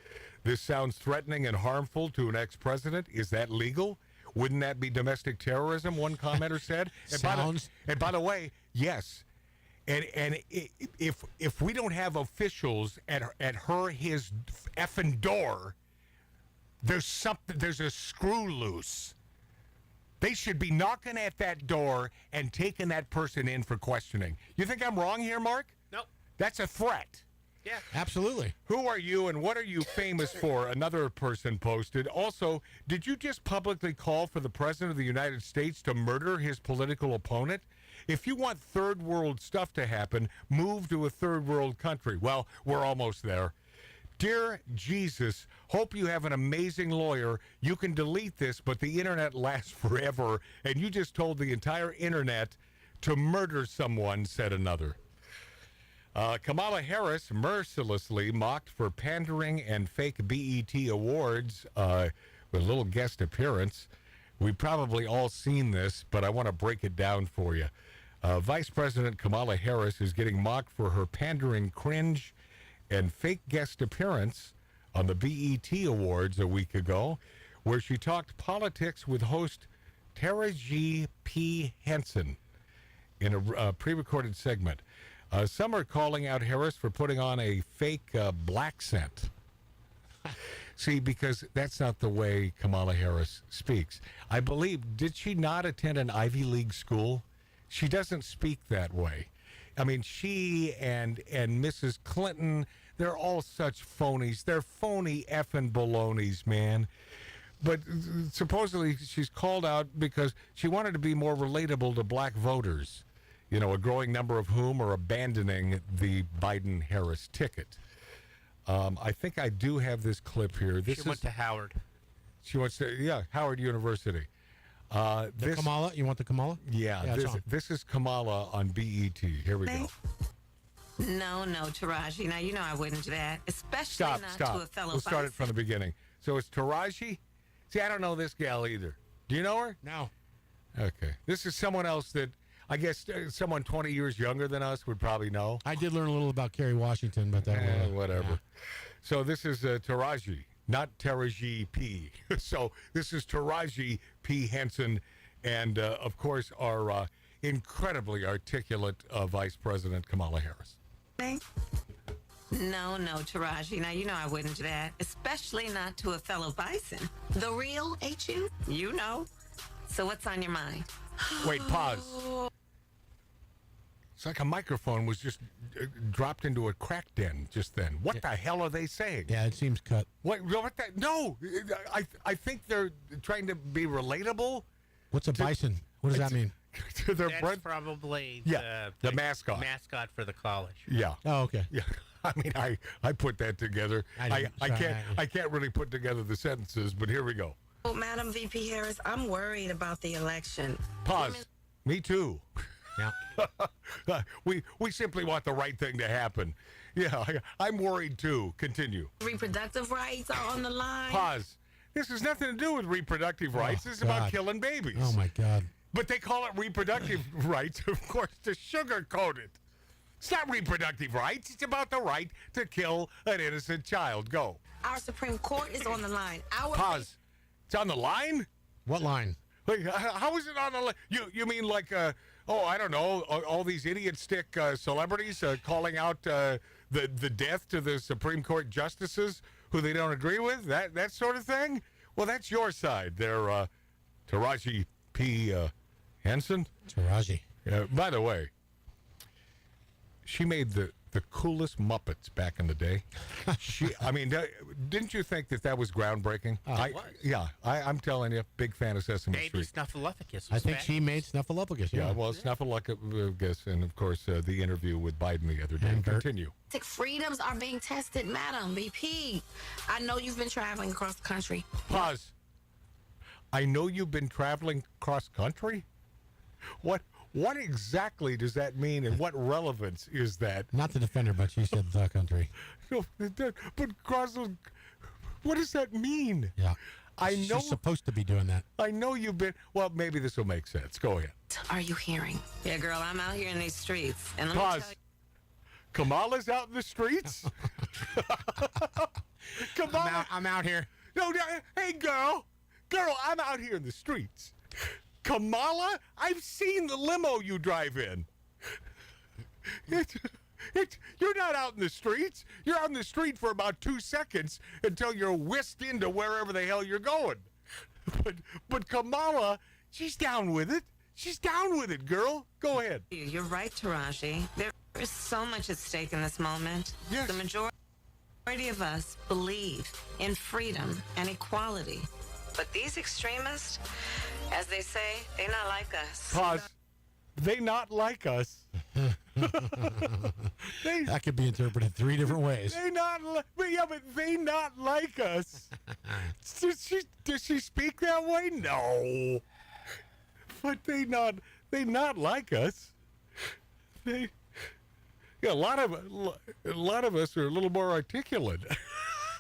This sounds threatening and harmful to an ex-president. Is that legal? Wouldn't that be domestic terrorism? One commenter said. And by the way, yes. And if we don't have officials at his effing door, there's a screw loose. They should be knocking at that door and taking that person in for questioning. You think I'm wrong here, Mark? Nope. That's a threat. Yeah. Absolutely. Who are you and what are you famous for? Another person posted. Also, did you just publicly call for the President of the United States to murder his political opponent? If you want third world stuff to happen, move to a third world country. Well, we're almost there. Dear Jesus, hope you have an amazing lawyer. You can delete this, but the internet lasts forever. And you just told the entire internet to murder someone, said another. Kamala Harris mercilessly mocked for pandering and fake BET awards with a little guest appearance. We've probably all seen this, but I want to break it down for you. Vice President Kamala Harris is getting mocked for her pandering cringe and fake guest appearance on the BET Awards a week ago, where she talked politics with host Taraji P. Henson in a pre-recorded segment. Some are calling out Harris for putting on a fake black scent. See, because that's not the way Kamala Harris speaks. I believe, did she not attend an Ivy League school? She doesn't speak that way. I mean, she and Mrs. Clinton, they're all such phonies. They're phony effing balonies, man. But supposedly she's called out because she wanted to be more relatable to black voters, you know, a growing number of whom are abandoning the Biden-Harris ticket. I think I do have this clip here. She went to Howard. She went to, Howard University. The Kamala? You want the Kamala? Yeah, this is Kamala on BET. Here we go. No, Taraji. Now, you know I wouldn't do that, especially not to a fellow. We'll start it from the beginning. So it's Taraji? See, I don't know this gal either. Do you know her? No. Okay. This is someone else that I guess someone 20 years younger than us would probably know. I did learn a little about Kerry Washington, but whatever. Yeah. So this is Taraji, not Taraji P. So this is Taraji P. Henson, and of course our incredibly articulate Vice President Kamala Harris. No, Taraji. Now, you know I wouldn't do that, especially not to a fellow bison. The real, ain't you? You know. So what's on your mind? Wait, pause. It's like a microphone was just dropped into a crack den just then. What the hell are they saying? Yeah, it seems cut. What that? No, I think they're trying to be relatable. What's a bison? What does that mean? To their That's probably the mascot. Mascot for the college. Yeah. Oh, okay. Yeah. I mean, I put that together. I can't really put together the sentences, but here we go. Well, Madam VP Harris, I'm worried about the election. Pause. Me too. Yeah. we simply want the right thing to happen. Yeah, I'm worried too. Continue. Reproductive rights are on the line. Pause. This has nothing to do with reproductive rights. This is about killing babies. Oh, my God. But they call it reproductive rights, of course, to sugarcoat it. It's not reproductive rights. It's about the right to kill an innocent child. Go. Our Supreme Court is on the line. Pause. It's on the line? What line? Wait, how is it on the line? You mean like, I don't know, all these idiot stick celebrities calling out the death to the Supreme Court justices who they don't agree with? That sort of thing? Well, that's your side there, Taraji P. Henson. Taraji. By the way, she made the coolest Muppets back in the day. Didn't you think that was groundbreaking? It was. Yeah, I'm telling you, big fan of Sesame Baby Street. Snuffleupagus. I think she made Snuffleupagus. Yeah, well, Snuffleupagus, and of course the interview with Biden the other day. Continue. Freedoms are being tested, Madam VP. I know you've been traveling across the country. Pause. I know you've been traveling cross country? What exactly does that mean, and what relevance is that? Not to defend her, but she said the country. No, but cross. What does that mean? Yeah. I know she's supposed to be doing that. I know you've been. Well, maybe this will make sense. Go ahead. Are you hearing? Yeah, girl, I'm out here in these streets. And let me Pause. tell you, Kamala's out in the streets? Kamala. I'm out here. No, hey, girl, I'm out here in the streets. Kamala, I've seen the limo you drive in. You're not out in the streets. You're on the street for about 2 seconds until you're whisked into wherever the hell you're going. But Kamala, she's down with it. She's down with it, girl. Go ahead. you're right, Taraji. There is so much at stake in this moment. Yes. The majority of us believe in freedom and equality. But these extremists, as they say, they not like us. Pause. They not like us. That could be interpreted 3 different ways. They not, but they not like us. Does she speak that way? No. But they not like us. a lot of us are a little more articulate,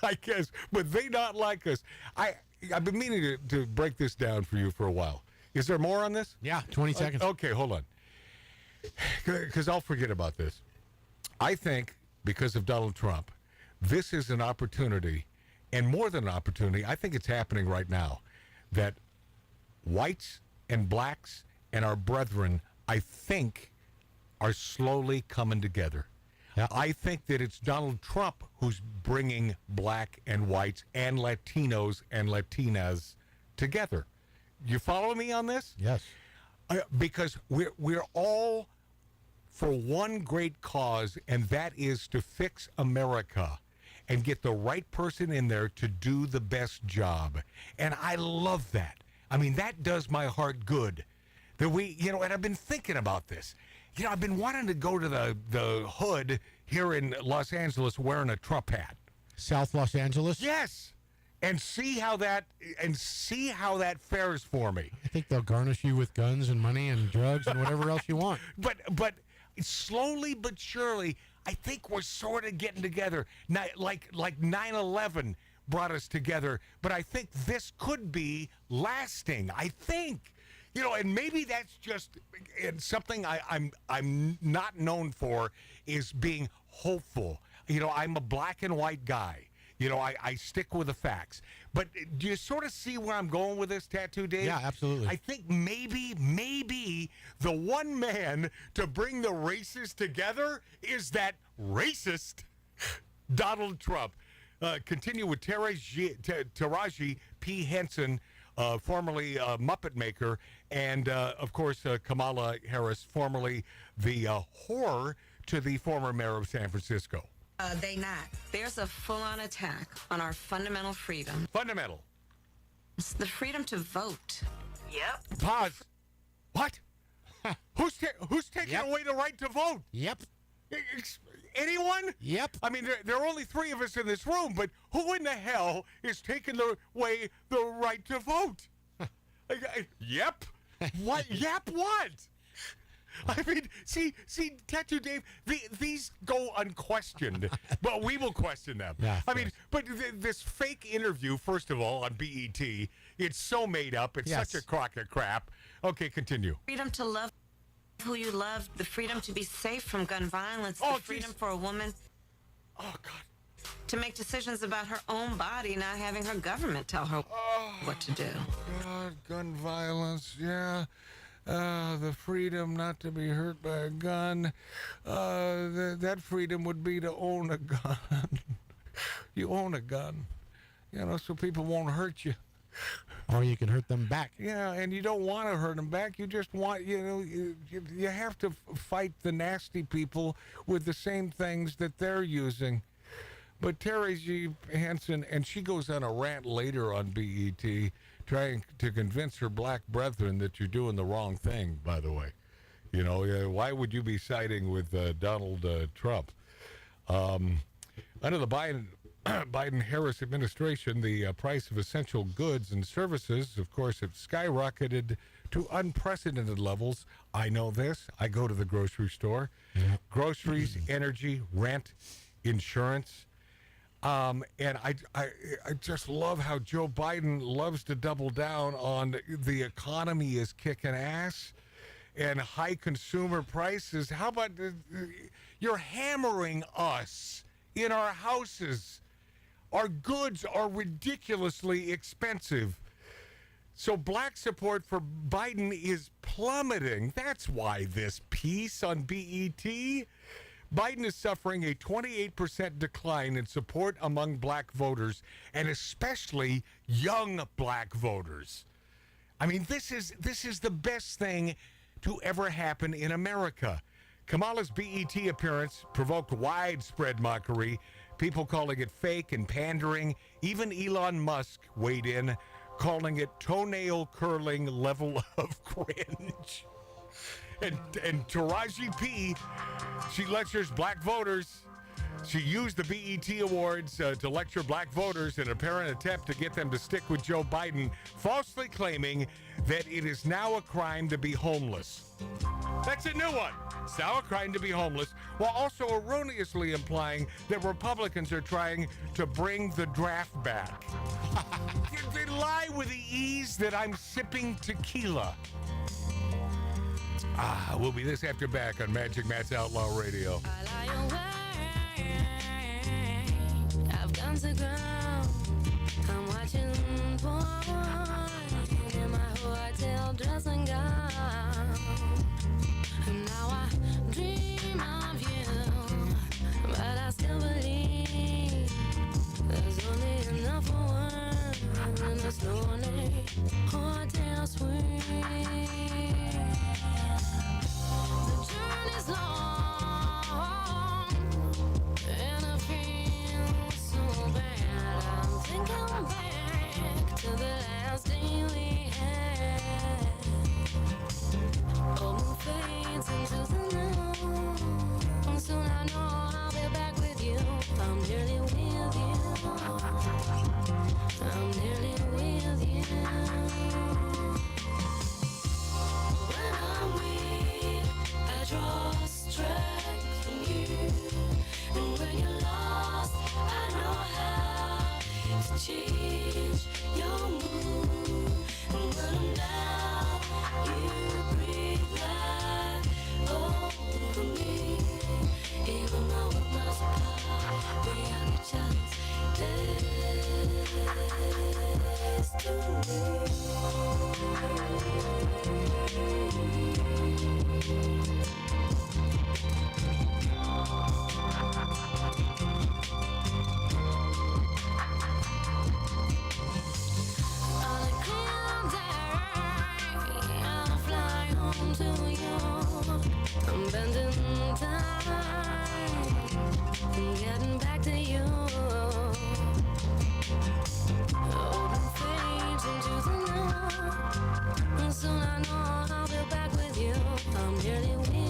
I guess, but they not like us. I've been meaning to break this down for you for a while. Is there more on this? Yeah, 20 seconds. Okay, hold on. Because I'll forget about this. I think because of Donald Trump, this is an opportunity, and more than an opportunity, I think it's happening right now, that whites and blacks and our brethren, I think, are slowly coming together. Yeah. I think that it's Donald Trump who's bringing black and whites and Latinos and Latinas together. You follow me on this? Yes. Because we're all for one great cause, and that is to fix America and get the right person in there to do the best job. And I love that. I mean, that does my heart good. That we, and I've been thinking about this. I've been wanting to go to the hood here in Los Angeles wearing a Trump hat. South Los Angeles? Yes. And see how that fares for me. I think they'll garnish you with guns and money and drugs and whatever else you want. But slowly but surely, I think we're sort of getting together. Like 9/11 brought us together, but I think this could be lasting. I think, and maybe that's just something I'm not known for is being hopeful. I'm a black and white guy. I stick with the facts. But do you sort of see where I'm going with this, Tattoo Dave? Yeah, absolutely. I think maybe the one man to bring the races together is that racist Donald Trump. Continue with Taraji P. Henson, formerly Muppet Maker, and, of course, Kamala Harris, formerly the whore to the former mayor of San Francisco. They not. There's a full-on attack on our fundamental freedom. Fundamental. It's the freedom to vote. Yep. Pause. What? Who's taking away the right to vote? Yep. Anyone? Yep. I mean, there are only three of us in this room, but who in the hell is taking away the right to vote? Yep. What? Yep. What? I mean, see, Tattoo Dave, these go unquestioned, but we will question them. Yeah, I mean, but this fake interview, first of all, on BET, it's so made up. It's such a crock of crap. Okay, continue. Freedom to love who you love, the freedom to be safe from gun violence, the freedom for a woman to make decisions about her own body, not having her government tell her what to do. God, gun violence, yeah. The freedom not to be hurt by a gun. That freedom would be to own a gun. You own a gun, so people won't hurt you. Or you can hurt them back. Yeah, and you don't want to hurt them back. You just want, you have to fight the nasty people with the same things that they're using. But Terry G. Hansen, and she goes on a rant later on BET, trying to convince her black brethren that you're doing the wrong thing, by the way. Why would you be siding with Donald Trump? Under the Biden-Harris administration, the price of essential goods and services, of course, have skyrocketed to unprecedented levels. I know this. I go to the grocery store. Groceries, energy, rent, insurance. And I just love how Joe Biden loves to double down on the economy is kicking ass and high consumer prices. How about you're hammering us in our houses? Our goods are ridiculously expensive. So black support for Biden is plummeting. That's why this piece on BET. Biden is suffering a 28% decline in support among black voters, and especially young black voters. I mean, this is the best thing to ever happen in America. Kamala's BET appearance provoked widespread mockery, people calling it fake and pandering. Even Elon Musk weighed in, calling it toenail-curling level of cringe. And Taraji P., she lectures black voters She used the BET Awards to lecture black voters in an apparent attempt to get them to stick with Joe Biden, falsely claiming that it is now a crime to be homeless. That's a new one. It's now a crime to be homeless, while also erroneously implying that Republicans are trying to bring the draft back. They lie with the ease that I'm sipping tequila. We'll be this after back on Magic Matt's Outlaw Radio. I've gone to ground. I'm watching porn in my hotel dressing gown. And now I dream of you, but I still believe there's only enough for one in this lonely hotel suite. The journey's long, and I feel so bad. I'm thinking back to the last day we had. Old moon fades into the night. Soon I know I'll be back with you. I'm nearly with you. I'm nearly with you. When I'm weak, I draw strength from you. And when you're lost, I know how to change your mood. And when I'm down, you breathe life over me. Even though it must part, we have each other's I'll fly home to you. I'm bending time and getting back to you. Open fades into the night, and soon I know I'll be back with you. I'm nearly with you.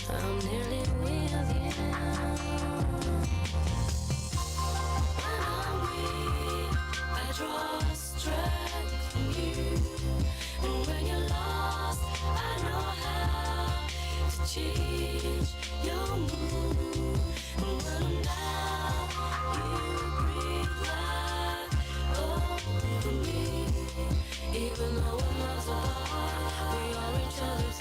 I'm nearly with you. When I'm weak, I draw strength from you. And when you're lost, I know how to change your mood. And when I'm down, you breathe life over me. Even though we're miles apart, we are each other's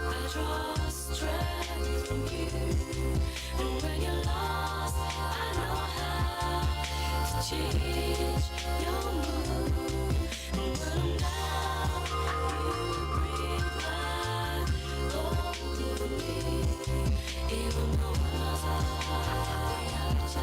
I draw strength from you. And when you're lost, I know how to change your mood. And when I'm down, you breathe life over me. Even though we're miles apart, we have each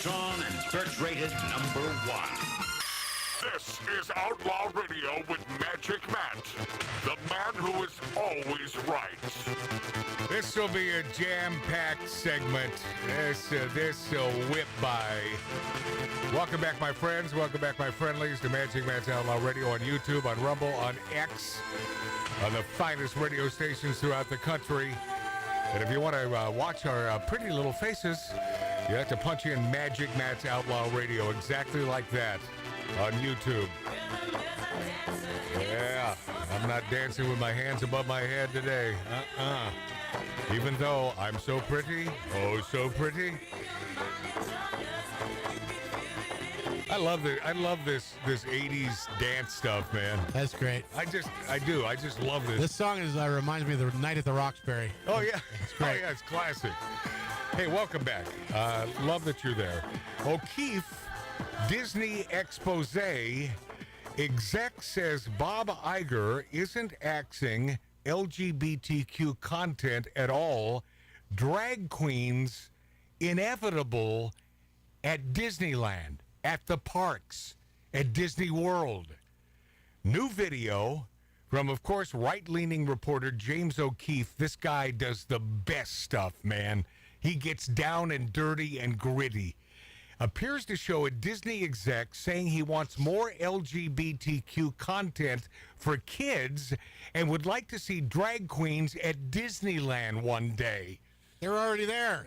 Charlton and search-rated #1. This is Outlaw Radio with Magic Matt, the man who is always right. This will be a jam-packed segment. This will whip by. Welcome back, my friends. Welcome back, my friendlies, to Magic Matt's Outlaw Radio on YouTube, on Rumble, on X, on the finest radio stations throughout the country. And if you want to watch our pretty little faces, you have to punch in Magic Matt's Outlaw Radio, exactly like that, on YouTube. Yeah, I'm not dancing with my hands above my head today. Even though I'm so pretty, oh so pretty. I love this 80s dance stuff, man. That's great. I just love this. This song reminds me of the Night at the Roxbury. Oh yeah, it's great. Oh yeah, it's classic. Hey, welcome back. Love that you're there. O'Keefe Disney expose. Exec says Bob Iger isn't axing LGBTQ content at all. Drag queens inevitable at Disneyland, at the parks, at Disney World. New video from, of course, right-leaning reporter James O'Keefe. This guy does the best stuff, man. He gets down and dirty and gritty. Appears to show a Disney exec saying he wants more LGBTQ content for kids and would like to see drag queens at Disneyland one day. They're already there.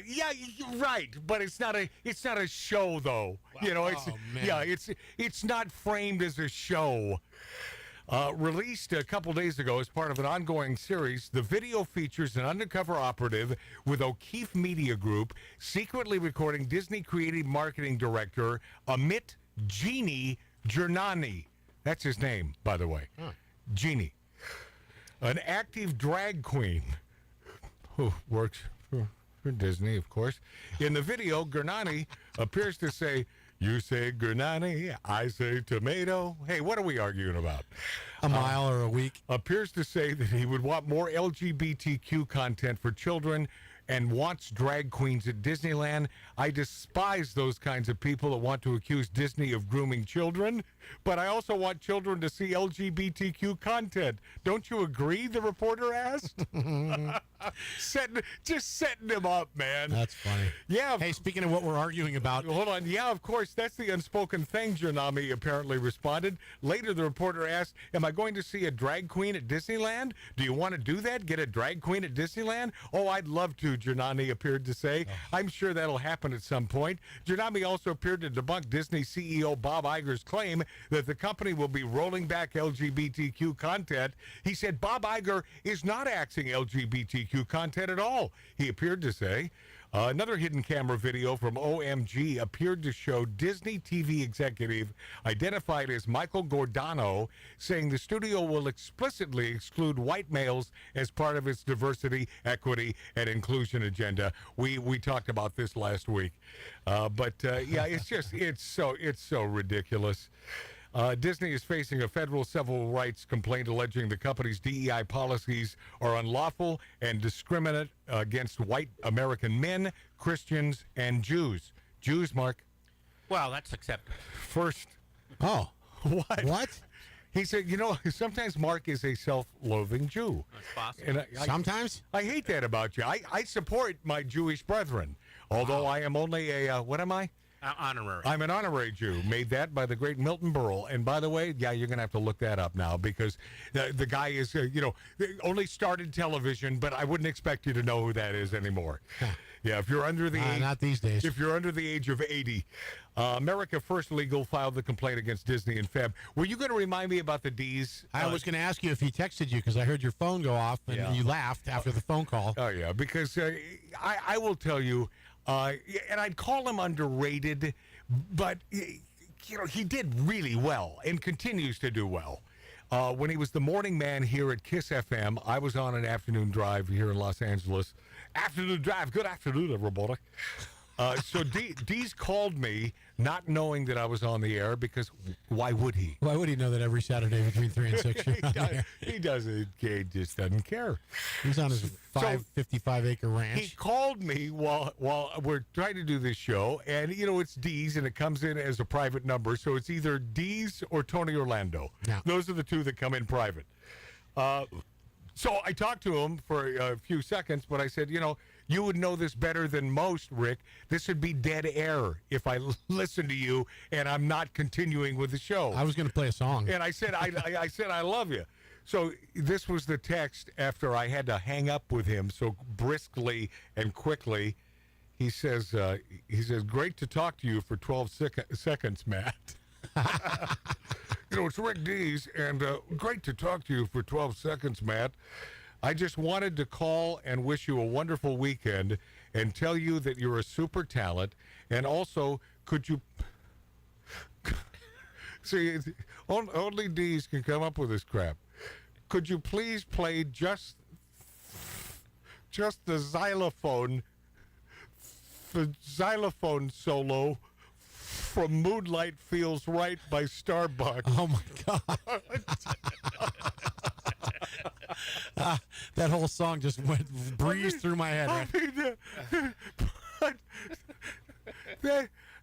Yeah, you're right, but it's not a show though. Wow. You know, it's not framed as a show. Released a couple days ago as part of an ongoing series, the video features an undercover operative with O'Keefe Media Group secretly recording Disney Creative Marketing Director Amit Genie Jernani. That's his name, by the way. Genie. An active drag queen who works for Disney, of course. In the video, Gernani appears to say, "You say Gernani, I say tomato." Hey, what are we arguing about? A mile or a week. Appears to say that he would want more LGBTQ content for children and wants drag queens at Disneyland. I despise those kinds of people that want to accuse Disney of grooming children, but I also want children to see LGBTQ content. Don't you agree, the reporter asked? Just setting him up, man. That's funny. Yeah. Hey, speaking of what we're arguing about. Hold on. Yeah, of course. That's the unspoken thing, Janami apparently responded. Later, the reporter asked, am I going to see a drag queen at Disneyland? Do you want to do that? Get a drag queen at Disneyland? Oh, I'd love to, Janani appeared to say. I'm sure that'll happen at some point. Janami also appeared to debunk Disney CEO Bob Iger's claim that the company will be rolling back LGBTQ content. He said Bob Iger is not axing LGBTQ content at all, he appeared to say. Another hidden camera video from OMG appeared to show Disney TV executive identified as Michael Giordano saying the studio will explicitly exclude white males as part of its diversity, equity, and inclusion agenda. We talked about this last week, but yeah, it's so ridiculous. Disney is facing a federal civil rights complaint alleging the company's DEI policies are unlawful and discriminate against white American men, Christians, and Jews. Jews, Mark? Well, that's acceptable. First. Oh. What? He said, you know, sometimes Mark is a self-loathing Jew. That's possible. And Sometimes? I hate that about you. I support my Jewish brethren, although I am only a, what am I? Honorary. I'm an honorary Jew, made that by the great Milton Berle. And by the way, yeah, you're going to have to look that up now because the guy is, only started television, but I wouldn't expect you to know who that is anymore. Yeah, if you're under the age, not these days. If you're under the age of 80, America First Legal filed the complaint against Disney in Feb. Were you going to remind me about the D's? I was going to ask you if he texted you because I heard your phone go off and you laughed after the phone call. Oh yeah, because I will tell you. And I'd call him underrated, but he did really well and continues to do well. When he was the morning man here at KISS FM, I was on an afternoon drive here in Los Angeles. Afternoon drive. Good afternoon, everybody. So Dee's called me, not knowing that I was on the air, because why would he? Why would he know that every Saturday between 3 and 6 you're on the air? He doesn't. He just doesn't care. He's on his 55-acre ranch. He called me while we're trying to do this show, and it's Dee's, and it comes in as a private number, so it's either Dee's or Tony Orlando. Yeah. Those are the two that come in private. So I talked to him for a few seconds, but I said, you would know this better than most, Rick. This would be dead air if I listen to you and I'm not continuing with the show. I was going to play a song. And I said, I said, I love you. So this was the text after I had to hang up with him so briskly and quickly. He says, great to talk to you for 12 seconds, Matt. It's Rick Dees, and great to talk to you for 12 seconds, Matt. I just wanted to call and wish you a wonderful weekend and tell you that you're a super talent. And also, could you... See, only Dees can come up with this crap. Could you please play just the xylophone solo from Moonlight Feels Right by Starbucks? Oh, my God. That whole song just breezed through my head.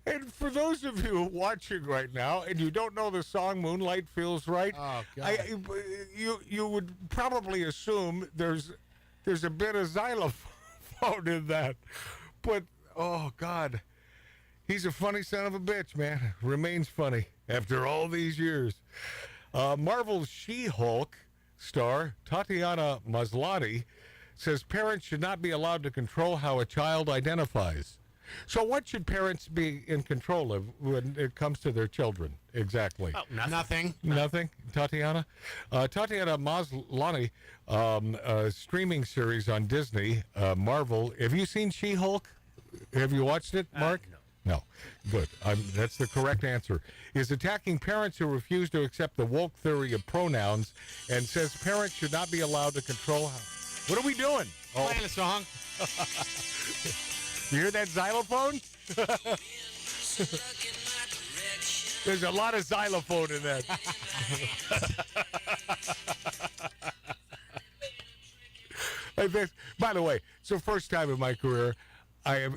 And for those of you watching right now, and you don't know the song "Moonlight Feels Right," you would probably assume there's a bit of xylophone in that. But oh God, he's a funny son of a bitch, man. Remains funny after all these years. Marvel's She-Hulk star Tatiana Maslany says parents should not be allowed to control how a child identifies. So what should parents be in control of when it comes to their children? Exactly. Oh, nothing. Nothing? Tatiana? Tatiana Maslany, a streaming series on Disney, Marvel. Have you seen She-Hulk? Have you watched it, Mark? No. No. Good. That's the correct answer. Is attacking parents who refuse to accept the woke theory of pronouns and says parents should not be allowed to control how... What are we doing? Playing a song. You hear that xylophone? There's a lot of xylophone in that. By the way, it's the first time in my career I have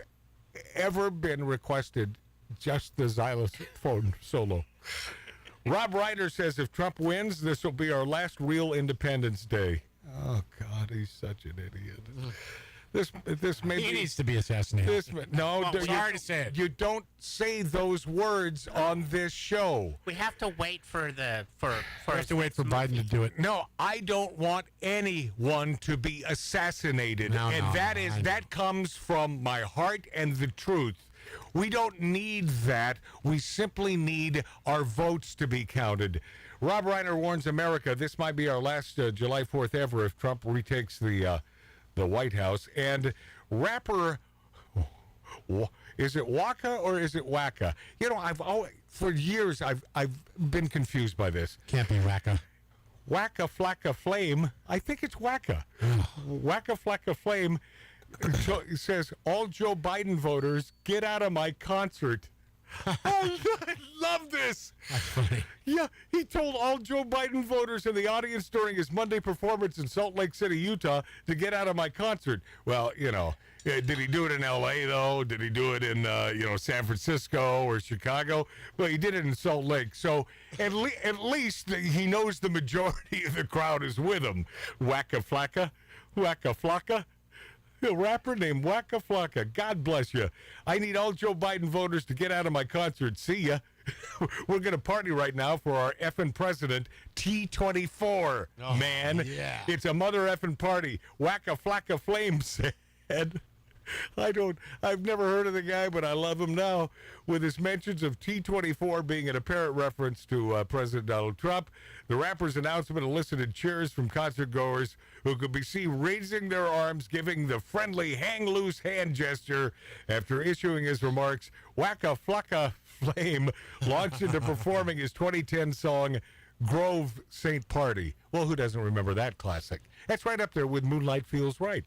ever been requested just the xylophone solo. Rob Ryder says if Trump wins, this will be our last real Independence Day. Oh, God, he's such an idiot. This may he needs to be assassinated. Sorry to say it. You don't say those words on this show. We have to wait for Biden to do it. No, I don't want anyone to be assassinated, that comes from my heart and the truth. We don't need that. We simply need our votes to be counted. Rob Reiner warns America this might be our last July 4th ever if Trump retakes the White House. And rapper, is it Waka or is it Waka? For years I've been confused by this. Can't be Waka. Waka Flacka Flame. I think it's Waka. Waka Flacka Flame says, all Joe Biden voters, get out of my concert. I love this. That's funny. Yeah, he told all Joe Biden voters in the audience during his Monday performance in Salt Lake City, Utah, to get out of my concert. Well, did he do it in L.A., though? Did he do it in, San Francisco or Chicago? Well, he did it in Salt Lake. So at least he knows the majority of the crowd is with him. Waka Flacka. A rapper named Waka Flocka. God bless you. I need all Joe Biden voters to get out of my concert. See ya. We're going to party right now for our effing president, T24, man. Yeah. It's a mother effing party. Waka Flocka Flame said. I've never heard of the guy, but I love him now. With his mentions of T24 being an apparent reference to President Donald Trump, the rapper's announcement elicited cheers from concert goers who could be seen raising their arms, giving the friendly hang loose hand gesture after issuing his remarks. Waka Flocka Flame launched into performing his 2010 song Grove St. Party. Well, who doesn't remember that classic? That's right up there with Moonlight Feels Right.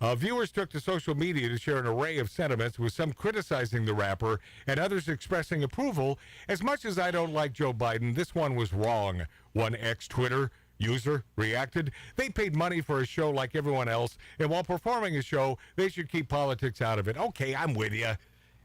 Viewers took to social media to share an array of sentiments, with some criticizing the rapper and others expressing approval. As much as I don't like Joe Biden, this one was wrong. One ex-Twitter user reacted. They paid money for a show like everyone else, and while performing a show, they should keep politics out of it. Okay, I'm with you.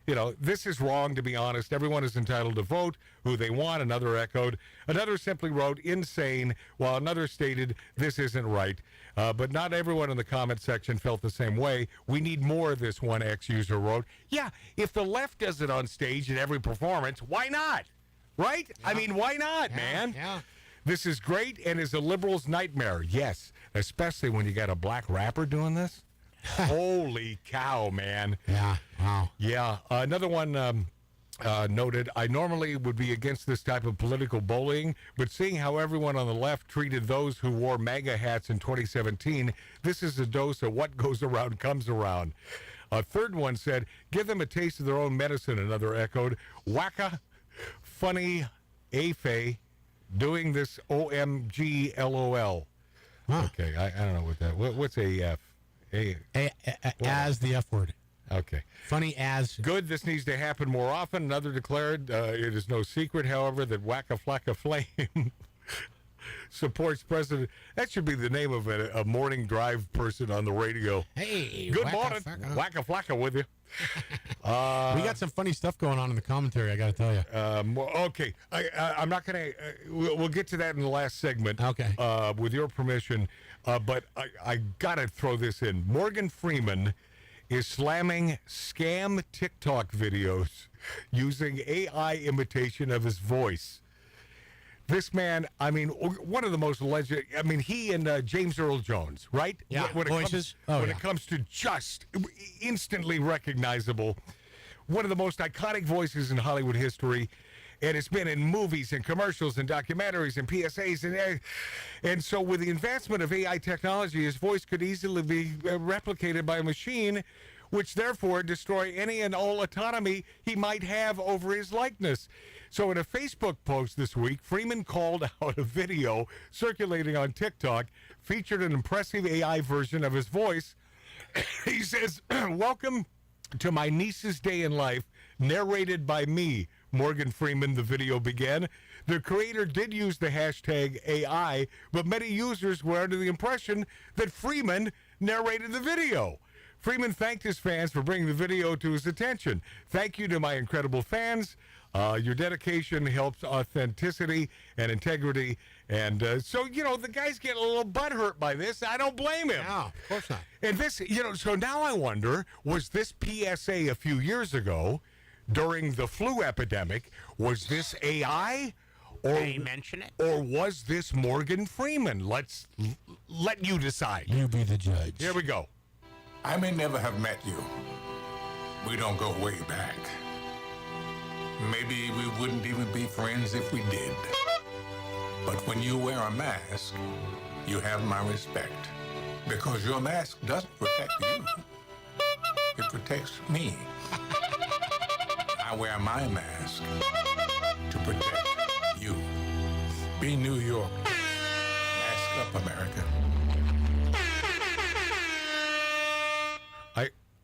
You know, this is wrong, to be honest. Everyone is entitled to vote who they want, another echoed. Another simply wrote, insane, while another stated, this isn't right. But not everyone in the comment section felt the same way. We need more of this, one ex-user wrote. Yeah, if the left does it on stage at every performance, why not? Right? Yeah. I mean, why not, man? Yeah. This is great and is a liberal's nightmare. Yes, especially when you got a black rapper doing this. Holy cow, man. Yeah, wow. Yeah, another one noted, I normally would be against this type of political bullying, but seeing how everyone on the left treated those who wore MAGA hats in 2017, this is a dose of what goes around comes around. A third one said, give them a taste of their own medicine, another echoed. Wacka, funny, AFA, doing this OMG LOL. Huh. Okay, I don't know what that, what's AF? As the F word. Okay. Funny as. Good. This needs to happen more often. Another declared, it is no secret, however, that Wacka Flacka Flame supports President. That should be the name of a morning drive person on the radio. Hey, good Wacka morning. Flacka. Wacka Flacka with you. We got some funny stuff going on in the commentary, I got to tell you. Okay. I'm not going to, we'll get to that in the last segment. Okay. With your permission. But I got to throw this in. Morgan Freeman is slamming scam TikTok videos using AI imitation of his voice. This man, I mean, one of the most legend. I mean, he and James Earl Jones, right? Yeah, when voices. It comes to just instantly recognizable, one of the most iconic voices in Hollywood history. And it's been in movies and commercials and documentaries and PSAs. And so with the advancement of AI technology, his voice could easily be replicated by a machine, which therefore destroy any and all autonomy he might have over his likeness. So in a Facebook post this week, Freeman called out a video circulating on TikTok, featured an impressive AI version of his voice. He says, welcome to my niece's day in life, narrated by me, Morgan Freeman, the video began. The creator did use the hashtag AI, but many users were under the impression that Freeman narrated the video. Freeman thanked his fans for bringing the video to his attention. Thank you to my incredible fans. Your dedication helps authenticity and integrity. And so, you know, the guy's getting a little butthurt by this. I don't blame him. No, of course not. And this, you know, so now I wonder, was this PSA a few years ago during the flu epidemic? Was this AI? Or, Did he mention it? Or was this Morgan Freeman? Let's let you decide. You be the judge. Here we go. I may never have met you. We don't go way back. Maybe we wouldn't even be friends if we did. But when you wear a mask, you have my respect. Because your mask doesn't protect you. It protects me. I wear my mask to protect you. Be New York. Mask up, America.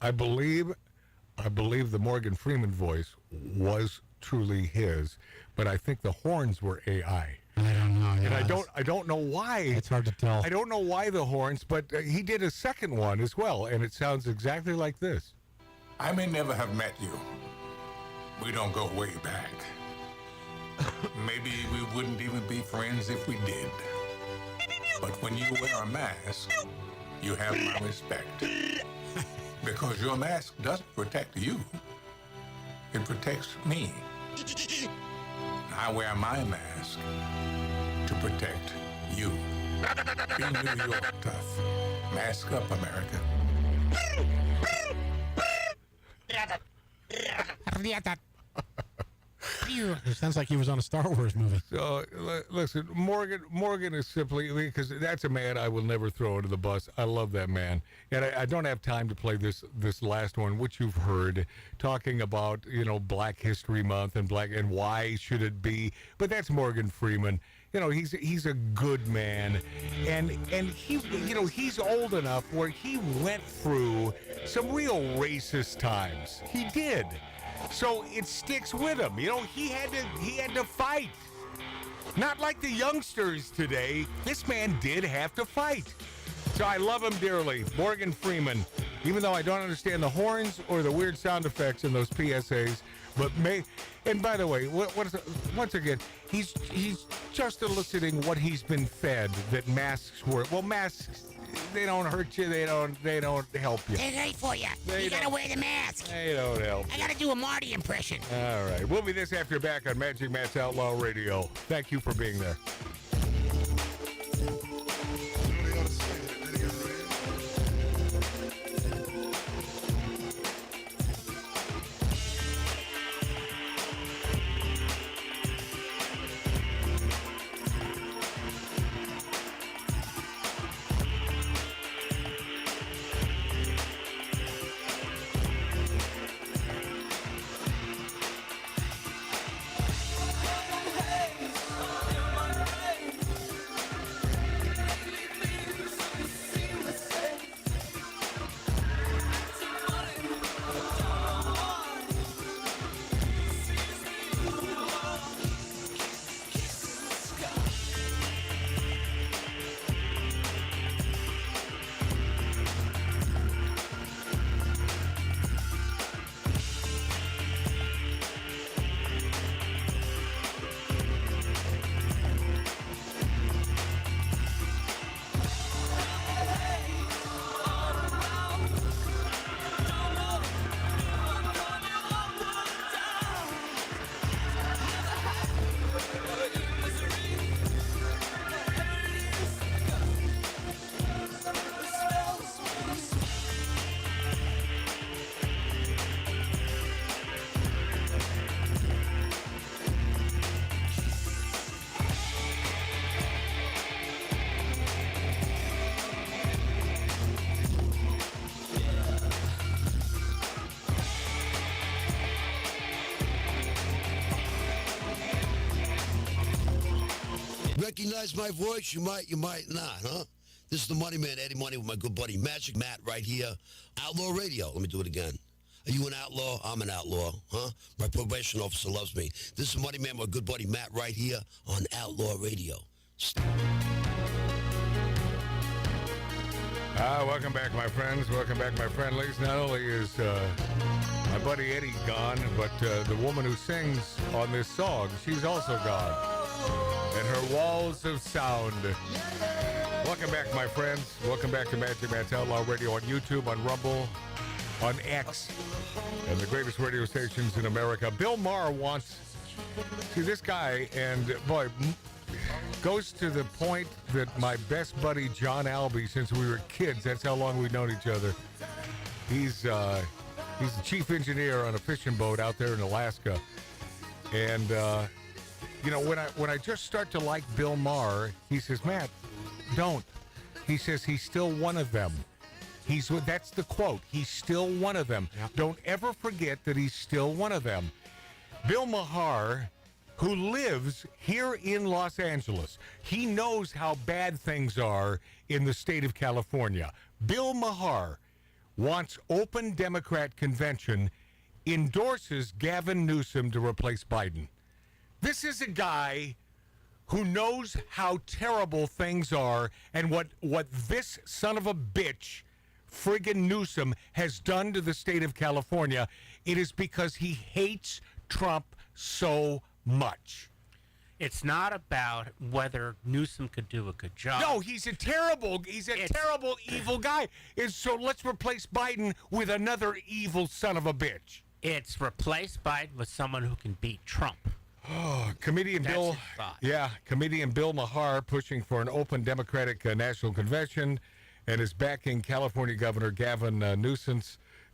I believe the Morgan Freeman voice was truly his, but I think the horns were AI. I don't know. And I don't know why. It's hard to tell. I don't know why the horns, but he did a second one as well, and it sounds exactly like this. I may never have met you. We don't go way back. Maybe we wouldn't even be friends if we did. But when you wear a mask, you have my respect. Because your mask doesn't protect you. It protects me. I wear my mask to protect you. Be New York tough. Mask up, America. It sounds like he was on a Star Wars movie. So listen, Morgan is simply, because that's a man I will never throw under the bus. I love that man, and I don't have time to play this last one, which you've heard, talking about, you know, Black History Month and why should it be, but that's Morgan Freeman. he's a good man, and he, he's old enough where he went through some real racist times. He did, so it sticks with him. He had to fight. Not like the youngsters today. This man did have to fight. So I love him dearly, Morgan Freeman. Even though I don't understand the horns or the weird sound effects in those PSAs, but and by the way, once again, he's just eliciting what he's been fed that masks were. Well, masks, they don't hurt you. They don't help you. They're great for you. You gotta wear the mask. They don't help. I gotta do a Marty impression. All right, we'll be this after back on Magic Matt's Outlaw Radio. Thank you for being there. Recognize my voice? You might not, huh? This is the Money Man, Eddie Money, with my good buddy Magic Matt right here. Outlaw Radio. Let me do it again. Are you an outlaw? I'm an outlaw, huh? My probation officer loves me. This is Money Man, my good buddy Matt right here on Outlaw Radio. Welcome back, my friends. Welcome back, my friendlies. Not only is my buddy Eddie gone, but the woman who sings on this song, she's also gone. And her walls of sound. Welcome back, my friends. Welcome back to Magic Matt's Outlaw Radio on YouTube, on Rumble, on X, and the greatest radio stations in America. Bill Maher wants... See, this guy, and boy, goes to the point that my best buddy John Albee, since we were kids, that's how long we've known each other. He's the chief engineer on a fishing boat out there in Alaska. And, when I just start to like Bill Maher, he says, Matt, don't. He says he's still one of them. That's the quote. He's still one of them. Yep. Don't ever forget that he's still one of them. Bill Maher, who lives here in Los Angeles, he knows how bad things are in the state of California. Bill Maher wants open Democrat convention, endorses Gavin Newsom to replace Biden. This is a guy who knows how terrible things are and what this son of a bitch, friggin' Newsom, has done to the state of California. It is because he hates Trump so much. It's not about whether Newsom could do a good job. No, he's a terrible, evil guy. So let's replace Biden with another evil son of a bitch. It's replace Biden with someone who can beat Trump. Oh, comedian Bill Maher pushing for an open Democratic national convention and is backing California Governor Gavin Newsom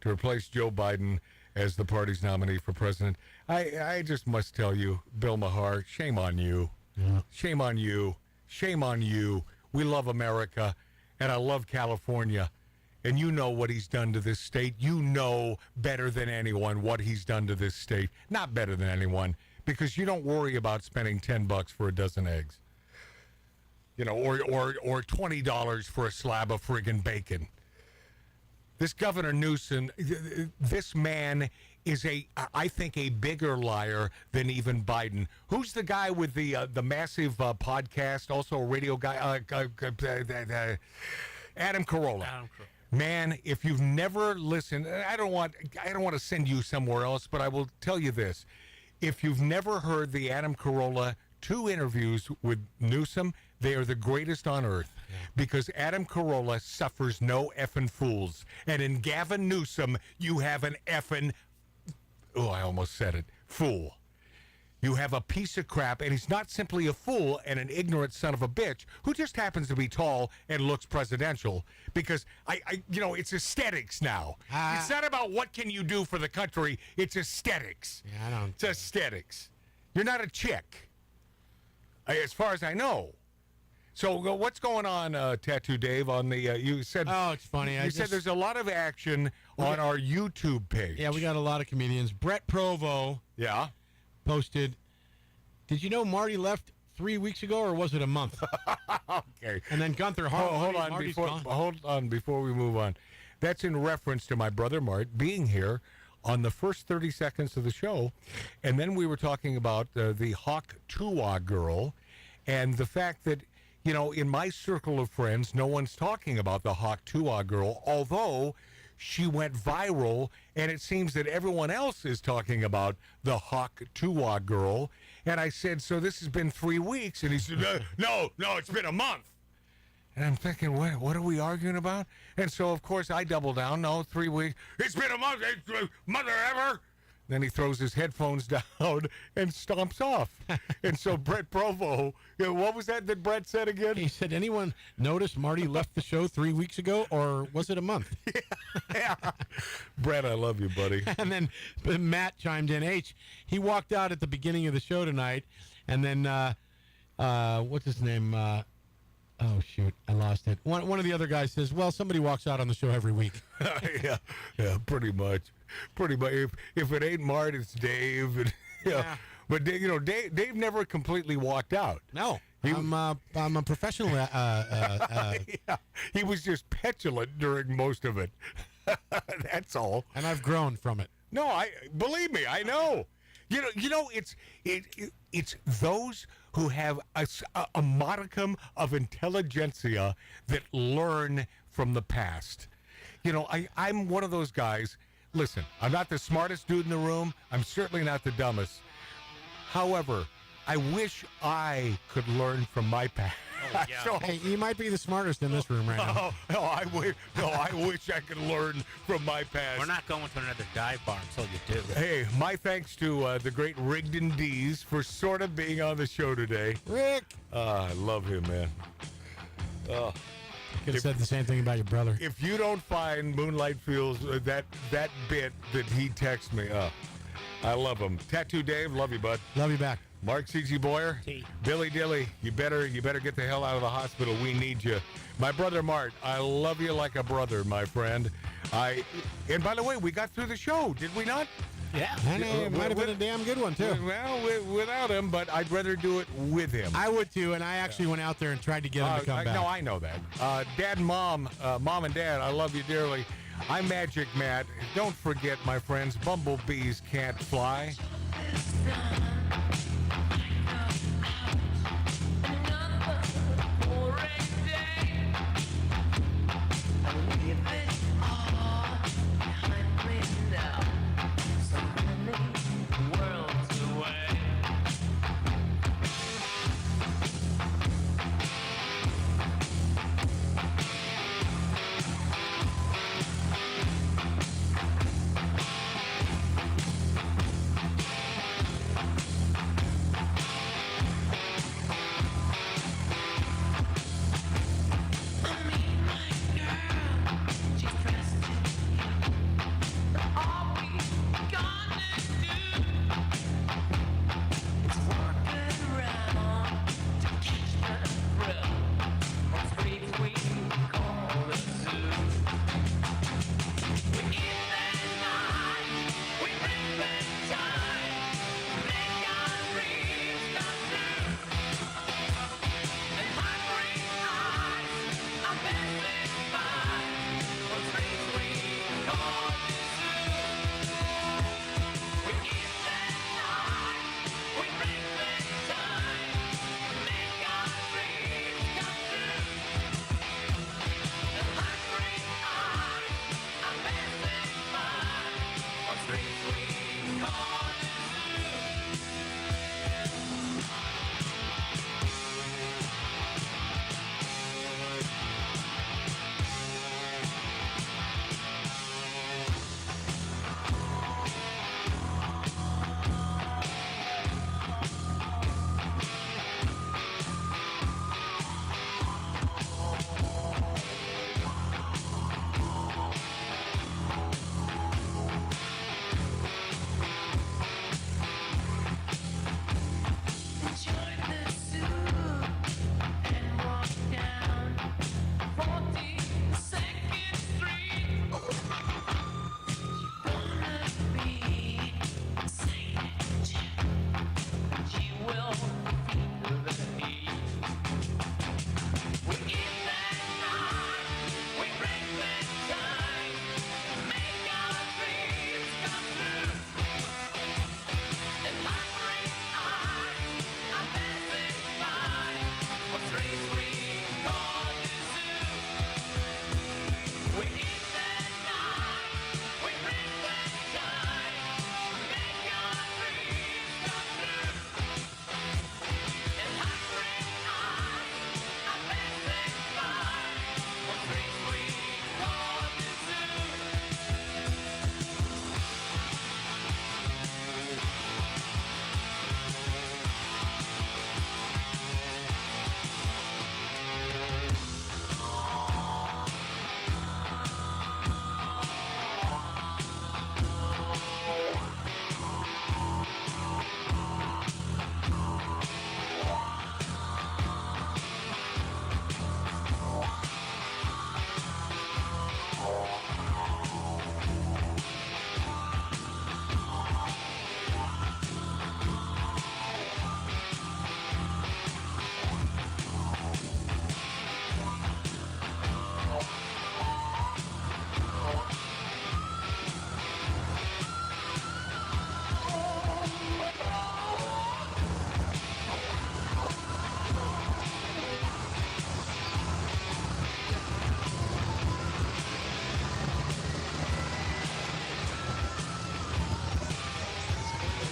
to replace Joe Biden as the party's nominee for president. I just must tell you, Bill Maher, shame on you. Yeah. Shame on you. Shame on you. We love America, and I love California. And you know what he's done to this state. You know better than anyone what he's done to this state. Not better than anyone, because you don't worry about spending $10 for a dozen eggs. or $20 for a slab of friggin' bacon. This Governor Newsom, this man is I think, a bigger liar than even Biden. Who's the guy with the massive podcast, also a radio guy? Adam Carolla. Man, if you've never listened, I don't want to send you somewhere else, but I will tell you this. If you've never heard the Adam Carolla 2 interviews with Newsom, they are the greatest on earth. Because Adam Carolla suffers no effing fools. And in Gavin Newsom, you have an effing, I almost said it, fool. You have a piece of crap, and he's not simply a fool and an ignorant son of a bitch who just happens to be tall and looks presidential. Because, it's aesthetics now. It's not about what can you do for the country. It's aesthetics. Yeah, It's aesthetics. You're not a chick, as far as I know. So what's going on, Tattoo Dave? On the you said? Oh, it's funny. You said there's a lot of action on our YouTube page. Yeah, we got a lot of comedians. Brett Provo. Yeah. Posted. Did you know Marty left 3 weeks ago, or was it a month? Okay. And then Gunther. Hold on before we move on. That's in reference to my brother Mart being here on the first 30 seconds of the show, and then we were talking about the Hawk Tuah girl, and the fact that, in my circle of friends, no one's talking about the Hawk Tuah girl, although she went viral, and it seems that everyone else is talking about the Hawk Tuah girl. And I said, so this has been 3 weeks? And he said, no, it's been a month. And I'm thinking, what are we arguing about? And so, of course, I double down. No, 3 weeks. It's been a month. Mother ever. Then he throws his headphones down and stomps off. And so Brett Provo, what was that Brett said again? He said, anyone notice Marty left the show 3 weeks ago, or was it a month? Yeah. Brett, I love you, buddy. And then Matt chimed in. He walked out at the beginning of the show tonight, and then, what's his name? Oh, shoot, I lost it. One of the other guys says, well, somebody walks out on the show every week. Yeah, pretty much. If it ain't Mart, it's Dave. And, yeah. But, Dave never completely walked out. No. I'm a professional. Yeah, he was just petulant during most of it. That's all. And I've grown from it. No, believe me, I know. It's those who have a modicum of intelligentsia that learn from the past. I'm one of those guys. Listen, I'm not the smartest dude in the room. I'm certainly not the dumbest. However, I wish I could learn from my past. Oh, yeah. So, hey, you might be the smartest in this room right now. I wish I could learn from my past. We're not going to another dive bar until you do. Hey, my thanks to the great Rigdon Dees for sort of being on the show today. Rick! I love him, man. Could have said the same thing about your brother. If you don't find Moonlight Fields, that bit that he texts me, I love him. Tattoo Dave, love you, bud. Love you back. Mark C.G. Boyer, Billy Dilly, you better get the hell out of the hospital. We need you. My brother Mart, I love you like a brother, my friend. And by the way, we got through the show, did we not? Yeah. I know, it might have been a damn good one, too. Well, without him, but I'd rather do it with him. I would, too, and I actually went out there and tried to get him to come back. No, I know that. Dad and Mom and Dad, I love you dearly. I'm Magic Matt. Don't forget, my friends, bumblebees can't fly.